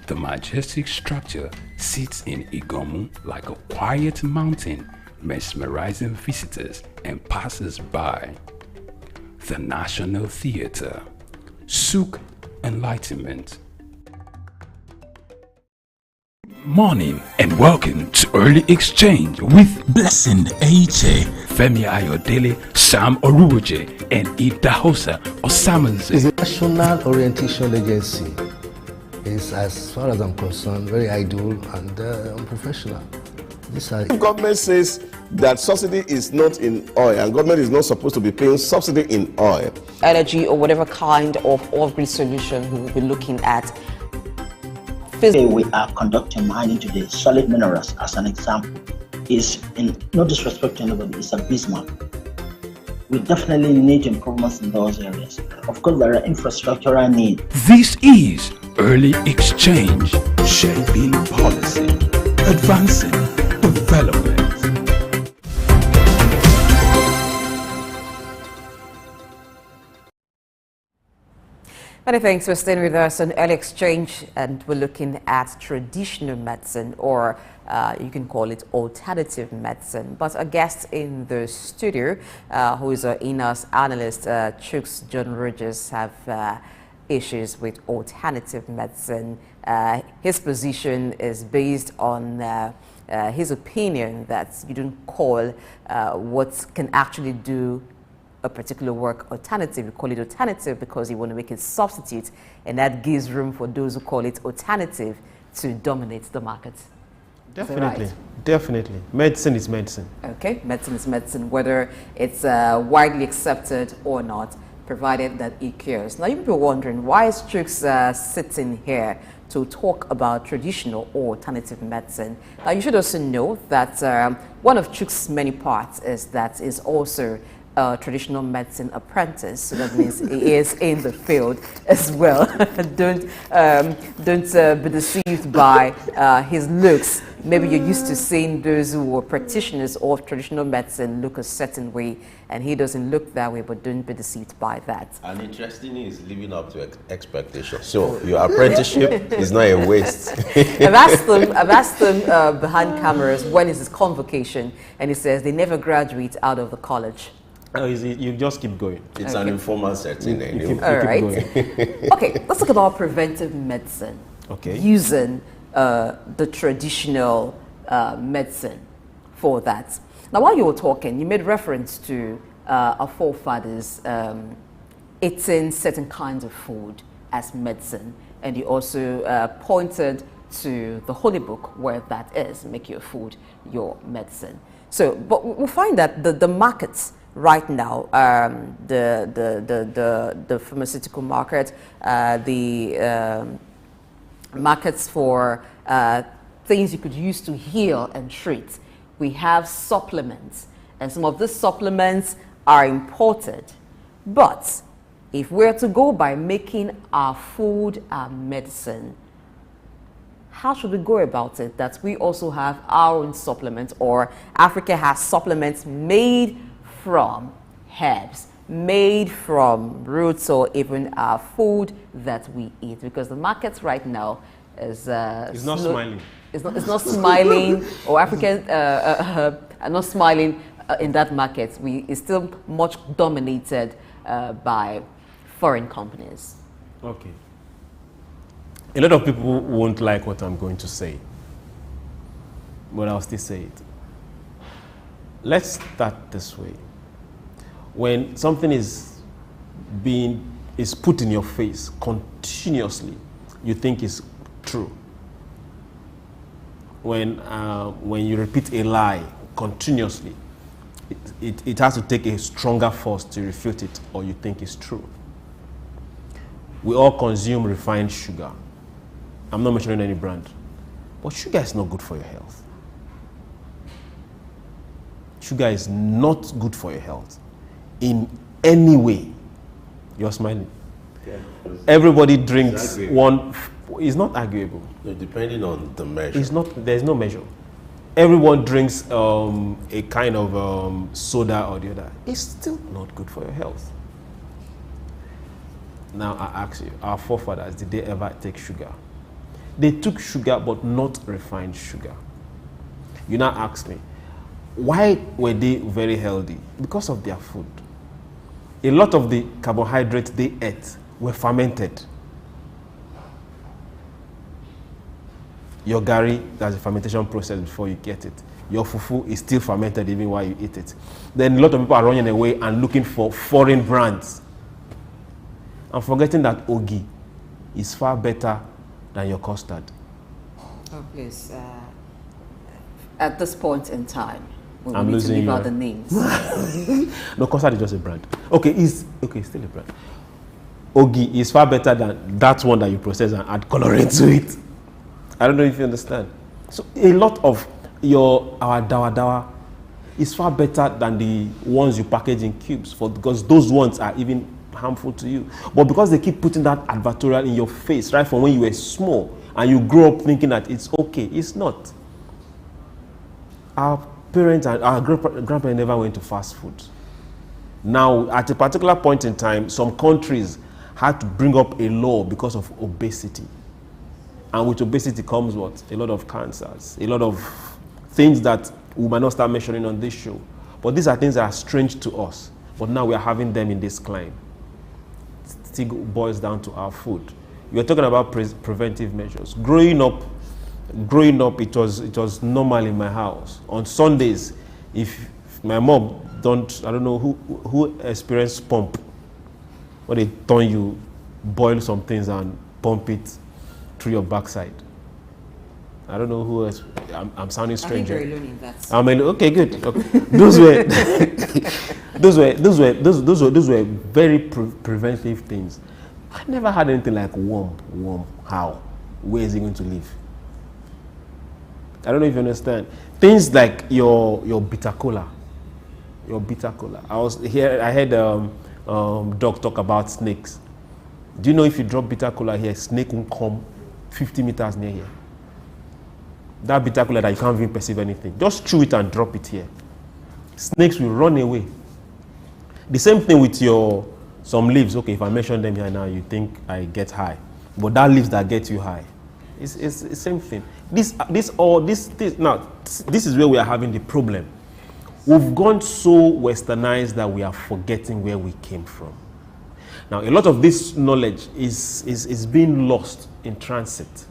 Speaker 10: The majestic structure sits in Igomu like a quiet mountain, mesmerizing visitors and passers-by. The National Theatre, Souk Enlightenment. Morning and welcome to Early Exchange with Blessing Eche, Femi Ayodele, Sam Oruoje, and Idahosa Osamanze.
Speaker 3: It's a national orientation agency. It's, as far as I'm concerned, very idle and unprofessional.
Speaker 11: Government says that subsidy is not in oil, and government is not supposed to be paying subsidy in oil.
Speaker 5: Energy or whatever kind of off-grid solution we will be looking at.
Speaker 6: Today we are conducting mining today. Solid minerals, as an example, is, in no disrespect to anybody, it's abysmal. We definitely need improvements in those areas. Of course, there are infrastructural needs.
Speaker 10: This is Early Exchange, shaping policy, advancing development.
Speaker 5: Many thanks for staying with us on Early Exchange, and we're looking at traditional medicine, or you can call it alternative medicine. But a guest in the studio, who is an in-house analyst, Chuks John Rogers, have issues with alternative medicine. His position is based on his opinion that you don't call what can actually do a particular work alternative. You call it alternative because you want to make it substitute, and that gives room for those who call it alternative to dominate the market.
Speaker 12: Definitely,
Speaker 5: right?
Speaker 12: Definitely. Medicine is medicine.
Speaker 5: Okay, medicine is medicine, whether it's widely accepted or not, provided that it cures. Now, you may be wondering, why is Chuks sitting here to talk about traditional or alternative medicine? Now, you should also know that one of Chuks' many parts is that is also a traditional medicine apprentice, so that means he is in the field as well. Don't be deceived by his looks. Maybe you're used to seeing those who are practitioners of traditional medicine look a certain way, and he doesn't look that way, but don't be deceived by that.
Speaker 4: And interestingly, is living up to expectations. So your apprenticeship is not a waste.
Speaker 5: I've asked them behind cameras, when is his convocation? And he says they never graduate out of the college.
Speaker 12: You just keep going.
Speaker 4: It's an informal setting.
Speaker 5: All right. Okay, let's talk about preventive medicine.
Speaker 12: Okay.
Speaker 5: Using the traditional medicine for that. Now, while you were talking, you made reference to our forefathers eating certain kinds of food as medicine, and you also pointed to the Holy Book where that is, make your food your medicine. So, but we'll find that the markets right now, the pharmaceutical market, the markets for things you could use to heal and treat. We have supplements, and some of these supplements are imported. But if we're to go by making our food our medicine, how should we go about it that we also have our own supplements, or Africa has supplements made from herbs, made from roots, or even our food that we eat? Because the markets right now is
Speaker 12: it's not smiling.
Speaker 5: It's not smiling, or Africans are not smiling in that market. It's still much dominated by foreign companies.
Speaker 12: Okay. A lot of people won't like what I'm going to say, but I'll still say it. Let's start this way. When something is put in your face continuously, you think it's true. When you repeat a lie continuously, it has to take a stronger force to refute it, or you think it's true. We all consume refined sugar. I'm not mentioning any brand, but sugar is not good for your health. Sugar is not good for your health in any way. You're smiling.
Speaker 4: Yeah,
Speaker 12: everybody drinks one. It's not arguable.
Speaker 4: No, depending on the measure.
Speaker 12: It's not. There's no measure. Everyone drinks a kind of soda or the other. It's still not good for your health. Now I ask you, our forefathers, did they ever take sugar? They took sugar, but not refined sugar. You now ask me, why were they very healthy? Because of their food. A lot of the carbohydrates they ate were fermented. Your gari, there's a fermentation process before you get it. Your fufu is still fermented even while you eat it. Then a lot of people are running away and looking for foreign brands. I'm forgetting that ogi is far better than your custard.
Speaker 5: Oh, please. At this point in time, we
Speaker 12: I'm
Speaker 5: need
Speaker 12: losing
Speaker 5: to leave
Speaker 12: you.
Speaker 5: out the names.
Speaker 12: No, custard is just a brand. Okay, still a brand. Ogi is far better than that one that you process and add coloring to it. I don't know if you understand. So a lot of our dawa dawa is far better than the ones you package in cubes, because those ones are even harmful to you. But because they keep putting that advertorial in your face right from when you were small, and you grow up thinking that it's okay, it's not. Our parents and our grandparents never went to fast food. Now, at a particular point in time, some countries had to bring up a law because of obesity. And with obesity comes what? A lot of cancers, a lot of things that we might not start mentioning on this show. But these are things that are strange to us. But now we are having them in this climb. It still boils down to our food. You are talking about preventive measures. Growing up, it was normal in my house. On Sundays, if my mom I don't know who experienced pump, where they turn you, boil some things and pump it through your backside. I don't know who else. I'm sounding strange.
Speaker 5: I think you're alone in that.
Speaker 12: Okay, good. Okay. Those were very preventive things. I never had anything like worm. How? Where is he going to live? I don't know if you understand. Things like your bitter cola. your bitter cola. I heard Doc talk about snakes. Do you know if you drop bitter cola here, snake won't come 50 meters near here? That bitter cola that you can't even perceive anything. Just chew it and drop it here. Snakes will run away. The same thing with some leaves. Okay, if I mention them here now, you think I get high. But that leaves that get you high. It's the same thing. This is where we are having the problem. We've gone so westernized that we are forgetting where we came from. Now, a lot of this knowledge is being lost in transit.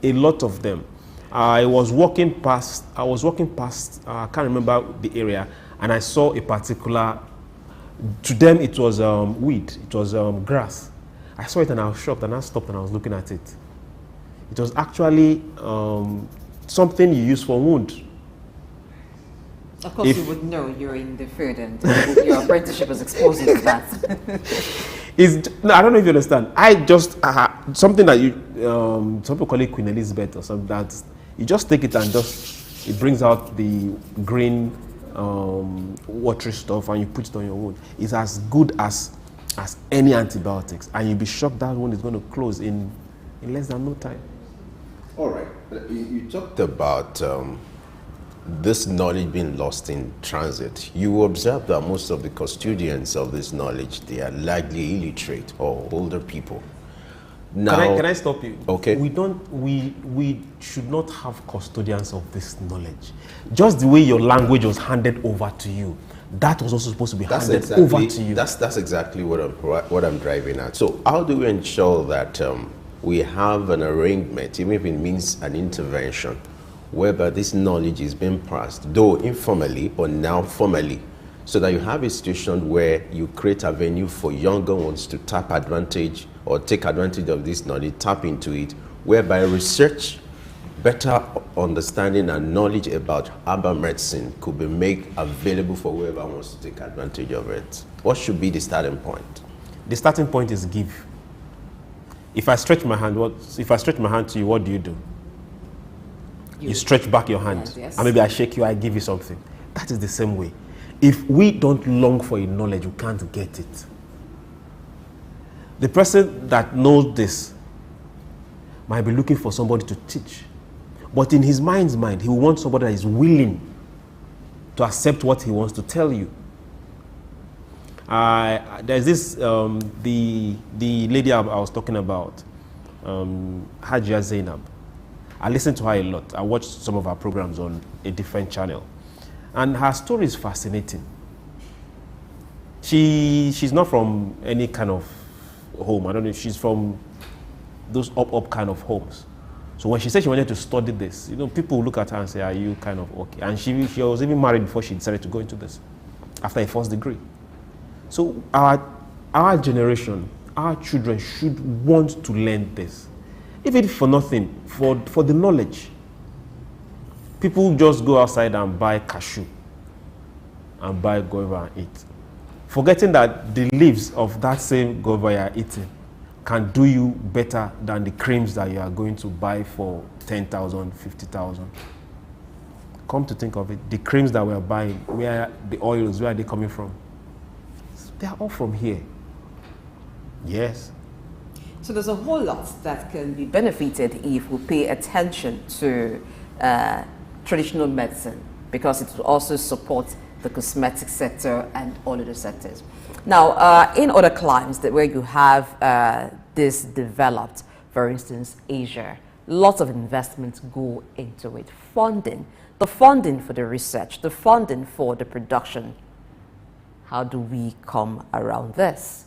Speaker 12: A lot of them. I was walking past, I can't remember the area, and I saw a particular, to them it was weed, it was grass. I saw it and I was shocked, and I stopped and I was looking at it. It was actually something you use for wound.
Speaker 5: Of course, you would know you're in the food and your apprenticeship was exposed to that.
Speaker 12: No, I don't know if you understand. I just, something that some people call it Queen Elizabeth or something, that you just take it and it brings out the green watery stuff and you put it on your wound. It's as good as any antibiotics, and you'll be shocked that wound is going to close in less than no time.
Speaker 4: All right. You talked about this knowledge being lost in transit. You observe that most of the custodians of this knowledge, they are largely illiterate or older people. Now,
Speaker 12: can I stop you?
Speaker 4: Okay.
Speaker 12: We should not have custodians of this knowledge. Just the way your language was handed over to you, that was also supposed to be handed over to you.
Speaker 4: That's exactly what I'm driving at. So how do we ensure that we have an arrangement, even if it means an intervention, whereby this knowledge is being passed, though informally, but now formally, so that you have a situation where you create a venue for younger ones to tap advantage or take advantage of this knowledge, tap into it, whereby research, better understanding and knowledge about herbal medicine could be made available for whoever wants to take advantage of it. What should be the starting point?
Speaker 12: The starting point is give. If I stretch my hand, to you, what do? You stretch back your hand,
Speaker 5: yes.
Speaker 12: And maybe I shake you, I give you something. That is the same way. If we don't long for a knowledge, we can't get it. The person that knows this might be looking for somebody to teach. But in his mind's mind, he will want somebody that is willing to accept what he wants to tell you. There's this, the lady I was talking about, Hajia Zainab. I listen to her a lot. I watch some of her programs on a different channel. And her story is fascinating. She's not from any kind of home. I don't know if she's from those up kind of homes. So when she said she wanted to study this, people look at her and say, are you kind of okay? And she was even married before she decided to go into this, after a first degree. So our generation, our children should want to learn this. Even for nothing, for the knowledge. People just go outside and buy cashew and buy guava and eat, forgetting that the leaves of that same guava you are eating can do you better than the creams that you are going to buy for 10,000, 50,000. Come to think of it, the creams that we are buying, where are the oils, where are they coming from? They are all from here. Yes.
Speaker 5: So there's a whole lot that can be benefited if we pay attention to traditional medicine, because it will also support the cosmetic sector and all other sectors. Now, in other climes where you have this developed, for instance, Asia, lots of investments go into it. Funding, the funding for the research, the funding for the production. How do we come around this?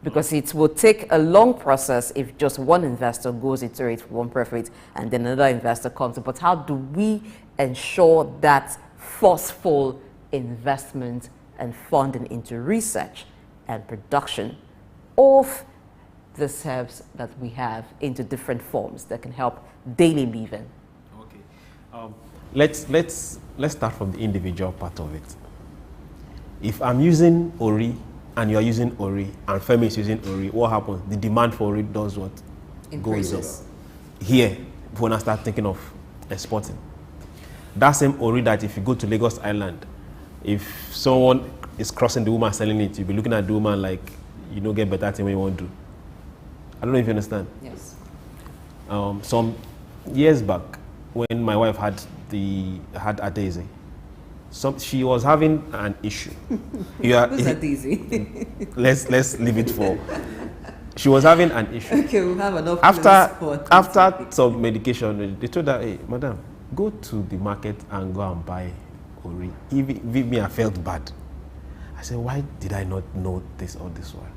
Speaker 5: Because it will take a long process if just one investor goes into it for one profit and then another investor comes in. But how do we ensure that forceful investment and funding into research and production of the herbs that we have into different forms that can help daily living?
Speaker 12: Okay. Let's start from the individual part of it. If I'm using Ori, and you are using Ori, and Femi is using Ori, what happens? The demand for Ori does what?
Speaker 5: Increases.
Speaker 12: Goes up. Here, when I start thinking of exporting. That same Ori that if you go to Lagos Island, If someone is crossing the woman selling it, you'll be looking at the woman like you don't get better thing when you want to do. I don't know if you understand.
Speaker 5: Yes.
Speaker 12: Some years back, when my wife had a Daisy, she was having an issue.
Speaker 5: Who's a Daisy?
Speaker 12: let's leave it for. She was having an issue.
Speaker 5: Okay, we'll have enough.
Speaker 12: After some medication, they told her, "Hey, madam, go to the market and go and buy Ori." Even me, I felt bad. I said, "Why did I not know this all this while?"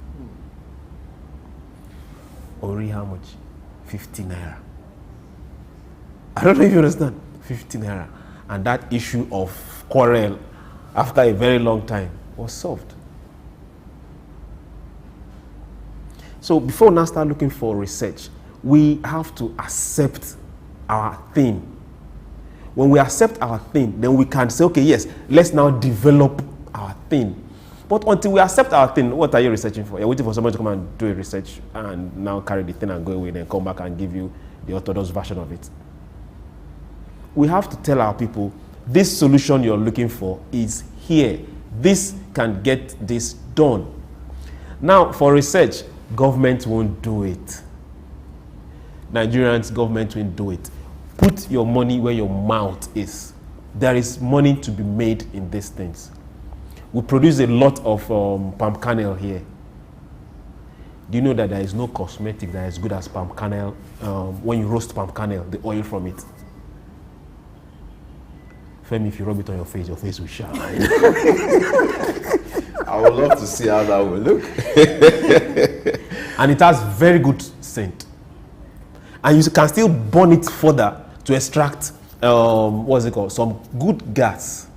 Speaker 12: Ori, how much? 50 naira. I don't know if you understand. 50 naira. And that issue of quarrel, after a very long time, was solved. So before we now start looking for research, we have to accept our thing. When we accept our thing, then we can say, okay, yes, let's now develop our thing. But until we accept our thing, what are you researching for? You're waiting for someone to come and do a research and now carry the thing and go away, then come back and give you the orthodox version of it. We have to tell our people, this solution you're looking for is here. This can get this done. Now, for research, government won't do it. Nigerians, government won't do it. Put your money where your mouth is. There is money to be made in these things. We produce a lot of palm kernel here. Do you know that there is no cosmetic that is as good as palm kernel? When you roast palm kernel, the oil from it. Femi, if you rub it on your face will shine.
Speaker 4: I would love to see how that will look.
Speaker 12: And it has very good scent. And you can still burn it further to extract, what's it called? Some good gas.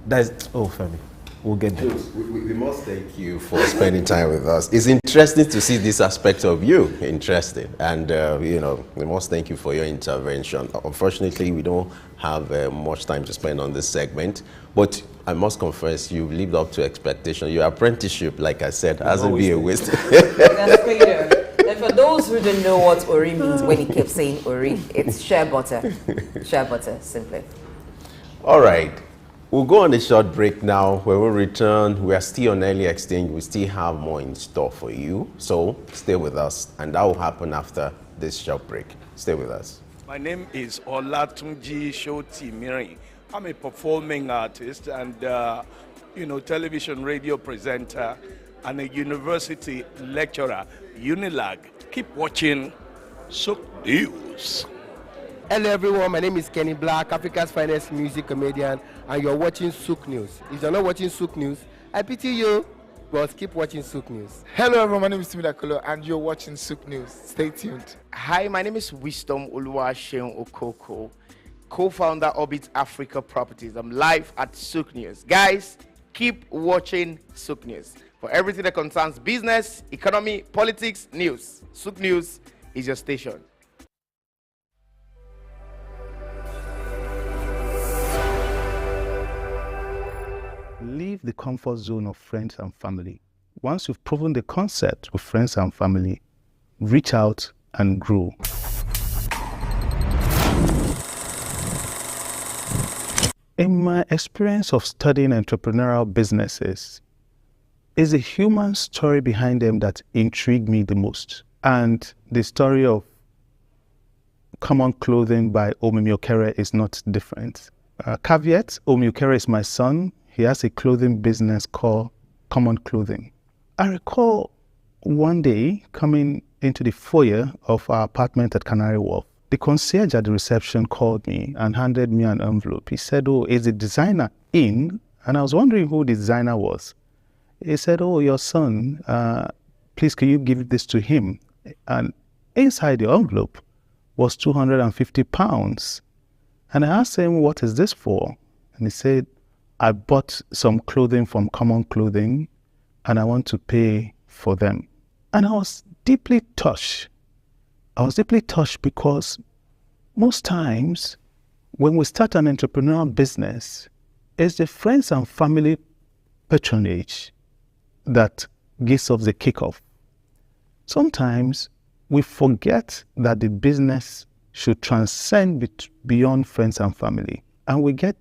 Speaker 12: That is, oh, Femi, we'll get there.
Speaker 4: We must thank you for spending time with us. It's interesting to see this aspect of you. Interesting. And, we must thank you for your intervention. Unfortunately, we don't have much time to spend on this segment. But I must confess, you've lived up to expectation. Your apprenticeship, like I said, hasn't been a waste.
Speaker 5: That's great. And for those who don't know what Ori means when he kept saying Ori, it's shea butter. Shea butter, simply.
Speaker 4: All right. We'll go on a short break now. When we return, we are still on early exchange. We still have more in store for you. So stay with us. And that will happen after this short break. Stay with us.
Speaker 1: My name is Olatunji Shoti-Miri. I'm a performing artist and, television radio presenter and a university lecturer, Unilag. Keep watching Sook News.
Speaker 2: Hello everyone, my name is Kenny Black, Africa's finest music comedian, and you're watching Sook News. If you're not watching Sook News, I pity you, but keep watching Sook News.
Speaker 15: Hello everyone, my name is Timidakolo and you're watching Sook News. Stay tuned.
Speaker 9: Hi, my name is Wisdom Oluwaseun Okoko, co-founder Orbit Africa Properties. I'm live at Sook News. Guys, keep watching Sook News. For everything that concerns business, economy, politics, news, Sook News is your station.
Speaker 16: Leave the comfort zone of friends and family. Once you've proven the concept with friends and family, reach out and grow. In my experience of studying entrepreneurial businesses, it's the human story behind them that intrigued me the most. And the story of Common Clothing by Omimi Okere is not different. Caveat, Omimi Okere is my son. He has a clothing business called Common Clothing. I recall one day coming into the foyer of our apartment at Canary Wharf. The concierge at the reception called me and handed me an envelope. He said, "Oh, is the designer in?" And I was wondering who the designer was. He said, "Oh, your son, please can you give this to him?" And inside the envelope was £250. And I asked him, "What is this for?" And he said, "I bought some clothing from Common Clothing and I want to pay for them." And I was deeply touched. I was deeply touched because most times when we start an entrepreneurial business, it's the friends and family patronage that gives us the kickoff. Sometimes we forget that the business should transcend beyond friends and family, and we get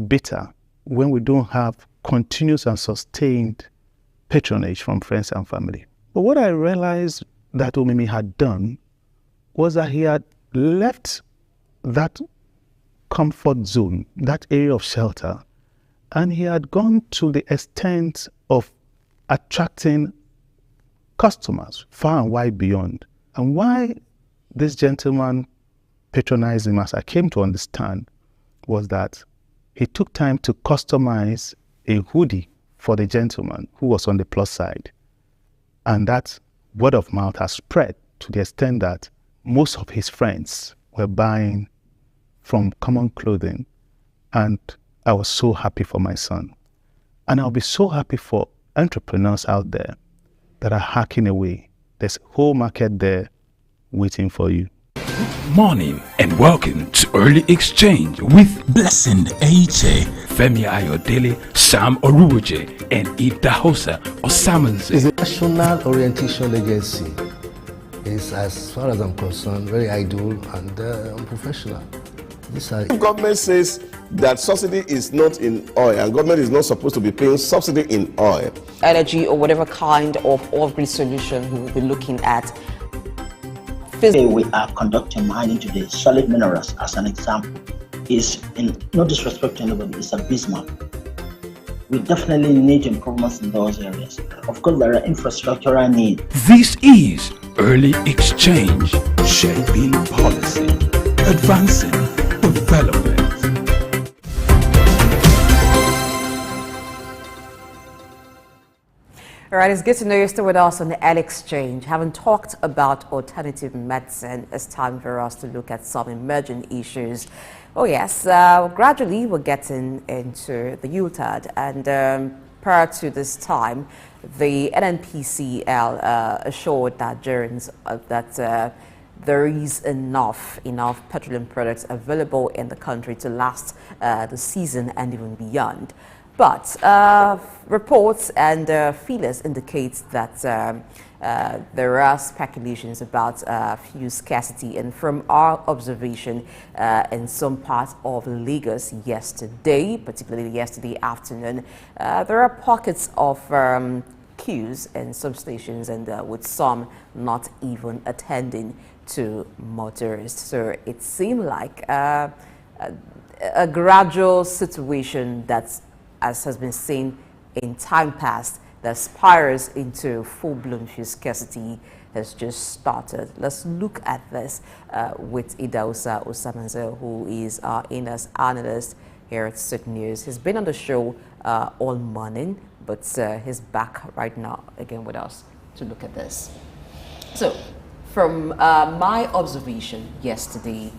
Speaker 16: bitter when we don't have continuous and sustained patronage from friends and family. But what I realized that Omimi had done was that he had left that comfort zone, that area of shelter, and he had gone to the extent of attracting customers far and wide beyond. And why this gentleman patronized him, as I came to understand, was that he took time to customize a hoodie for the gentleman who was on the plus side. And that word of mouth has spread to the extent that most of his friends were buying from Common Clothing. And I was so happy for my son. And I'll be so happy for entrepreneurs out there that are hacking away. There's a whole market there waiting for you.
Speaker 10: Morning and welcome to Early Exchange with Blessing Eche, Femi Ayodele, Sam Oruoje, and Ida Hosa Osamanze.
Speaker 3: It's a national orientation agency. It's, as far as I'm concerned, very idle and unprofessional.
Speaker 11: Government says that subsidy is not in oil, and government is not supposed to be paying subsidy in oil.
Speaker 5: Energy or whatever kind of off-grid solution we will be looking at.
Speaker 6: Today we are conducting mining today. Solid minerals, as an example, is, in no disrespect to anybody, is abysmal. We definitely need improvements in those areas. Of course, there are infrastructural needs.
Speaker 10: This is Early Exchange, shaping policy, advancing development.
Speaker 5: All right, it's good to know you're still with us on the Early Exchange. Having talked about alternative medicine, it's time for us to look at some emerging issues. Oh yes, gradually we're getting into the Yuletide, and prior to this time, the NNPCL assured Nigerians that there is enough petroleum products available in the country to last the season and even beyond. But reports and feelers indicate that there are speculations about fuel scarcity, and from our observation in some parts of Lagos yesterday, particularly yesterday afternoon, there are pockets of queues in some stations, and with some not even attending to motorists. So it seemed like a gradual situation that's, as has been seen in time past, that spirals into full-blown fuel scarcity has just started. Let's look at this with Idausa Osamanze, who is our in-house analyst here at Suit News. He's been on the show all morning, but he's back right now again with us to look at this. So, from my observation yesterday,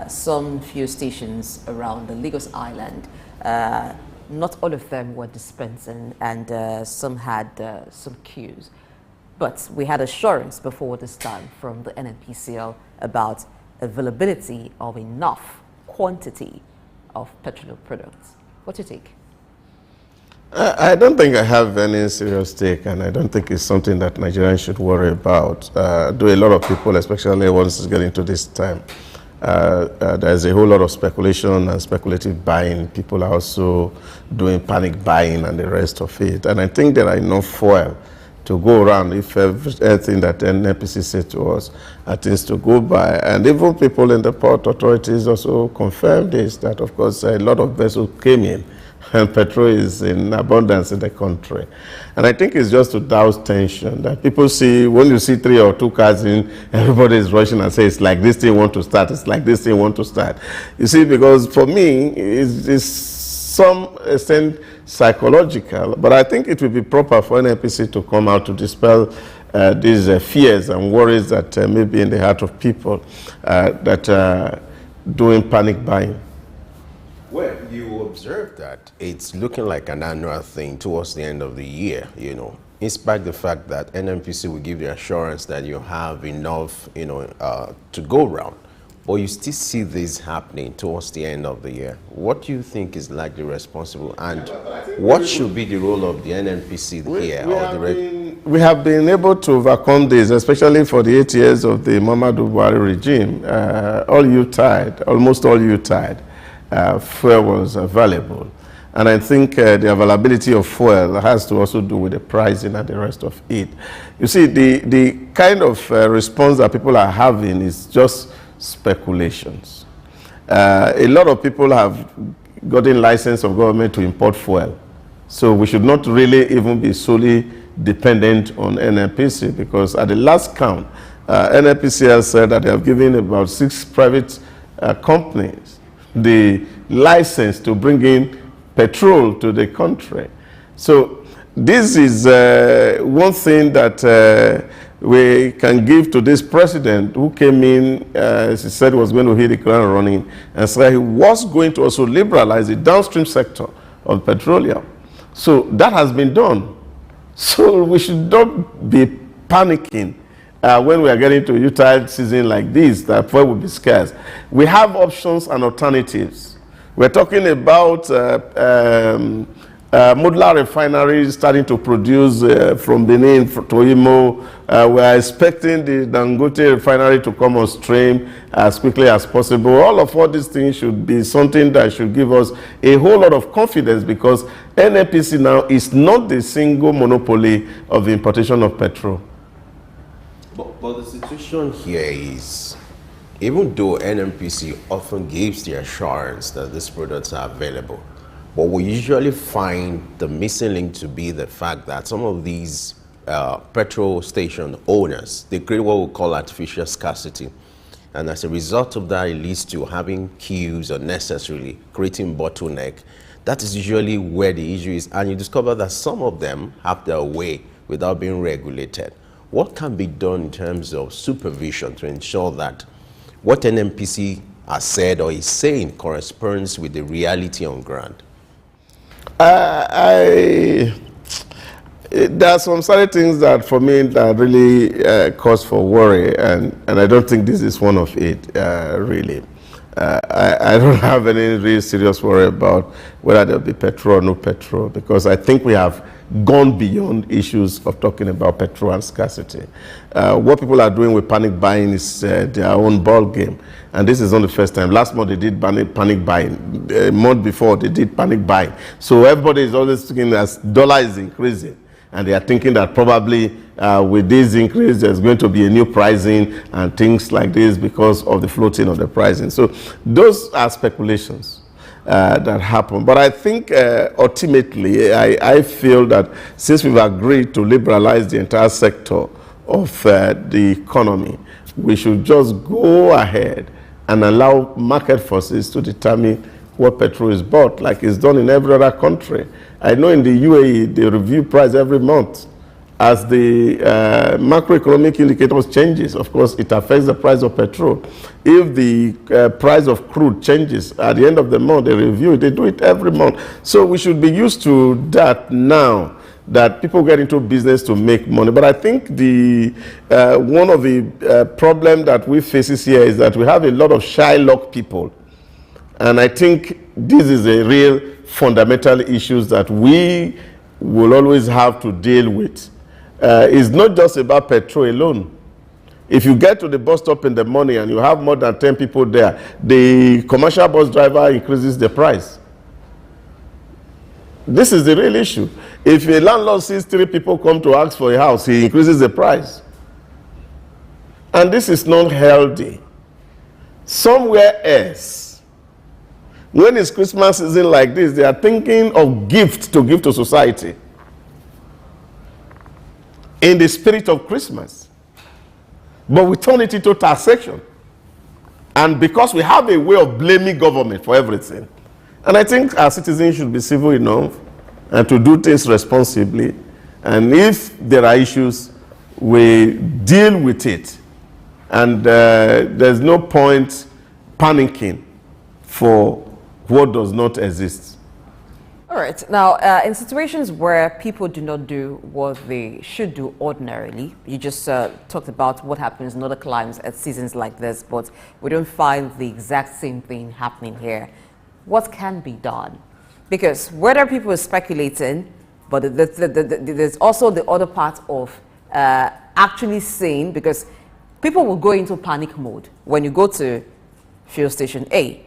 Speaker 5: some fuel stations around the Lagos Island, not all of them were dispensing, and some had some queues. But we had assurance before this time from the NNPCL about availability of enough quantity of petroleum products. What do you think?
Speaker 11: I don't think I have any serious take, and I don't think it's something that Nigerians should worry about. Do a lot of people, especially once it's getting to this time, there's a whole lot of speculation and speculative buying. People are also doing panic buying and the rest of it. And I think there are enough fuel to go around if everything that NNPC said to us are things to go by. And even people in the port authorities also confirmed this, that of course a lot of vessels came in and petrol is in abundance in the country. And I think it's just to douse tension, that people see, when you see 3 or 2 cars in, everybody is rushing and say, it's like this thing want to start, it's like this thing want to start. You see, because for me, it's some extent psychological, but I think it would be proper for NNPC to come out to dispel these fears and worries that may be in the heart of people that are doing panic buying.
Speaker 4: Well, you observe that it's looking like an annual thing towards the end of the year, you know, in spite of the fact that NNPC will give you assurance that you have enough, you know, to go around. But you still see this happening towards the end of the year. What do you think is likely responsible, and what should be the role of the NNPC here?
Speaker 11: We have been able to overcome this, especially for the 8 years of the Muhammadu Buhari regime. Almost all U-tide, fuel was available. And I think the availability of fuel has to also do with the pricing and the rest of it. You see, the kind of response that people are having is just speculations. A lot of people have gotten license of government to import fuel. So we should not really even be solely dependent on NNPC, because at the last count, NNPCL said that they have given about 6 private companies the license to bring in petrol to the country. So this is one thing that we can give to this president who came in, as he said, was going to hit the ground running, and said he was going to also liberalize the downstream sector of petroleum. So that has been done. So we should not be panicking when we are getting to a utile season like this, that fuel will be scarce. We have options and alternatives. We're talking about modular refineries starting to produce from Benin to Imo. We are expecting the Dangote refinery to come on stream as quickly as possible. All these things should be something that should give us a whole lot of confidence, because NNPC now is not the single monopoly of the importation of petrol.
Speaker 4: But the situation here is, even though NNPC often gives the assurance that these products are available, but we usually find the missing link to be the fact that some of these petrol station owners, they create what we call artificial scarcity. And as a result of that, it leads to having queues unnecessarily, creating bottleneck. That is usually where the issue is. And you discover that some of them have their way without being regulated. What can be done in terms of supervision to ensure that what NNPC has said or is saying corresponds with the reality on ground?
Speaker 11: There are some certain things that for me that really cause for worry, and I don't think this is one of it, really. I don't have any real serious worry about whether there'll be petrol or no petrol, because I think we have gone beyond issues of talking about petrol and scarcity. What people are doing with panic buying is their own ball game. And this is not the first time. Last month they did panic buying. A month before they did panic buying. So everybody is always thinking as dollar is increasing. And they are thinking that probably with this increase, there's going to be a new pricing and things like this because of the floating of the pricing. So those are speculations that happen. But I think ultimately, I feel that since we've agreed to liberalize the entire sector of the economy, we should just go ahead and allow market forces to determine what petrol is bought, like it's done in every other country. I know in the UAE, they review price every month. As the macroeconomic indicators changes, of course, it affects the price of petrol. If the price of crude changes, at the end of the month, they review it. They do it every month. So we should be used to that now, that people get into business to make money. But I think the one of the problem that we face here is that we have a lot of Shylock people. And I think this is a real fundamental issue that we will always have to deal with. It's not just about petrol alone. If you get to the bus stop in the morning and you have more than 10 people there, the commercial bus driver increases the price. This is the real issue. If a landlord sees 3 people come to ask for a house, he increases the price. And this is not healthy. Somewhere else, when it's Christmas season like this, they are thinking of gifts to give to society in the spirit of Christmas. But we turn it into taxation. And because we have a way of blaming government for everything. And I think our citizens should be civil enough and to do things responsibly. And if there are issues, we deal with it. And there's no point panicking for what does not exist.
Speaker 5: All right. Now, in situations where people do not do what they should do ordinarily, you just talked about what happens in other climes at seasons like this, but we don't find the exact same thing happening here. What can be done? Because whether people are speculating, but there's also the other part of actually saying, because people will go into panic mode when you go to fuel station A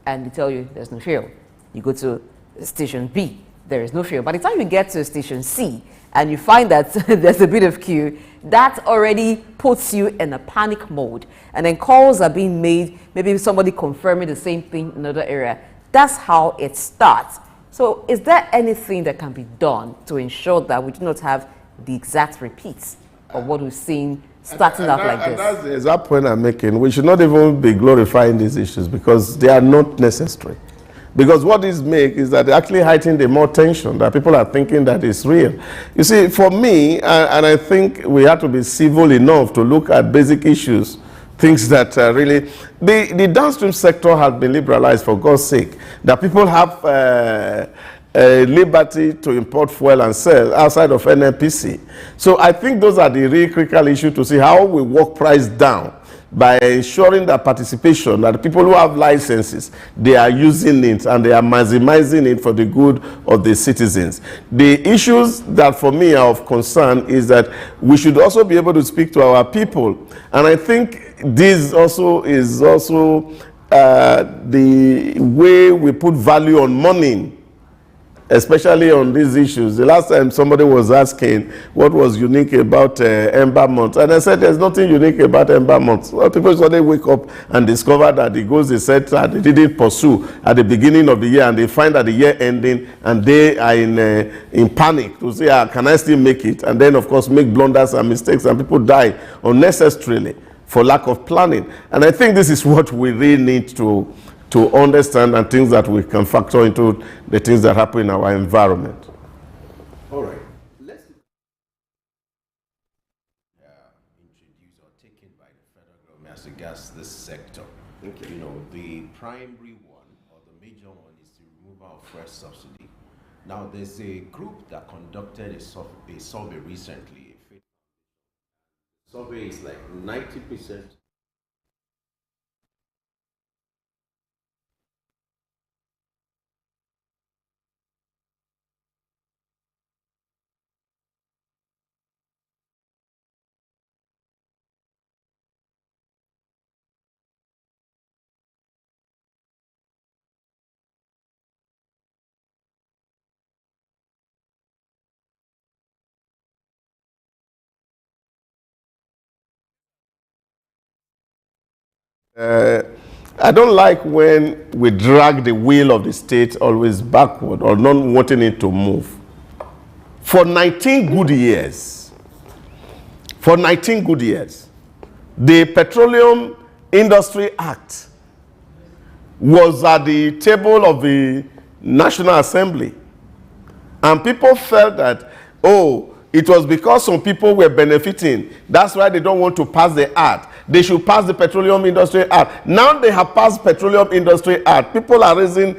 Speaker 5: and they tell you there's no fuel. You go to station B, there is no fuel. By the time you get to station C and you find that there's a bit of queue, that already puts you in a panic mode. And then calls are being made, maybe somebody confirming the same thing in another area. That's how it starts. So is there anything that can be done to ensure that we do not have the exact repeats of what we've seen starting out like this?
Speaker 11: That's the exact point I'm making. We should not even be glorifying these issues because they are not necessary. Because what these make is that they actually heighten the more tension, that people are thinking that it's real. You see, for me, and I think we have to be civil enough to look at basic issues, things that really, the downstream sector has been liberalized, for God's sake, that people have liberty to import fuel and sell outside of NNPC. So I think those are the real critical issues to see how we work price down by ensuring that participation, that the people who have licenses, they are using it and they are maximizing it for the good of the citizens. The issues that for me are of concern is that we should also be able to speak to our people. And I think this also is the way we put value on money, especially on these issues. The last time somebody was asking what was unique about Ember Month, and I said there's nothing unique about Ember Month. Well, people suddenly wake up and discover that the goals they set that they didn't pursue at the beginning of the year, and they find that the year ending, and they are in panic to say, can I still make it? And then, of course, make blunders and mistakes, and people die unnecessarily for lack of planning. And I think this is what we really need to understand, and things that we can factor into the things that happen in our environment.
Speaker 4: All right. Let's introduce or taken by the federal government as regards this sector. Okay. You know, the primary one or the major one is the removal of fresh subsidy. Now, there's a group that conducted a survey recently. The survey is like 90%.
Speaker 11: I don't like when we drag the wheel of the state always backward or not wanting it to move. For 19 good years, the Petroleum Industry Act was at the table of the National Assembly. And people felt that, it was because some people were benefiting. That's why they don't want to pass the act. They should pass the Petroleum Industry Act. Now they have passed Petroleum Industry Act. People are raising,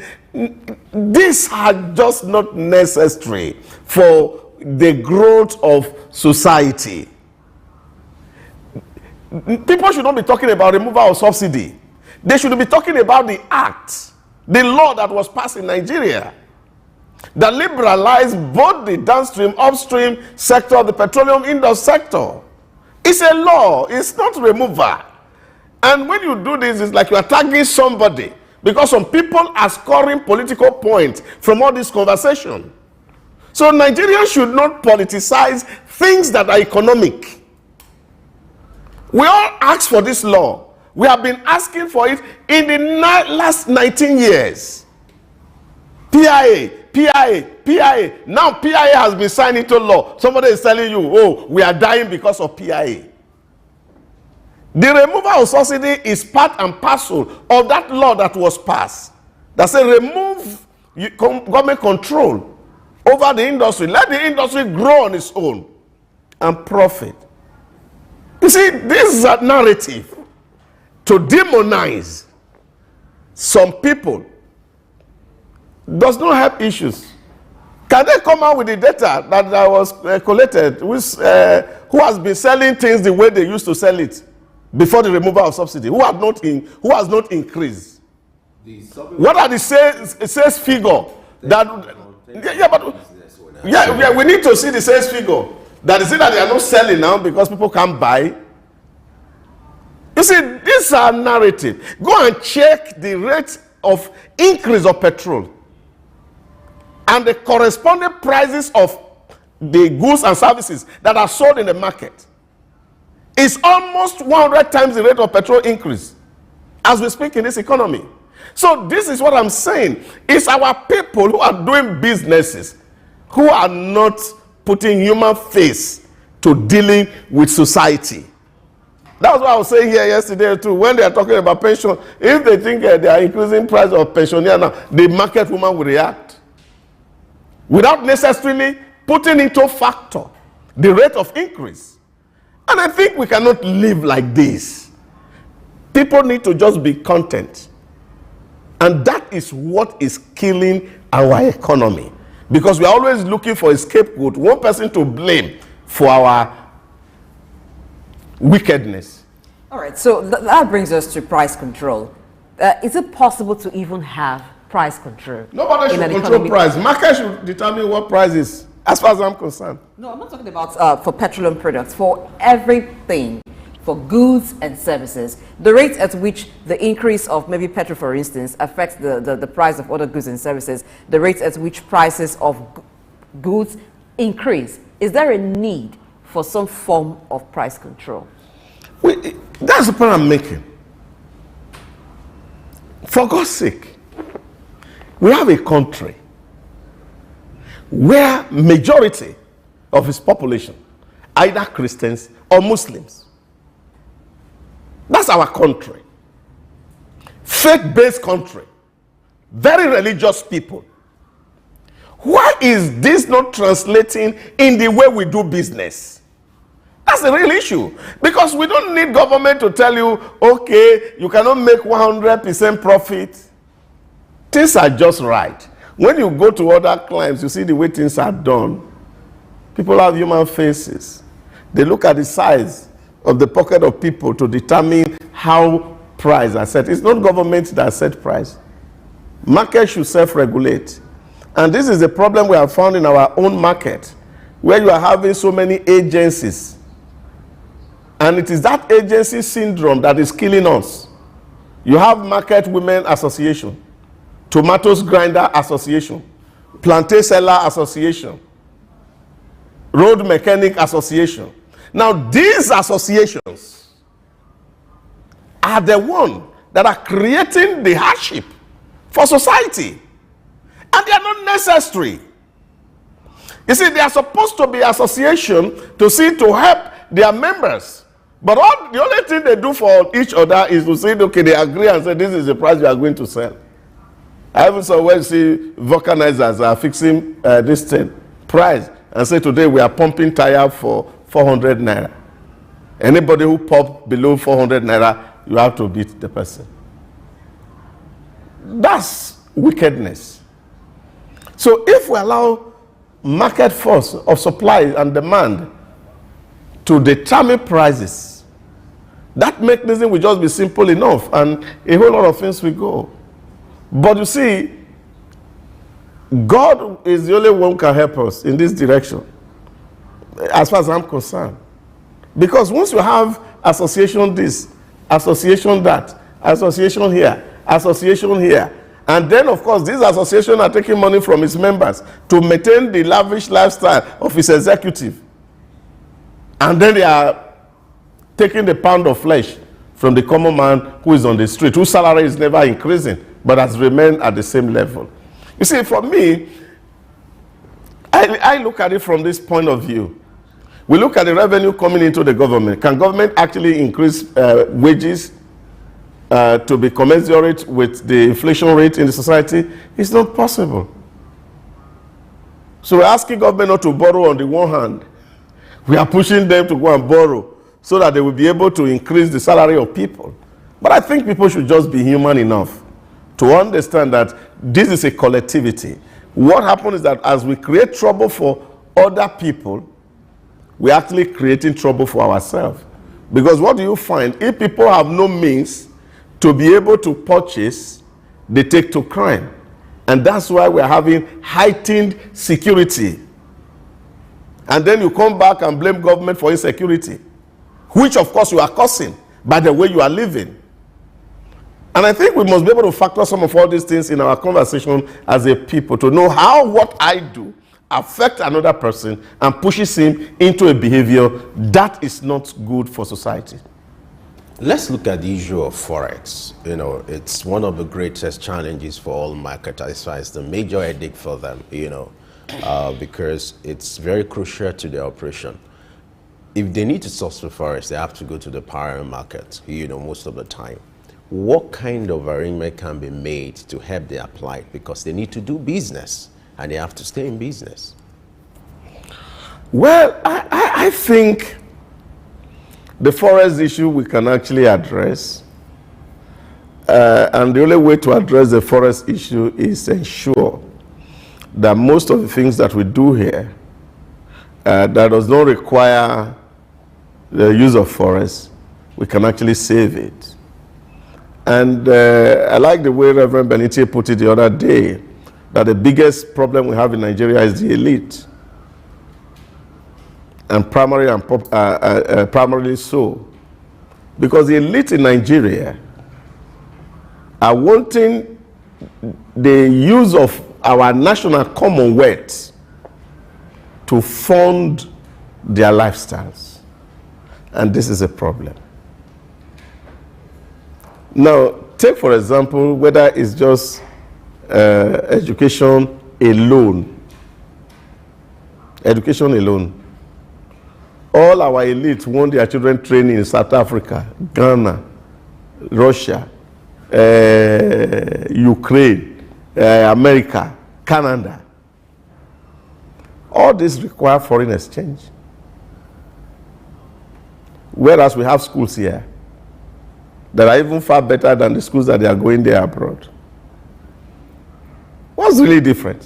Speaker 11: these are just not necessary for the growth of society. People should not be talking about removal of subsidy. They should be talking about the act, the law that was passed in Nigeria, that liberalized both the downstream, upstream sector of the petroleum industry sector. It's a law, it's not removal. And when you do this, it's like you are tagging somebody, because some people are scoring political points from all this conversation. So Nigerians should not politicize things that are economic. We all asked for this law. We have been asking for it in the last 19 years. PIA. Now PIA has been signed into law. Somebody is telling you, we are dying because of PIA. The removal of subsidy is part and parcel of that law that was passed. That says remove government control over the industry. Let the industry grow on its own and profit. You see, this is a narrative to demonize some people. Does not help issues. Can they come out with the data that was collected, who has been selling things the way they used to sell it before the removal of subsidy? Who has not increased? What are the sales figure that? We need to see the sales figure. That is it that they are not selling now because people can't buy. You see, this is our narrative. Go and check the rate of increase of petrol. and the corresponding prices of the goods and services that are sold in the market is almost 100 times the rate of petrol increase as we speak in this economy. So this is what I'm saying. It's our people who are doing businesses who are not putting human face to dealing with society. That's what I was saying here yesterday too. When they are talking about pension, if they think they are increasing price of pensioner now, the market woman will react without necessarily putting into factor the rate of increase. And I think we cannot live like this. People need to just be content. And that is what is killing our economy. Because we are always looking for a scapegoat, one person to blame for our wickedness.
Speaker 5: All right, so that brings us to price control. Is it possible to even have price control?
Speaker 11: Nobody should control price. Market should determine what price is, as far as I'm concerned.
Speaker 5: No, I'm not talking about for petroleum products, for everything, for goods and services. The rate at which the increase of maybe petrol, for instance, affects the price of other goods and services, the rate at which prices of goods increase. Is there a need for some form of price control?
Speaker 11: That's the point I'm making. For God's sake, we have a country where majority of its population are either Christians or Muslims. That's our country. Faith-based country. Very religious people. Why is this not translating in the way we do business? That's the real issue. Because we don't need government to tell you, okay, you cannot make 100% profit. Things are just right. When you go to other climes, you see the way things are done. People have human faces. They look at the size of the pocket of people to determine how price are set. It's not government that set price. Market should self-regulate. And this is the problem we have found in our own market, where you are having so many agencies. And it is that agency syndrome that is killing us. You have Market Women Association, Tomatoes Grinder Association, Plantain Seller Association, Road Mechanic Association. Now, these associations are the ones that are creating the hardship for society. And they are not necessary. You see, they are supposed to be association to help their members. But the only thing they do for each other is to say, okay, they agree and say, this is the price you are going to sell. I even saw where you see vulcanizers are fixing this thing, price, and say today we are pumping tire for 400 naira. Anybody who pump below 400 naira, you have to beat the person. That's wickedness. So if we allow market force of supply and demand to determine prices, that mechanism will just be simple enough and a whole lot of things will go. But you see, God is the only one who can help us in this direction, as far as I'm concerned. Because once you have association this, association that, association here, and then of course these associations are taking money from its members to maintain the lavish lifestyle of its executive. And then they are taking the pound of flesh from the common man who is on the street, whose salary is never increasing, but has remained at the same level. You see, for me, I look at it from this point of view. We look at the revenue coming into the government. Can government actually increase wages to be commensurate with the inflation rate in the society? It's not possible. So we're asking government not to borrow on the one hand. We are pushing them to go and borrow so that they will be able to increase the salary of people. But I think people should just be human enough to understand that this is a collectivity. What happens is that as we create trouble for other people, we're actually creating trouble for ourselves. Because what do you find? If people have no means to be able to purchase, they take to crime. And that's why we're having heightened security. And then you come back and blame government for insecurity, which of course you are causing by the way you are living. And I think we must be able to factor some of all these things in our conversation as a people to know how what I do affects another person and pushes him into a behavior that is not good for society.
Speaker 4: Let's look at the issue of Forex. You know, it's one of the greatest challenges for all marketers. It's the major headache for them, you know, because it's very crucial to their operation. If they need to source for Forex, they have to go to the parallel market, you know, most of the time. What kind of arrangement can be made to help their plight? Because they need to do business and they have to stay in business.
Speaker 11: Well, I think the Forex issue we can actually address. And the only way to address the Forex issue is ensure that most of the things that we do here that does not require the use of Forex, we can actually save it. And I like the way Reverend Benite put it the other day, that the biggest problem we have in Nigeria is the elite. And primarily so. Because the elite in Nigeria are wanting the use of our national commonwealth to fund their lifestyles. And this is a problem. Now, take for example, whether it's just education alone. Education alone. All our elites want their children trained in South Africa, Ghana, Russia, Ukraine, America, Canada. All this require foreign exchange. Whereas we have schools here that are even far better than the schools that they are going there abroad. What's really different?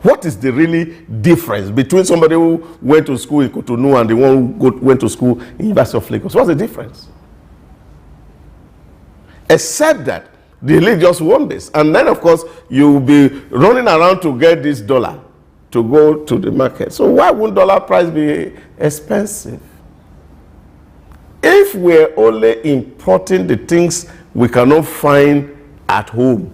Speaker 11: What is the really difference between somebody who went to school in Cotonou and the one who went to school in University of Lagos? What's the difference? Except that the elite just want this. And then, of course, you'll be running around to get this dollar to go to the market. So why wouldn't dollar price be expensive? If we're only importing the things we cannot find at home,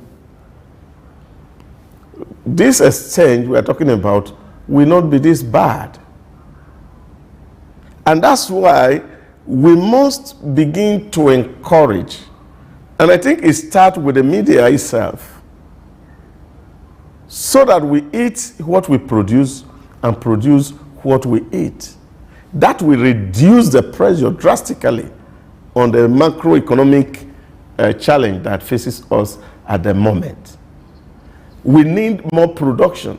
Speaker 11: this exchange we are talking about will not be this bad. And that's why we must begin to encourage. And I think it starts with the media itself, so that we eat what we produce and produce what we eat. That will reduce the pressure drastically on the macroeconomic challenge that faces us at the moment. We need more production.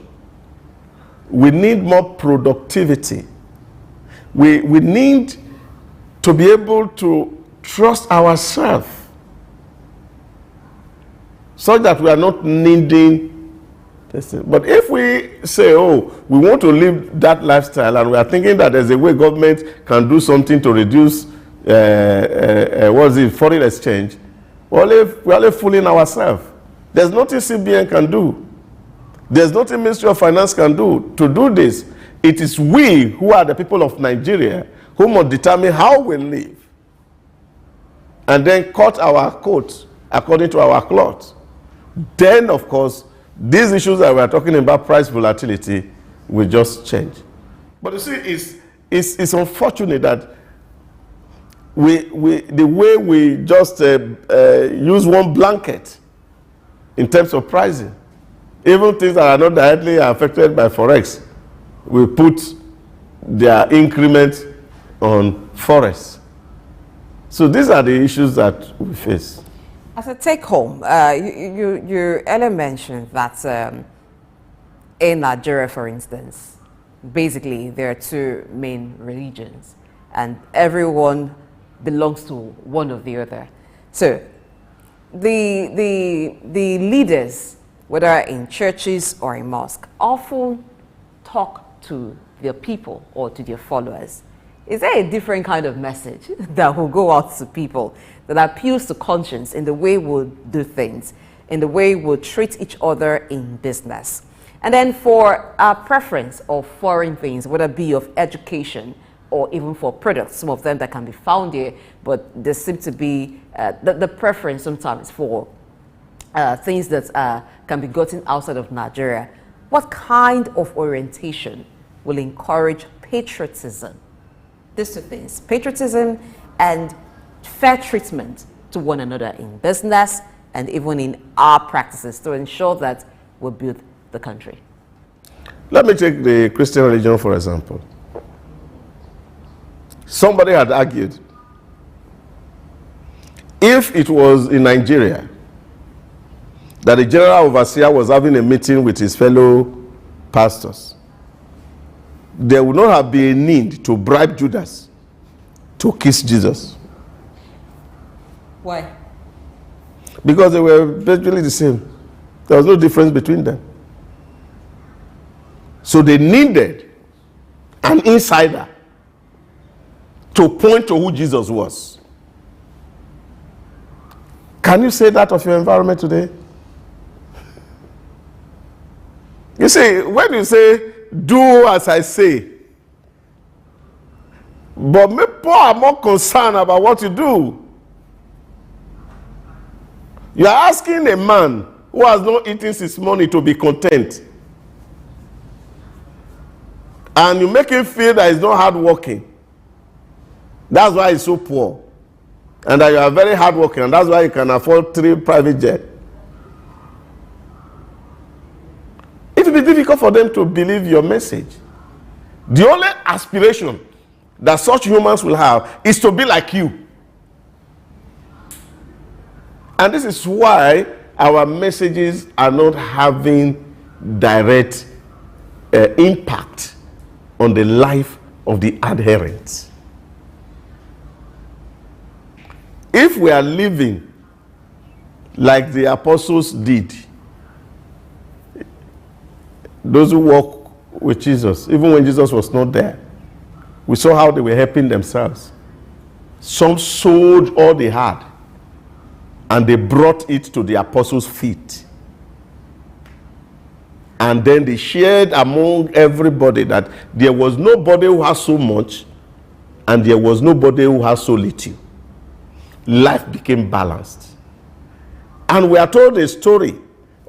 Speaker 11: We need more productivity. We need to be able to trust ourselves, so that we are not needing this thing. But if we say, oh, we want to live that lifestyle, and we are thinking that there's a way government can do something to reduce foreign exchange, we're only fooling ourselves. There's nothing CBN can do. There's nothing Ministry of Finance can do to do this. It is we who are the people of Nigeria who must determine how we live, and then cut our coat according to our cloth. Then, of course, these issues that we are talking about, price volatility, will just change. But you see, it's unfortunate that the way we just use one blanket in terms of pricing, even things that are not directly affected by Forex, we put their increment on Forex. So these are the issues that we face.
Speaker 5: As a take-home, you earlier mentioned that in Nigeria, for instance, basically there are two main religions, and everyone belongs to one or the other. So the leaders, whether in churches or in mosques, often talk to their people or to their followers. Is there a different kind of message that will go out to people that appeals to conscience in the way we'll do things, in the way we'll treat each other in business? And then for our preference of foreign things, whether it be of education, or even for products, some of them that can be found here, but there seems to be the preference sometimes for things that can be gotten outside of Nigeria. What kind of orientation will encourage patriotism? These two things, patriotism and fair treatment to one another in business and even in our practices to ensure that we build the country.
Speaker 11: Let me take the Christian religion, for example. Somebody had argued, if it was in Nigeria that the general overseer was having a meeting with his fellow pastors, there would not have been a need to bribe Judas to kiss Jesus.
Speaker 5: Why?
Speaker 11: Because they were virtually the same. There was no difference between them. So they needed an insider to point to who Jesus was. Can you say that of your environment today? You see, when you say, do as I say, but people are more concerned about what you do. You are asking a man who has not eaten his money to be content. And you make him feel that he's not hardworking. That's why he's so poor. And that you are very hardworking, and that's why you can afford 3 private jets. It will be difficult for them to believe your message. The only aspiration that such humans will have is to be like you. And this is why our messages are not having direct impact on the life of the adherents. If we are living like the apostles did, those who walk with Jesus, even when Jesus was not there, we saw how they were helping themselves. Some sold all they had and they brought it to the apostles' feet. And then they shared among everybody that there was nobody who has so much and there was nobody who has so little. Life became balanced. And we are told a story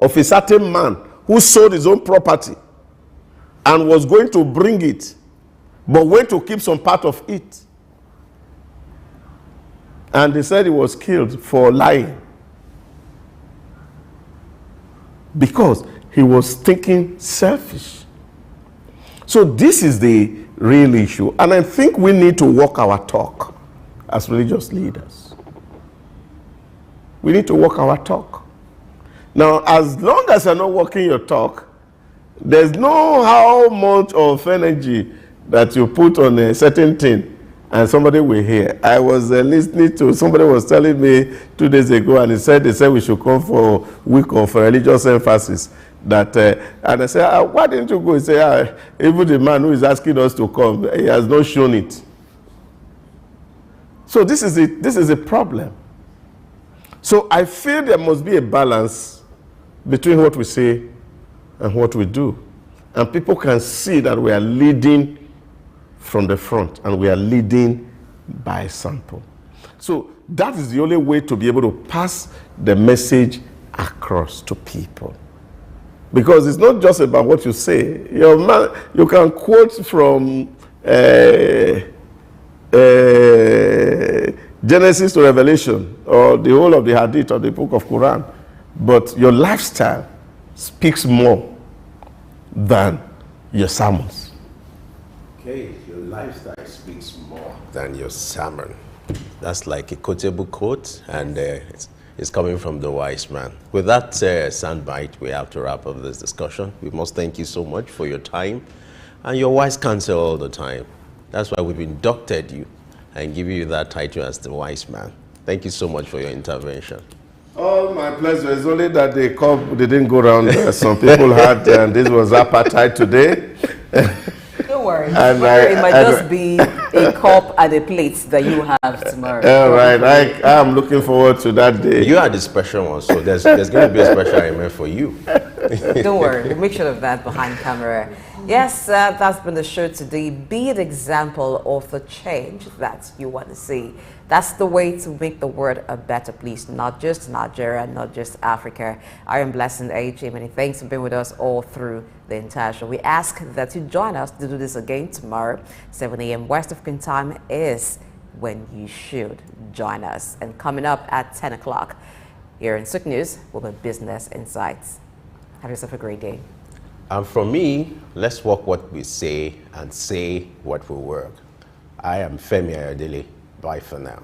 Speaker 11: of a certain man who sold his own property and was going to bring it, but went to keep some part of it. And they said he was killed for lying, because he was thinking selfish. So this is the real issue. And I think we need to walk our talk as religious leaders. We need to walk our talk. Now, as long as you're not walking your talk, there's no how much of energy that you put on a certain thing and somebody will hear. I was listening to, somebody was telling me 2 days ago, and they said we should come for a week of religious emphasis. That and I said, why didn't you go? He said, even the man who is asking us to come, he has not shown it. So this is a problem. So I feel there must be a balance between what we say and what we do. And people can see that we are leading from the front and we are leading by example. So that is the only way to be able to pass the message across to people. Because it's not just about what you say. You can quote from Genesis to Revelation, or the whole of the Hadith or the book of Quran, but your lifestyle speaks more than your sermons.
Speaker 4: Okay, your lifestyle speaks more than your sermon. That's like a quotable quote, and it's coming from the wise man. With that soundbite, we have to wrap up this discussion. We must thank you so much for your time and your wise counsel all the time. That's why we've inducted you and give you that title as the wise man. Thank you so much for your intervention.
Speaker 11: Oh, my pleasure. It's only that they didn't go around. Some people had, and this was appetite today.
Speaker 5: Don't worry. It might just be a cup and a plate that you have tomorrow.
Speaker 11: All right. I'm looking forward to that day.
Speaker 4: You are the special one, so there's going to be a special amen for you.
Speaker 5: Don't worry. We'll make sure of that behind camera. Yes, that's been the show today. Be an example of the change that you want to see. That's the way to make the world a better place, not just Nigeria, not just Africa. I am Blessing A.J. Many thanks for being with us all through the entire show. We ask that you join us to do this again tomorrow. 7 a.m. West African time is when you should join us. And coming up at 10 o'clock here in Sook News will be Business Insights. Have yourself a great day.
Speaker 4: And from me, let's walk what we say and say what we work. I am Femi Ayodele. Bye for now.